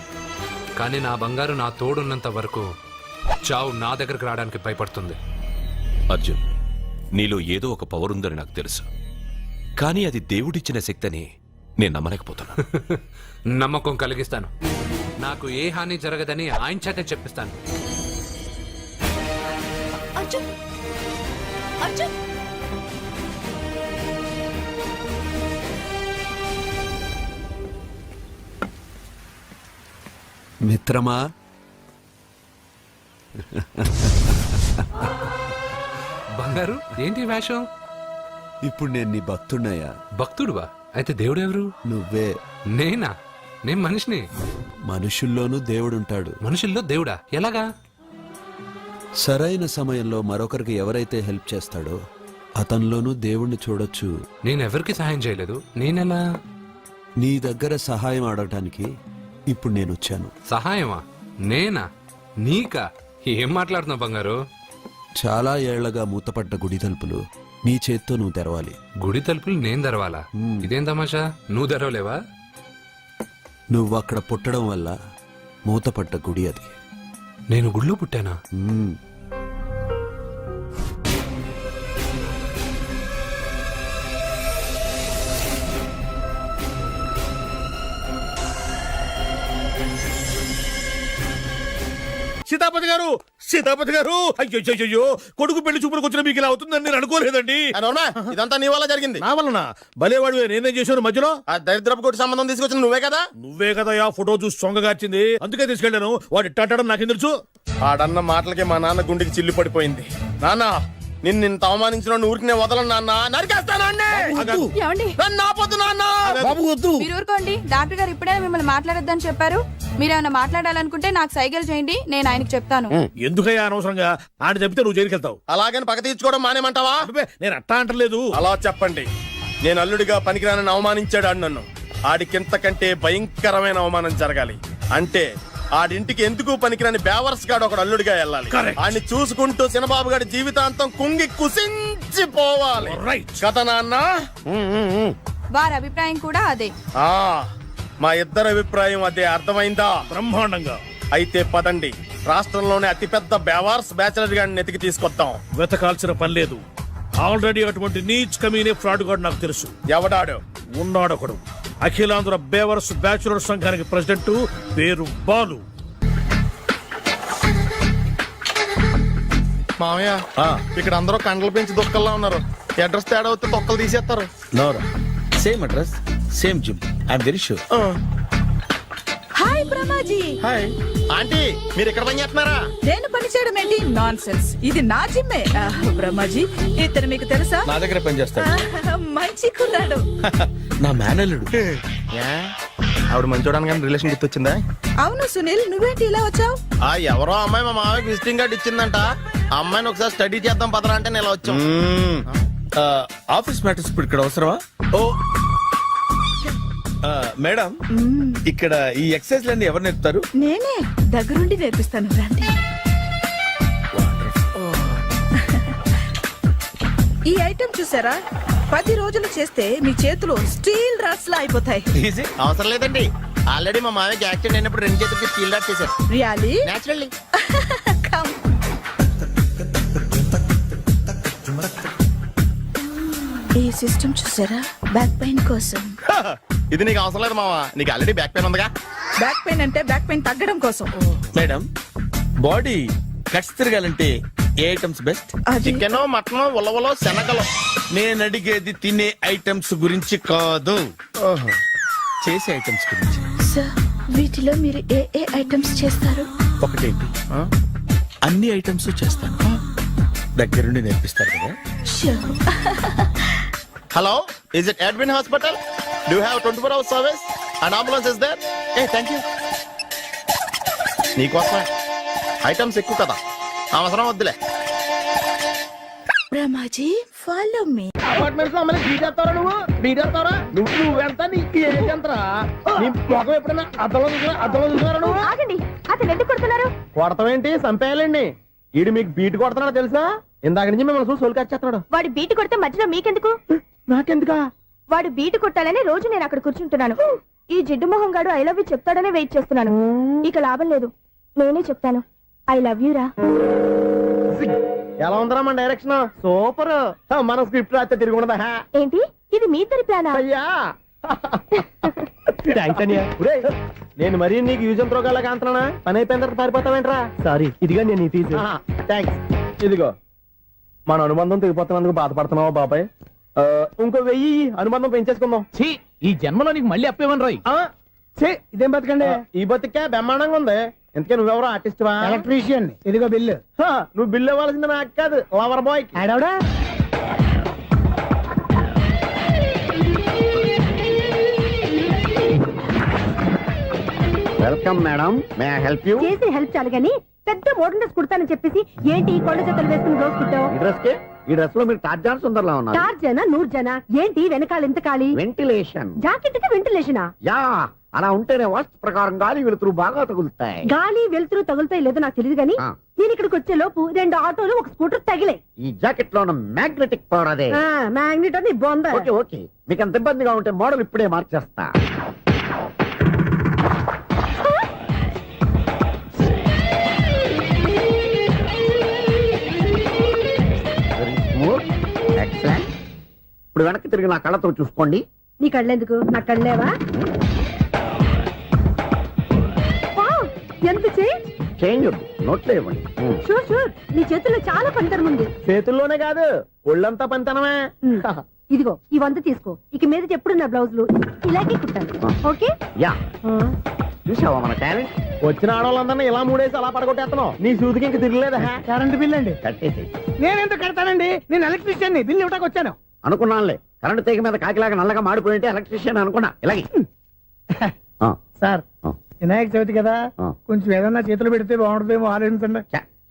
కానీ నా బంగారు నా తోడున్నంత వరకు చావు నా దగ్గరకు రావడానికి భయపడుతుంది. అర్జున్, నీలో ఏదో ఒక పవర్ ఉందని నాకు తెలుసు, కానీ అది దేవుడిచ్చిన శక్తిని నేను నమ్మలేకపోతున్నా. నమ్మకం కలిగిస్తాను. నాకు ఏ హాని జరగదని ఆయన చేత చెప్పిస్తాను. అర్జున్, అర్జున్, మిత్రమా, బంగారు ఏంటి ఈ వేషం? ఇప్పుడు నేను నీ భక్తున్నయ్యా. భక్తుడువా? అయితే దేవుడు ఎవరు? నువ్వే. నేనా? నేను మనిషిని. మనుషుల్లోనూ దేవుడుంటాడు. మనుషుల్లో దేవుడా? ఎలాగా? సరైన సమయంలో మరొకరికి ఎవరైతే హెల్ప్ చేస్తాడో అతనిలోనూ దేవుణ్ణి చూడొచ్చు. నేనెవరికి సహాయం చేయలేదు, నేనెలా? నీ దగ్గర సహాయం అడగటానికి ఇప్పుడు నేను వచ్చాను. సహాయమా? నేనా? నీకా? ఏం మాట్లాడుతున్నావు బంగారు? చాలా ఏళ్లగా మూతపడ్డ గుడి తలుపులు నీ చేత్తో నువ్వు తెరవాలి. గుడి తలుపులు నేను తెరవాలా? ఇదేం తమాషా? నువ్వు తెరవలేవా? నువ్వు అక్కడ పుట్టడం వల్ల మూతపడ్డ గుడి అది. నేను గుడిలో పుట్టానా? సీతాపతి గారు, సీతాపతి గారు, అయ్యో కొడుకు పెళ్లి చూపులకు వచ్చిన మీకు ఇలా అవుతుందని నేను అనుకోలేదండి. ఇదంతా నీ వల్ల జరిగింది. నా వలన? భలేవాడు, నేనేం చేశాను మధ్యలో? ఆ దరిద్రపు కొట్టి సంబంధం తీసుకొచ్చిన నువ్వే కదా. నువ్వే కదా ఆ ఫోటో చూసి సొంగగార్చింది, అందుకే తీసుకెళ్ళాను. వాడు ఇట్టాడని నాకేం తెలుసు? ఆడన్న మాటలకి మా నాన్న గుండెకి చిల్లు పడిపోయింది. నాన్న, నిన్ను అవమానించిన ఊరికి నేను వదలను నాన్న, నరికేస్తానండి. మీరు ఊరుకోండి. డాక్టర్ గారు ఇప్పుడే మిమ్మల్ని మాట్లాడొద్దని చెప్పారు. మీరేమైనా మాట్లాడాలనుకుంటే నాకు సైగలు చేయండి, నేను ఆయనకి చెప్తాను. ఎందుకయ్యా అనవసరంగా? ఆయన చెప్తే నువ్వు జైలుకెళ్తావు. అలాగని పక్క తీర్చుకోవడం మానేమంటావా? నేను అట్టా అంటలేదు. అలా చెప్పండి. నేను అల్లుడిగా పనికిరానని అవమానించాడు ఆడు నన్ను. ఆడికింతకంటే భయంకరమైన అవమానం జరగాలి. అంటే ఆడింటికి ఎందుకు పనికిరాని బేవర్స్ గాడు ఒకడు అల్లుడిగా వెళ్ళాలి. ఆడిని చూసుకుంటూ చిన్నబాబు గారి జీవితాంతం కుంగి కుసించిపోవాలి కదా నాన్న? వారి అభిప్రాయం కూడా అదే. మా ఇద్దరి అభిప్రాయం అదే. అర్థమైందా? బ్రహ్మాండంగా. అయితే పదండి, రాష్ట్రంలోనే అతిపెద్ద బేవార్స్ బ్యాచిలర్ గాడిని ఎతికి తీసుకొద్దాం. వెతకాల్సిన పని లేదు. ఆల్రెడీ అటువంటి నీచ్ కమీనే ఫ్రాడ్ గాడు నాకు తెలుసు. ఎవడాడు? ఉన్నాడొకడు. అఖిలాంధ్ర బేవర్స్ బ్యాచులర్ సంఘానికి ప్రెసిడెంట్, పేరు బాలు. మామయ్య, ఇక్కడ అందరూ కండలు పెంచి దుక్కల్లా ఉన్నారు. అడ్రస్ తేడా వస్తే తొక్కలు తీసేస్తారు. Same address, same gym. I'm very sure. Hi Brahmaji. Hi aunty, మీరు ఇక్కడ పని చేస్తున్నారా? నేను పని చేయడం ఏంటి? Non sense. ఇది నా జిమ్మే. బ్రహ్మాజీ, ఇతను మీకు తెలుసా? నా దగ్గర పని చేస్తాడు. మంచి కుర్రాడు. నా మేనల్లుడు. ఆవిడ మంచోడానికి కానీ రిలేషన్ గుర్తొచ్చిందా? అవును సునీల్, నువ్వేంటి ఇలా వచ్చావు? ఎవరో అమ్మాయి మా మామయ్యకి విజిటింగ్ కార్డు ఇచ్చిందంట. ఆ అమ్మాయిని ఒకసారి స్టడీ చేద్దాం పదరా అంటే నేను ఇలా వచ్చాం. ఆఫీస్ మ్యాటర్స్ ఇప్పుడు ఇక్కడ అవసరమా? ఓ మేడం, ఇక్కడ ఈ ఎక్సర్సైజ్ లన్నీ ఎవరు నేర్పుతారు? నేనే దగ్గరుండి నేర్పిస్తాను, రండి. ఈ ఐటెం చూసారా? 10 రోజులు చేస్తే మీ చేతులు స్టీల్ రాట్స్ లా అయిపోతాయి. అవసరం లేదండి, ఆల్రెడీ మా మామయ్యకి యాక్సిడెంట్ అయినప్పుడు 2 చేతులకి స్టీల్ డాట్ చేశారు. రియల్లీ? నేచురల్లీ. కమ్. ఈ సిస్టమ్ చూసారా? బ్యాక్ పెయిన్ కోసం. ఇది నీకు అవసరం లేదు మావా, నీకు ఆల్రెడీ బ్యాక్ పెయిన్ ఉందిగా. బ్యాక్ పెయిన్ అంటే బ్యాక్ పెయిన్ తగ్గడం కోసం. మేడం, బాడీ కట్స్ తిరగాలంటే ఏ ఐటమ్స్ బెస్ట్? చికెన్, మటన్, ఉలవలో, శనగలు. నేను అడిగేది తినే ఐటమ్స్ గురించి కాదు, చేసే ఐటమ్స్ గురించి. సార్, వీటిలో మీరు ఏ ఏ ఐటమ్స్ చేస్తారు? ఒకటేంటి, అన్ని ఐటమ్స్ చేస్తాను. దగ్గరుండి నేర్పిస్తారు కదా. Hello, is it admin hospital? Do you have 24 hours service and ambulance is there? ఏ థ్యాంక్ యూ. నీకోసమే ఐటమ్స్ ఎక్కువ కదా, అవసరం వద్దులే. Ramaji, follow me. అపార్ట్మెంట్స్ లో అమ్మని బీటేస్తారా నువ్వెంత నీకు ఎంతరా? నీ మొఖం ఎప్పుడైనా అద్దంలో చూసారా నువ్వు? ఆగండి, అతను ఎందుకు కొడుతున్నారు? కొడతావేంటి? చంపేయాలండి. ఈడు మీకు బీట్ కొడుతున్నాడు తెలుసా? ఇందాక నుంచి మిమ్మల్ని చూసి సోల్కొచ్చేస్తున్నాడు. వాడు బీటు కొడితే మధ్యలో మీకెందుకు? నాకెందుకా? వాడు బీటు కొట్టాలని రోజు నేను అక్కడ కూర్చుంటున్నాను. ఈ జిడ్డు మొహం గాడు ఐ లవ్ యూ చెప్తాడనే వెయిట్ చేస్తున్నాను. ఇక లాభం లేదు, నేనే చెప్తాను. ఐ లవ్ యూ రా. ఎలా ఉందరా మన డైరెక్షన్? సూపర్. మన స్క్రిప్ట్ రాస్తే తిరిగి ఉండదా? ఏంటి ఇది మీ ఇద్దరి ప్లానా? అయ్యా థ్యాంక్స్ అనియా. నేను మరీ నీకు యూజ్ అంత రోగాలాగా అంటున్నా. పని అయిపోయిన తర్వాత పారిపోతావేంట్రా? సారీ, ఇదిగా నేను నీ తీసి. థ్యాంక్స్. ఇదిగో, మన అనుబంధం తెగిపోతున్నందుకు బాధపడుతున్నావా బాబాయ్? ఇంకో 1000 అనుబంధం పెంచేసుకుందాం. ఈ జన్మలో నీకు మళ్ళీ అప్పేమని రాయి. ఇదేం బతకండి? ఈ బతికే బ్రహ్మాండంగా ఉంది. ఎందుకే నువ్వెవరో ఆర్టిస్ట్ వా? ఎలక్ట్రీషియన్. ఇదిగో బిల్లు. నువ్వు బిల్లు ఇవ్వాల్సింది నాకు కాదు, లవర్ బాయ్. ఆడవడా? Welcome madam, may I help you? చేసి హెల్ప్ చాలు గాని పెద్ద మోడల్ డ్రెస్ కుడతానని చెప్పేసి ఏంటి ఈ కొండ జతలు వేసుకుని రోజు కుట్టావు? ఈ డ్రెస్ కి, ఈ డ్రెస్ లో మీరు టార్జాన్ సుందర్లా ఉన్నారు. 4 జన 100 జన ఏంటి వెనకాల ఎంత ఖాళీ? వెంటిలేషన్. జాకెట్ కి వెంటిలేషనా? యా, అలా ఉంటేనే వాస్తు ప్రకారం గాలి వెలుతురు బాగా తగులుతాయి. గాలి వెలుతురు తగులుతాయి లేదో నాకు తెలియదు గానీ నేను ఇక్కడికి వచ్చే లోపు 2 ఆటోలు ఒక స్కూటర్ తగిలే. ఈ జాకెట్ లో ఉన్న మ్యాగ్నెటిక్ పవర్ అదే. మ్యాగ్నెట్ అని బొంద. ఓకే ఓకే, మీకు అంత ఇబ్బందిగా ఉంటే మోడల్ ఇప్పుడే మార్చేస్తా. ఎక్సలెంట్. ఇప్పుడు వెనక్కి తిరిగి నా కళ్ళతో చూసుకోండి. నీ కళ్ళెందుకు? నా కళ్ళేవా? ఎంత చేంజ్ నోట్లో ఇవ్వండి. షూర్ షూర్, నీ చేతుల్లో చాలా పనితనం ఉంది. చేతుల్లోనే కాదు, ఒళ్ళంతా పనితనమే. ఇదిగో ఈ 100 తీసుకో. ఇక మీద ఎప్పుడు నా బ్లౌజులు ఇలాగే కుట్టాను. ఓకే? యా, చూసావా మన టాలెంట్? వచ్చిన ఆడవాళ్ళందరినీ ఇలా మూడేసి అలా పడగొట్టేస్తున్నావు. నీ సూదికి ఇంక తిరగలేదా? కరెంట్ బిల్ అండి. కట్టేసి. నేనెందుకు కడతానండి? నేను ఎలక్ట్రీషియన్, బిల్ ఇవ్వడానికి వచ్చాను. అనుకున్నానులే, కరెంట్ తీగ మీద కాకిలాగా నల్లగా మాడిపోయింటే ఎలక్ట్రీషియన్ అనుకున్నా. ఇలాగే సార్, వినాయక చవితి కదా, కొంచెం ఏదన్నా చేతులు పెడితే బాగుంటుందేమో ఆలోచించండి.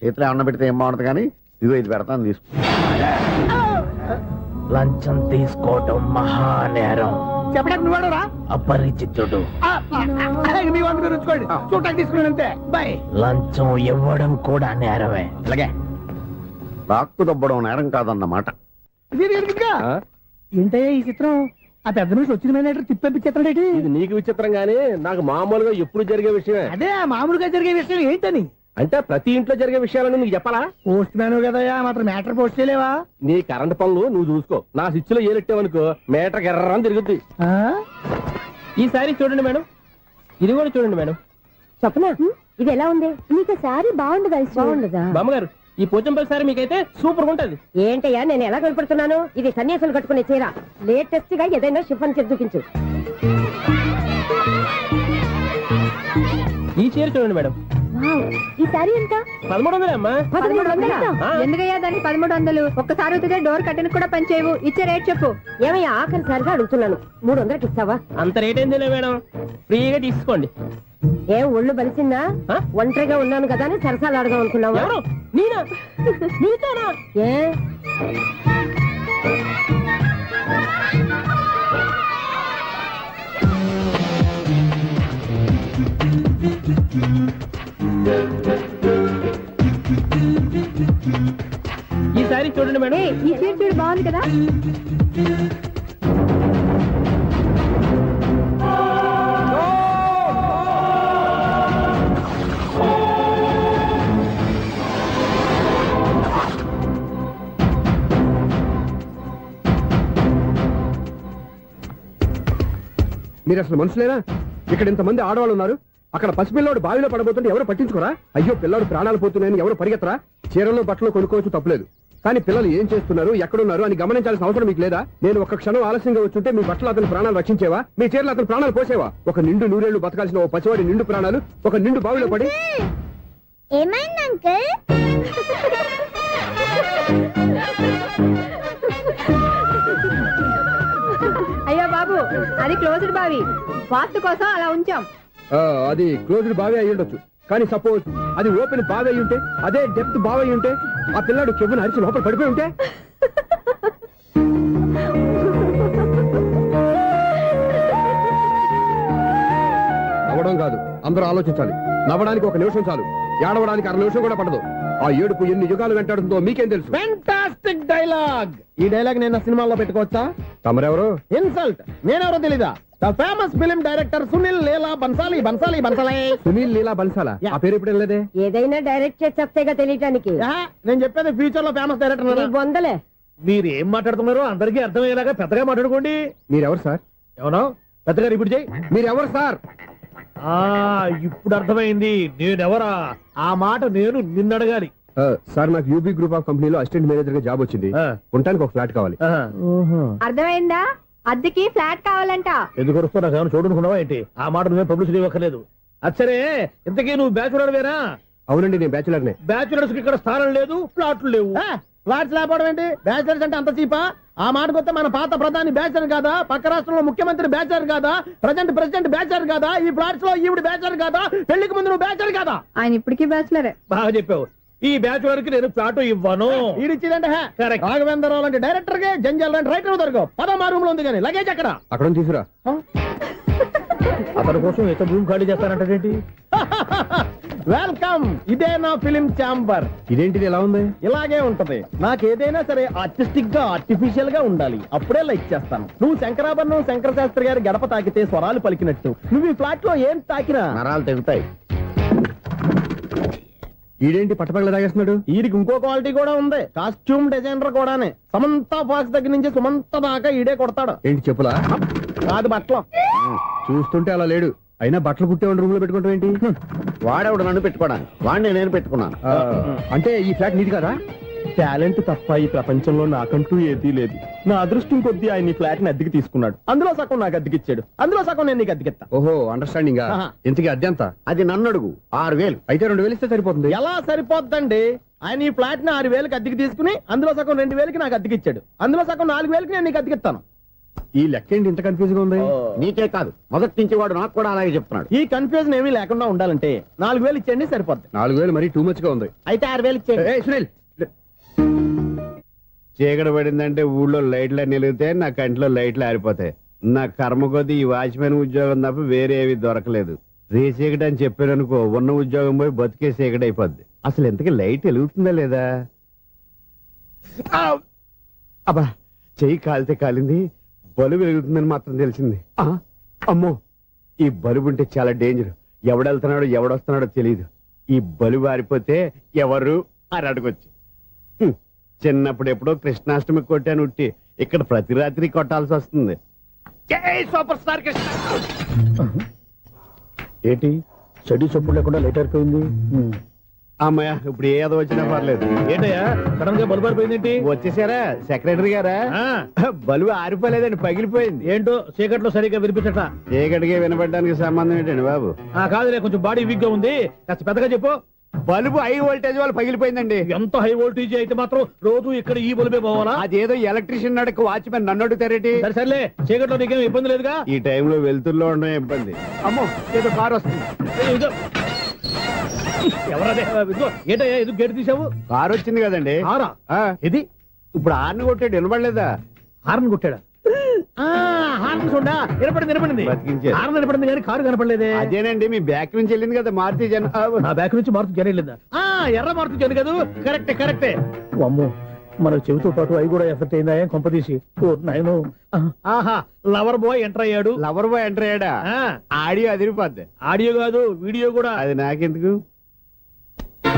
చేతిలో అన్న పెడితే ఏం బాగుంటుంది కానీ ఇదిగో ఇది పెడతాను, తీసుకో. లంచం తీసుకోవటం మహానేరం. చెప్పడానికి నువ్వాడరా? అపరిచితుడు. మీ వంద మీరు ఉంచుకోండి, చూడటానికి తీసుకున్నాను అంతే. బాయ్. లంచం ఇవ్వడం కూడా నేరమే. ఇలాగే రాక్కు దబ్బడం నేరం కాదన్నమాట. ఏంటయ్యా ఈ చిత్రం? ఆ పెద్ద నుంచి వచ్చిన మేనేటర్ తిప్పించేస్తాడేటి? ఇది నీకు విచిత్రం గానీ నాకు మామూలుగా ఎప్పుడు జరిగే విషయమే. అదే మామూలుగా జరిగే విషయం ఏంటని? అంటే ప్రతి ఇంట్లో జరిగే విషయాలను నీకు చెప్పాలా? పోస్ట్ మ్యాన్ కదయ్యా, మాత్రం మ్యాటర్ పోస్ట్ చేయలేవా? నీ కరెంట్ పనులు నువ్వు చూసుకో. నా స్విచ్ లో ఏలెట్టావనుకో మేటర్ ఎర్రని తిరుగుద్ది. ఈసారి చూడండి మేడం, ఇది కూడా చూడండి మేడం. చెప్పనా? ఇది ఎలా ఉంది? నీకు సారీ బాగుండదా? బాగుండదా బామ్మగారు? ఈ పోచంపల్లి సారీ మీకైతే సూపర్ ఉంటది. ఏంటయ్యా నేను ఎలా కనపడుతున్నాను? ఇది సన్యాసులు కట్టుకునే చీర. లేటెస్ట్ గా ఏదైనా షిఫాన్ చేసి చూపించు. ఈ చీర చూడండి మేడం. ఈ సారీ ఎంత? 1300 అమ్మా. 1300? ఎందుకయ్యా దానికి 1300? ఒక్కసారి అవుతుందే డోర్ కట్టెన్ కూడా పనిచేయవు. ఇచ్చే రేట్ చెప్పు. ఏమయ్యా ఆఖరిసారిగా అడుగుతున్నాను, 300కి ఇస్తావా? అంత రేట్ ఏంది మేడం, ఫ్రీగా తీసుకోండి. ఏం ఒళ్ళు బలిసిందా? ఒంటరిగా ఉన్నాను కదా అని సరసాలు అడదాం అనుకున్నావా? నేనా? నీతోనా? ఏ ఈ సారీ చూడండి మేడం. ఈ చీర చూడు, బాగుంది కదా? మీరు అసలు మనుషులేనా? ఇక్కడ ఇంతమంది ఆడవాళ్ళు ఉన్నారు, అక్కడ పసిపిల్లాడు బావిలో పడబోతుంటే ఎవరు పట్టించుకోరా? అయ్యో పిల్లాడు ప్రాణాలు పోతున్నాయని ఎవరు పరిగెత్తరా? చీరలు బట్టలు కొనుక్కోవచ్చు తప్పులేదు, కానీ పిల్లలు ఏం చేస్తున్నారు ఎక్కడున్నారు అని గమనించాల్సిన అవసరం మీకు లేదా? నేను ఒక్క క్షణం ఆలస్యంగా వచ్చుంటే మీ బట్టలు అతని ప్రాణాలు రక్షించేవా? మీ చీరలు అతని ప్రాణాలు పోసేవా? ఒక నిండు నూరేళ్లు బతకాల్సిన ఓ పసివాడి నిండు ప్రాణాలు ఒక నిండు బావిలో పడి. ఏమైంది అంకుల్? అయ్యో బాబు, అది క్లోజ్డ్ బావి, వాస్తు కోసం అలా ఉంచాం. అది క్లోజ్డ్ బావి అయి ఉండొచ్చు, కానీ సపోజ్ అది ఓపెన్ బావి అయి ఉంటే, అదే డెప్త్ బావి అయి ఉంటే, ఆ పిల్లాడు చెవును అరిచి లోపల పడిపోయి ఉంటే? నవ్వడం కాదు, అందరూ ఆలోచించాలి. నవ్వడానికి ఒక నిమిషం చాలు, ఏడవడానికి అర నిమిషం కూడా పడదు. ఆ ఏడుపు ఎన్ని యుగాలు వెంటాడుతుందో మీకేం తెలుసు? Fantastic dialogue. ఈ డైలాగ్ నేను సినిమాలో పెట్టుకోవచ్చా? తమరెవరు? ఇన్సల్ట్. నేనెవరో తెలీదా? The famous film director Sunil Leela Bhansali. Bhansali Bhansali Sunil Leela బన్సాలా? ఆ పేరు ఇప్పుడు లేదే. ఏదైనా డైరెక్ట్ చేసి చెప్తేగా తెలియటానికి. నేను చెప్పేది ఫ్యూచర్ లో ఫేమస్ డైరెక్టర్. బొందలే. మీరు ఏం మాట్లాడుతున్నారో అందరికీ అర్థమయ్యేలాగా పెద్దగా మాట్లాడుకోండి. మీరెవరు సార్? ఎవరో పెద్దగా రిపీట్ చేయి. మీరెవరు సార్? ఇప్పుడు అర్థమైంది నేనెవరా. ఆ మాట నేను నిన్ను అడగాలి. సార్, నాకు యూబీ గ్రూప్ ఆఫ్ కంపెనీలో అసిస్టెంట్ మేనేజర్ గా జాబ్ వచ్చింది. ఉండటానికి ఒక ఫ్లాట్ కావాలి. అర్థమైందా? అద్దెకి ఫ్లాట్ కావాలంట. ఎందుకు వస్తున్నా? నాకు ఏమైనా చూడనుకున్నావా ఏంటి? ఆ మాట నువ్వే పబ్లిసిటీ ఇవ్వక్కర్లేదు. అచ్చరే, ఇంతకీ నువ్వు బ్యాచులర్ వేరా? అవునండి, నేను బ్యాచులర్ నే. బ్యాచులర్స్ కి ఇక్కడ స్థానం లేదు, ఫ్లాట్లు లేవు. ఫ్లాట్స్ లేకపోవడం ఏంటి? బ్యాచిలర్స్ అంటే అంత చీపా? ఆ మాటకొస్తే మన పాత ప్రధాని బ్యాచర్ కాదా? పక్క రాష్ట్రంలో ముఖ్యమంత్రి బ్యాచర్ కాదా? ప్రెసిడెంట్ బ్యాచర్ కాదా? ఈ ఫ్లాట్స్ లో ఈవిడ బ్యాచర్ కాదా? పెళ్లికి ముందు నువ్వు బ్యాచర్ కాదా? ఆయన ఇప్పటికీ బ్యాచులరే. బాగా చెప్పావు. ఈ బ్యాచులర్ కి నేను ఫ్లాట్ ఇవ్వను. ఈడిచ్చిందంటే రాఘవేంద్రరావు లాంటి డైరెక్టర్ కి జంజల్ లాంటి రైటర్ దొరకవు. పదమా రూమ్ లో ఉంది కానీ లగేజ్ అక్కడ. అక్కడ తీసుకురా. అతని కోసం ఎంత రూమ్ ఖాళీ చేస్తానంటే వెల్కమ్. ఇదే నా ఫిలిం ఛాంబర్. ఇదేంటిది ఎలా ఉంది? ఇలాగే ఉంటది. నాకు ఏదైనా సరే ఆర్టిస్టిక్ గా ఆర్టిఫిషియల్ గా ఉండాలి, అప్పుడే లైక్ చేస్తాను. నువ్వు శంకరాభరణం శంకర శాస్త్రి గారి గడప తాకితే స్వరాలు పలికినట్టు నువ్వు ఈ ఫ్లాట్ లో ఏం తాకినా నరాలు తెగుతాయి. ఈడేంటి పట్టపగల తాగేస్తున్నాడు? వీడికి ఇంకో క్వాలిటీ కూడా ఉంది. కాస్ట్యూమ్ డిజైనర్ కూడానే. సమంత ఫాక్స్ దగ్గర నుంచి సుమంత దాకా ఈడే కొడతాడు. ఏంటి చెప్పులా? కాదు, బట్టలు. చూస్తుంటే అలా లేడు. అయినా బట్టలు కుట్టేవాడి రూమ్ లో పెట్టుకుంటాం ఏంటి? వాడేవాడు నన్ను పెట్టుకోవడానికి, వాడిని నేను పెట్టుకున్నాను. అంటే ఈ ఫ్లాట్ నీది కదా? టాలెంట్ తప్ప ఈ ప్రపంచంలో నాకంటూ ఏదీ లేదు. నా అదృష్టం కొద్దీ ఆయన ఈ ఫ్లాట్ ని అద్దెకి తీసుకున్నాడు. అందులో సగం నాకు అద్దెకిచ్చాడు, అందులో సగం నేను నీకు అద్దెకిస్తా. ఓహో, అండర్స్టాండింగ్. ఇంతకీ అద్దె ఎంత? అది నన్ను అడుగు. 6,000. అయితే 2,000 ఇస్తే సరిపోతుంది. ఎలా సరిపోద్దండి? ఆయన ఈ ఫ్లాట్ ని 6,000కి అద్దెకి తీసుకుని అందులో సగం 2,000కి నాకు అద్దెకిచ్చాడు, అందులో సగం 4,000కి నేను నీకు అద్దెకిస్తాను. ఈ లెక్క ఏంటి ఇంత కన్ఫ్యూజ్ గా ఉంది? నీకే కాదు, మొదటి నుంచి వాడు నాకు కూడా అలాగే చెప్తున్నాడు. ఈ కన్ఫ్యూజన్ ఏమీ లేకుండా ఉండాలంటే 4,000 ఇచ్చేయండి, సరిపోద్ది. 4,000 మరీ టూ మచ్ గా ఉంది. అయితే 6,000 ఇచ్చేయండి. సునీల్, చీకటి పడిందంటే ఊళ్ళో లైట్లు నిలిగితే నా కంటిలో లైట్లు ఆరిపోతాయి. నా కర్మ కొద్దీ ఈ వాచ్మెన్ ఉద్యోగం తప్ప వేరే ఏవి దొరకలేదు. రేచీకటి అని చెప్పారనుకో, ఉన్న ఉద్యోగం పోయి బతికే చీకటి అయిపోద్ది. అసలు ఇంతకీ లైట్ వెలుగుతుందా లేదా? అబ్బా, చెయ్యి కాలితే కాలింది, బలుబు వెలుగుతుందని మాత్రం తెలిసింది. అమ్మో, ఈ బలుబు ఉంటే చాలా డేంజర్. ఎవడెళ్తున్నాడో ఎవడొస్తున్నాడో తెలియదు. ఈ బలుబు ఆరిపోతే ఎవరు అని అడగొచ్చు. చిన్నప్పుడు ఎప్పుడో కృష్ణాష్టమి కొట్టాను ఉట్టి, ఇక్కడ ప్రతి రాత్రి కొట్టాల్సి వస్తుంది. జై సూపర్ స్టార్ కృష్ణ. ఏంటి చెడు చెప్పుడు లేకుండా లేట్ అయిపోయింది? అమ్మయ్య, ఇప్పుడు ఏదో వచ్చినా పర్లేదు. ఏంటయ్యా సడన్ గా బల్బు అయిపోయింది? వచ్చేసారా సెక్రటరీ గారా? బలుబు ఆరిపోలేదండి, పగిలిపోయింది. ఏంటో చీకట్లో సరిగ్గా వినిపించట. చీకటికి వినపడడానికి సంబంధం ఏంటండి బాబు? కాదులే, కొంచెం బాడీ వీక్ గా ఉంది, కాస్త పెద్దగా చెప్పు. బల్బు హై వోల్టేజ్ వాళ్ళు పగిలిపోయిందండి. ఎంత హై వోల్టేజ్ అయితే మాత్రం రోజు ఇక్కడ ఈ బల్బే పోవాలా? అదేదో ఎలక్ట్రీషియన్ నడక వాచ్మెన్ నన్ను అడుగుతారేటి? సర్లే, చీకట్లో నీకేం ఇబ్బంది లేదుగా? ఈ టైంలో వెళ్తుల్లో ఉండడం ఇబ్బంది. అమ్మో, ఏదో కారు వస్తుంది. ఎవరదే? ఏంటయ్యా ఇది గేట్ తీసావు? కారు వచ్చింది కదండి. ఇది ఇప్పుడు హార్న్ కొట్టాడు, వినపడలేదా? హార్న్ కొట్టాడా? హార్న్ చూడా వినపడింది. హార్న్ వినపడింది కానీ కారు కనపడలేదే. అదేనండి, మీ బ్యాక్ నుంచి వెళ్ళింది కదా మారుతి జన. నా బ్యాక్ నుంచి మారుతి జన వెళ్ళిందా? ఎర్ర మారుతి జన కదా? కరెక్టే. అమ్మో, మన చెవితో పాటు అవి కూడా ఎఫెక్ట్ అయిందా కొంపదీసి? ఆహా, లవర్ బాయ్ ఎంటర్ అయ్యాడు. లవర్ బాయ్ ఎంటర్ అయ్యాడా? ఆడియో అదిరిపోద్ది. ఆడియో కాదు, వీడియో కూడా. అది నాకెందుకు?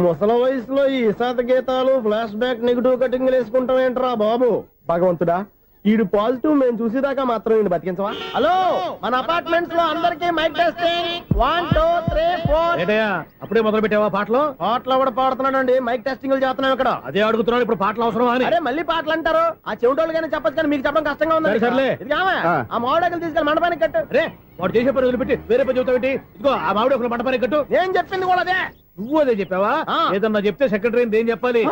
ముసల వయసులో ఈ ఇసాత గీతాలు, ఫ్లాష్ బ్యాక్, నెగిటివ్ కటింగ్ వేసుకుంటాం ఏంట్రా బాబు? భగవంతుడా, ఈడు పాజిటివ్ మేము చూసేదాకా మాత్రం ఈయన బతికించవా? హలో, మన అపార్ట్మెంట్స్ లో అందరికీ మైక్ టెస్టింగ్ 1 2 3 4. ఏటయ్యా అప్పుడే మొదలు పెట్టావా పాటలు? పాటలు కూడా పాడుతున్నాడు అండి, మైక్ టెస్టింగ్ చేస్తున్నాం ఇక్కడ. అదే అడుగుతున్నాడు, ఇప్పుడు పాటలు అవసరం అని. అరే మళ్ళీ పాటలు అంటారు, ఆ చెవిటోళ్ళు కానీ చెప్పచ్చు కానీ మీకు చెప్పడం కష్టంగా ఉంది. సర్లే, ఆ మామిడాకులు తీసుకెళ్ళి మండపానికి కట్టు. రే వాడు చేసే పని వదిలిపెట్టి వేరే పని చెబుతావు ఏంటి? ఇదిగో ఆ మామిడాకులు మండపానికి కట్టు. నేను చెప్పింది కూడా అదే. నువ్వు అదే చెప్పావా? ఏదన్నా చెప్తే సెక్రటరీ ఏం చెప్పాలి?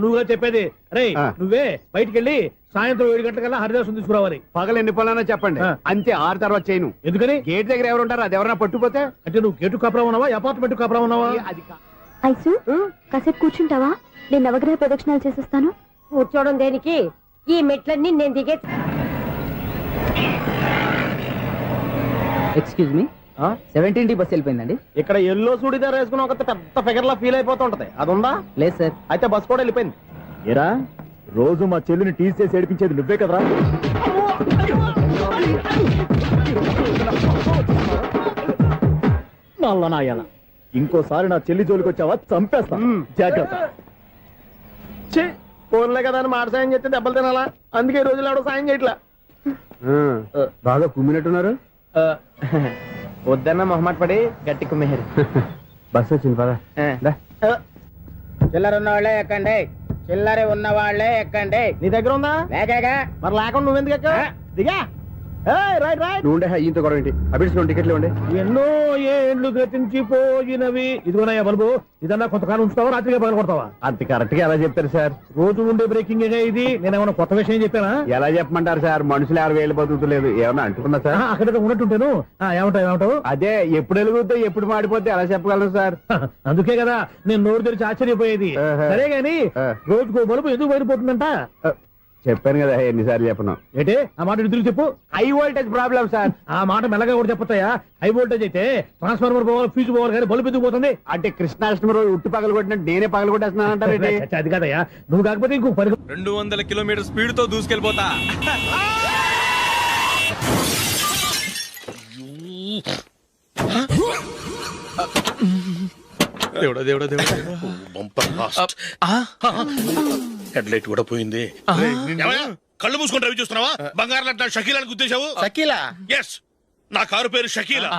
నువ్వుగా చెప్పేది. రే నువ్వే బయటికి వెళ్ళి సాయంత్రం 7 గంటలకల్లా హరిదాసు తీసుకురావాలి. పగలు ఎన్ని పనులైనా చెప్పండి, అంతే. 6 తర్వాత చేయను. ఎందుకని? గేట్ దగ్గర ఎవరు ఉంటారు, అది ఎవరైనా పట్టుపోతే. అంటే నువ్వు గేటు కాపురా ఉన్నావా, అపార్ట్మెంట్ కాపురా ఉన్నావా? ఐసు కాసేపు కూర్చుంటావా? నేను నవగ్రహ ప్రదక్షిణాలు చేసేస్తాను. కూర్చోవడం దేనికి? ఈ మెట్లన్నీ నేను దిగే. ఎక్స్క్యూజ్ మీ, 17D బస్ వెళ్ళిపోయిందండి. ఇక్కడ ఎల్లో చూడిదార్ వేసుకుని ఒక పెద్ద ఫిగర్ లా ఫీల్ అయిపోతూ ఉంటది, అది ఉందా? లేదు సార్. అయితే బస్ కూడా వెళ్ళిపోయింది. ఏరా రోజు మా చెల్లిని టీస్ చేసి ఏడిపించేది నువ్వే కదరా? నల్ల నాయాల, ఇంకోసారి నా చెల్లి జోలికి వచ్చావా చంపేస్తా, జాగ్రత్త. ఫోన్లే కదా అని మాట సాయం చేస్తే దెబ్బలు తినాలా, అందుకే ఈ రోజులు ఎవడో సాయం చేయట్లా. బాగా కుమ్మినట్టున్నారు. వద్దన్న మొహమాట పడి గట్టి కుమ్మేరు. బస్సు వచ్చింది పదా. చిల్లర ఉన్న వాళ్ళే ఎక్కండి, చిల్లర ఉన్న వాళ్ళే ఎక్కండి. నీ దగ్గర ఉందా? లేకగా మరి లేకుండా నువ్వెందుకు ఎక్క? దిగా. Right right. నువ్వు ఈయంతో గొడవ ఏంటి? అభిడిచిన టికెట్లు ఇవ్వండి. ఎన్నో ఏండ్లు గతించిపోయినవి. ఇదిగోనయ్యా బల్బు, ఇదన్నా కొంతకాలం ఉంచుతావా, రాత్రిగా పగల కొడతావా? అంత కరెక్ట్ గా ఎలా చెప్తారు సార్? రోజు ఉండే బ్రేకింగ్ ఇది. నేనేమన్నా కొత్త విషయం చెప్పానా? ఎలా చెప్పమంటారు సార్? మనుషులు 60,000 బతుకుతలేదు, ఏమన్నా అంటున్నా సార్? అక్కడ ఉన్నట్టుంటాను. ఏమంటావు? అదే ఎప్పుడు వెలుగుతో ఎప్పుడు మాడిపోతే ఎలా చెప్పగలను సార్? అందుకే కదా నేను నోరు తెరిచి ఆశ్చర్యపోయేది. సరే గాని రోజుకో బల్బు ఎందుకు బయటపోతుందంట? చెప్పాను కదా ఎన్నిసార్లు చెప్పను. ఏంటి ఆ మాట తిరిగి చెప్పు. High voltage problem sir. ఆ మాట మెల్లగా కూడా చెప్పొచ్చాయా? హై వోల్టేజ్ అయితే ట్రాన్స్ఫార్మర్ పోవాలి, ఫ్యూజ్ పోవాలి, కానీ బల్బు ఎందుకు పోతుంది? అంటే కృష్ణాష్టమి రోజు ఉట్టి పగలు కొట్టినట్టు నేనే పగలు కొట్టేస్తున్నానంటే అది కదయ్యా. నువ్వు కాకపోతే ఇంకో 200 కిలోమీటర్ స్పీడ్ తో దూసుకెళ్ళిపోతా. దేవుడా దేవుడా దేవుడా, హెడ్ లైట్ కూడా పోయింది. కళ్ళు మూసుకొని రవి చూస్తున్నావా? బంగారం లాంటి షకీలాని గుద్దేశావు. షకీలా? ఎస్, నా కారు పేరు Shakeela.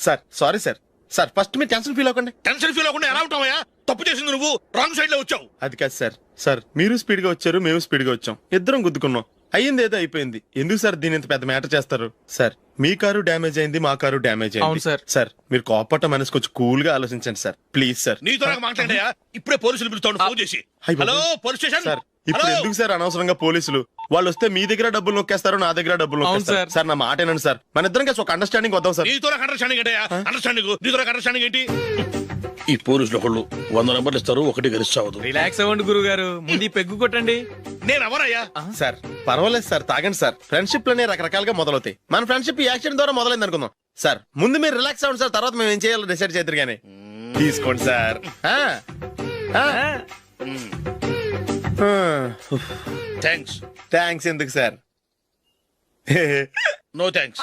Sir sorry sir. Sir first మీరు టెన్షన్ ఫీల్ అవ్వకండి. టెన్షన్ ఫీల్ అవ్వకుండా ఎలా ఉంటావా? తప్పు చేసింది నువ్వు, రాంగ్ సైడ్ లో వచ్చావు. అది కాదు సార్. సార్ మీరు స్పీడ్ గా వచ్చారు, మేము స్పీడ్ గా వచ్చాం, ఇద్దరం గుద్దుకున్నాం. అయ్యింది ఏదో అయిపోయింది. ఎందుకు సార్ దీని ఇంత పెద్ద మ్యాటర్ చేస్తారు? సార్ మీ కారు డ్యామేజ్ అయింది, మా కారు డ్యామేజ్ అయింది. సార్ సార్ మీరు కోపట్ట మనసు కొంచెం కూల్ గా ఆలోచించండి సార్, ప్లీజ్ సార్. నీతో నాకు మాట్లాడాయా? ఇప్పుడే పోలీసులు పిలుస్తాను, ఫోన్ చేసి. Hello police station. సార్ ఇప్పుడు ఎందుకు సార్ అనవసరంగా పోలీసులు? వాళ్ళు వస్తే మీ దగ్గర డబ్బులు నొక్కేస్తారు, నా దగ్గర డబ్బులు నొక్కేస్తారు. సార్ నా మాట ఏనండి సార్, మన ఇద్దరం కలిసి ఒక అండర్స్టాండింగ్ వద్దాం సార్. నీతో నాకు అండర్స్టాండింగ్ ఏంటయ్యా? అండర్స్టాండింగ్ నీతో నాకు అండర్స్టాండింగ్ ఏంటి? ఈ పోలీసులు ఒకళ్ళు 100 నెంబర్లు ఇస్తారు, ఒకటి గెలిచావదు. రిలాక్స్ అవ్వండి గురువు గారు, ముందు పెగ్గు కొట్టండి. నేను ఎవరయ్యా? సార్ పర్వాలేదు సార్, తాగండి సార్. ఫ్రెండ్షిప్ లోనే రకరకాలుగా మొదలవుతాయి. మన ఫ్రెండ్షిప్ ఈ యాక్సిడెంట్ ద్వారా మొదలైంది అనుకుందాం. సార్ ముందు మీరు రిలాక్స్ అవ్వండి సార్, తర్వాత మేము ఏం చేయాలో డిసైడ్ చేద్దరు గానీ. తీసుకోండి సార్. థ్యాంక్స్. థ్యాంక్స్ ఎందుకు సార్? No thanks.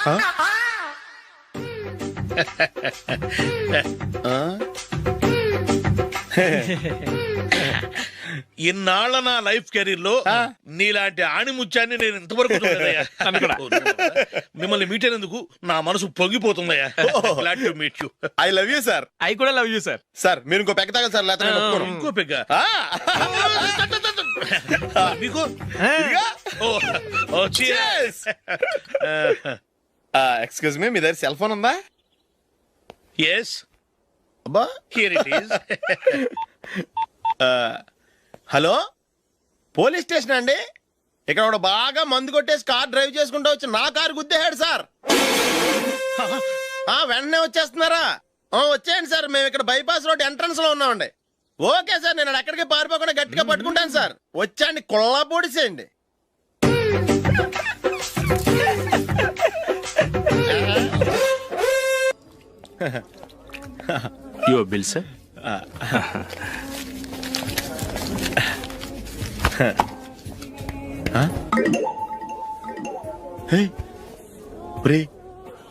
ఇన్నాళ్ళ నా లైఫ్ కెరీర్ లో నీలాంటి ఆణిముత్యాన్ని నేను ఇంతవరకు చూడలేదయ్యా. మిమ్మల్ని మీట్ అయినందుకు నా మనసు పొంగిపోతుందయ్యా. Glad to meet you. I love you sir. I కూడా లవ్ యూ సార్. సార్ మీరు ఇంకో పెక్క తాగండి సార్, లేకపోతే ఇంకో పెగ్గ మీకు. ఎక్స్క్యూజ్ మీ, మీ దగ్గర సెల్ ఫోన్ ఉందా? ఎస్, అబ్బా here it is. Hello police station అండి. ఇక్కడ ఒకడు బాగా మందు కొట్టేసి కార్ డ్రైవ్ చేసుకుంటూ వచ్చి నా కారు గుద్దేశాడు సార్. వెంటనే వచ్చేస్తున్నారా? వచ్చేయండి సార్, మేము ఇక్కడ బైపాస్ రోడ్ ఎంట్రన్స్ లో ఉన్నామండి. ఓకే సార్, నేను ఎక్కడికి పారిపోకుండా గట్టిగా పట్టుకుంటాను సార్. వచ్చాండి, కుళ్ళ పొడిసేయండి. Your bill sir.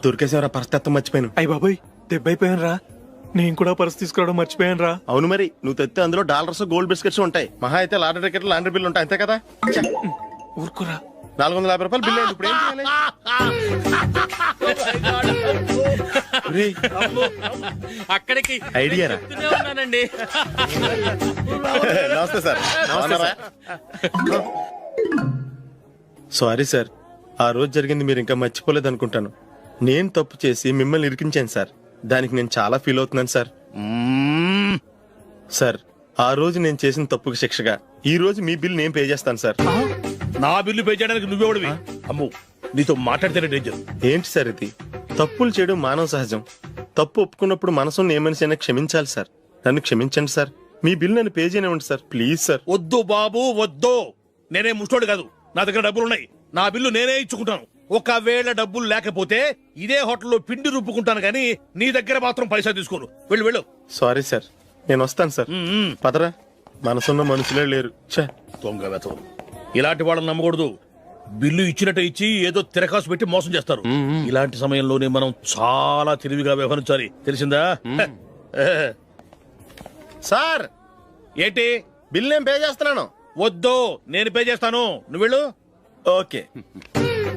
దొరికేసేవరా? పరిస్థితి మర్చిపోయాను. అయ్య బాబాయ్, దెబ్బైపోయాను రా. నేను కూడా పర్స్ తీసుకురావడం మర్చిపోయాను రా. అవును మరి, నువ్వు తెస్తే అందులో డాలర్స్ గోల్డ్ బిస్కెట్స్ ఉంటాయి. మహా అయితే లాటరీ టికెట్ లాండ్రీ బిల్ ఉంటాయి, అంతే కదా? ఊరుకురా, రూపాయలు బిల్ అయింది. ఇప్పుడు ఏం చేయాలి? రేయ్, అక్కడికి ఐడియా రా. ఉన్నానండి. నమస్తే సార్. సారీ సార్, ఆ రోజు జరిగింది మీరు ఇంకా మర్చిపోలేదు అనుకుంటాను. నేను తప్పు చేసి మిమ్మల్ని ఇరికించాను సార్. దానికి నేను చాలా ఫీల్ అవుతున్నాను సార్. సార్, ఆ రోజు నేను చేసిన తప్పుకి శిక్షగా ఈ రోజు మీ బిల్ నేను పే చేస్తాను సార్. నా బిల్లు పే చేయడానికి నువ్వెవడివి? అమ్ము, నీతో మాట్లాడితేనే డేంజర్. ఏంటి సార్ ఇది? తప్పులు చేయడం మానవ సహజం. తప్పు ఒప్పుకున్నప్పుడు మనసుని ఏ మనిషి అయినా క్షమించాలి సార్. నన్ను క్షమించండి సార్. మీ బిల్ నన్ను పే చేయనివ్వండి సార్, ప్లీజ్ సార్. వద్దు బాబు వద్దు. నేనే ముష్టోడు కాదు, నా దగ్గర డబ్బులున్నాయి. నా బిల్లు నేనే ఇచ్చుకుంటాను. ఒకవేళ డబ్బులు లేకపోతే ఇదే హోటల్లో పిండి రుబ్బుకుంటాను కానీ నీ దగ్గర మాత్రం పైసా తీసుకోను. వెళ్ళు వెళ్ళు. సారీ సార్, నేను వస్తాను సార్. పదరా, మనసున్న మనుషులే లేరు. ఛే, దొంగ వెతవు. ఇలాంటి వాళ్ళని నమ్మకూడదు. బిల్లు ఇచ్చినట్టు ఇచ్చి ఏదో తిరకాసు పెట్టి మోసం చేస్తారు. ఇలాంటి సమయంలోనే మనం చాలా తెలివిగా వ్యవహరించాలి, తెలిసిందా? సార్, ఏంటి? బిల్ నేను పే చేస్తున్నాను. వద్దు, నేను పే చేస్తాను. నువ్వు వెళ్ళు. ఓకే,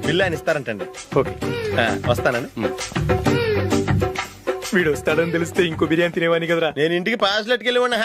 బిల్ ఆయన ఇస్తారంటండి. ఓకే, వస్తానండి. వీడు వస్తాడని తెలిస్తే ఇంకో బిర్యానీ తినేవాని కదరా. నేను ఇంటికి పాస్లెట్కి వెళ్ళి ఉన్నా.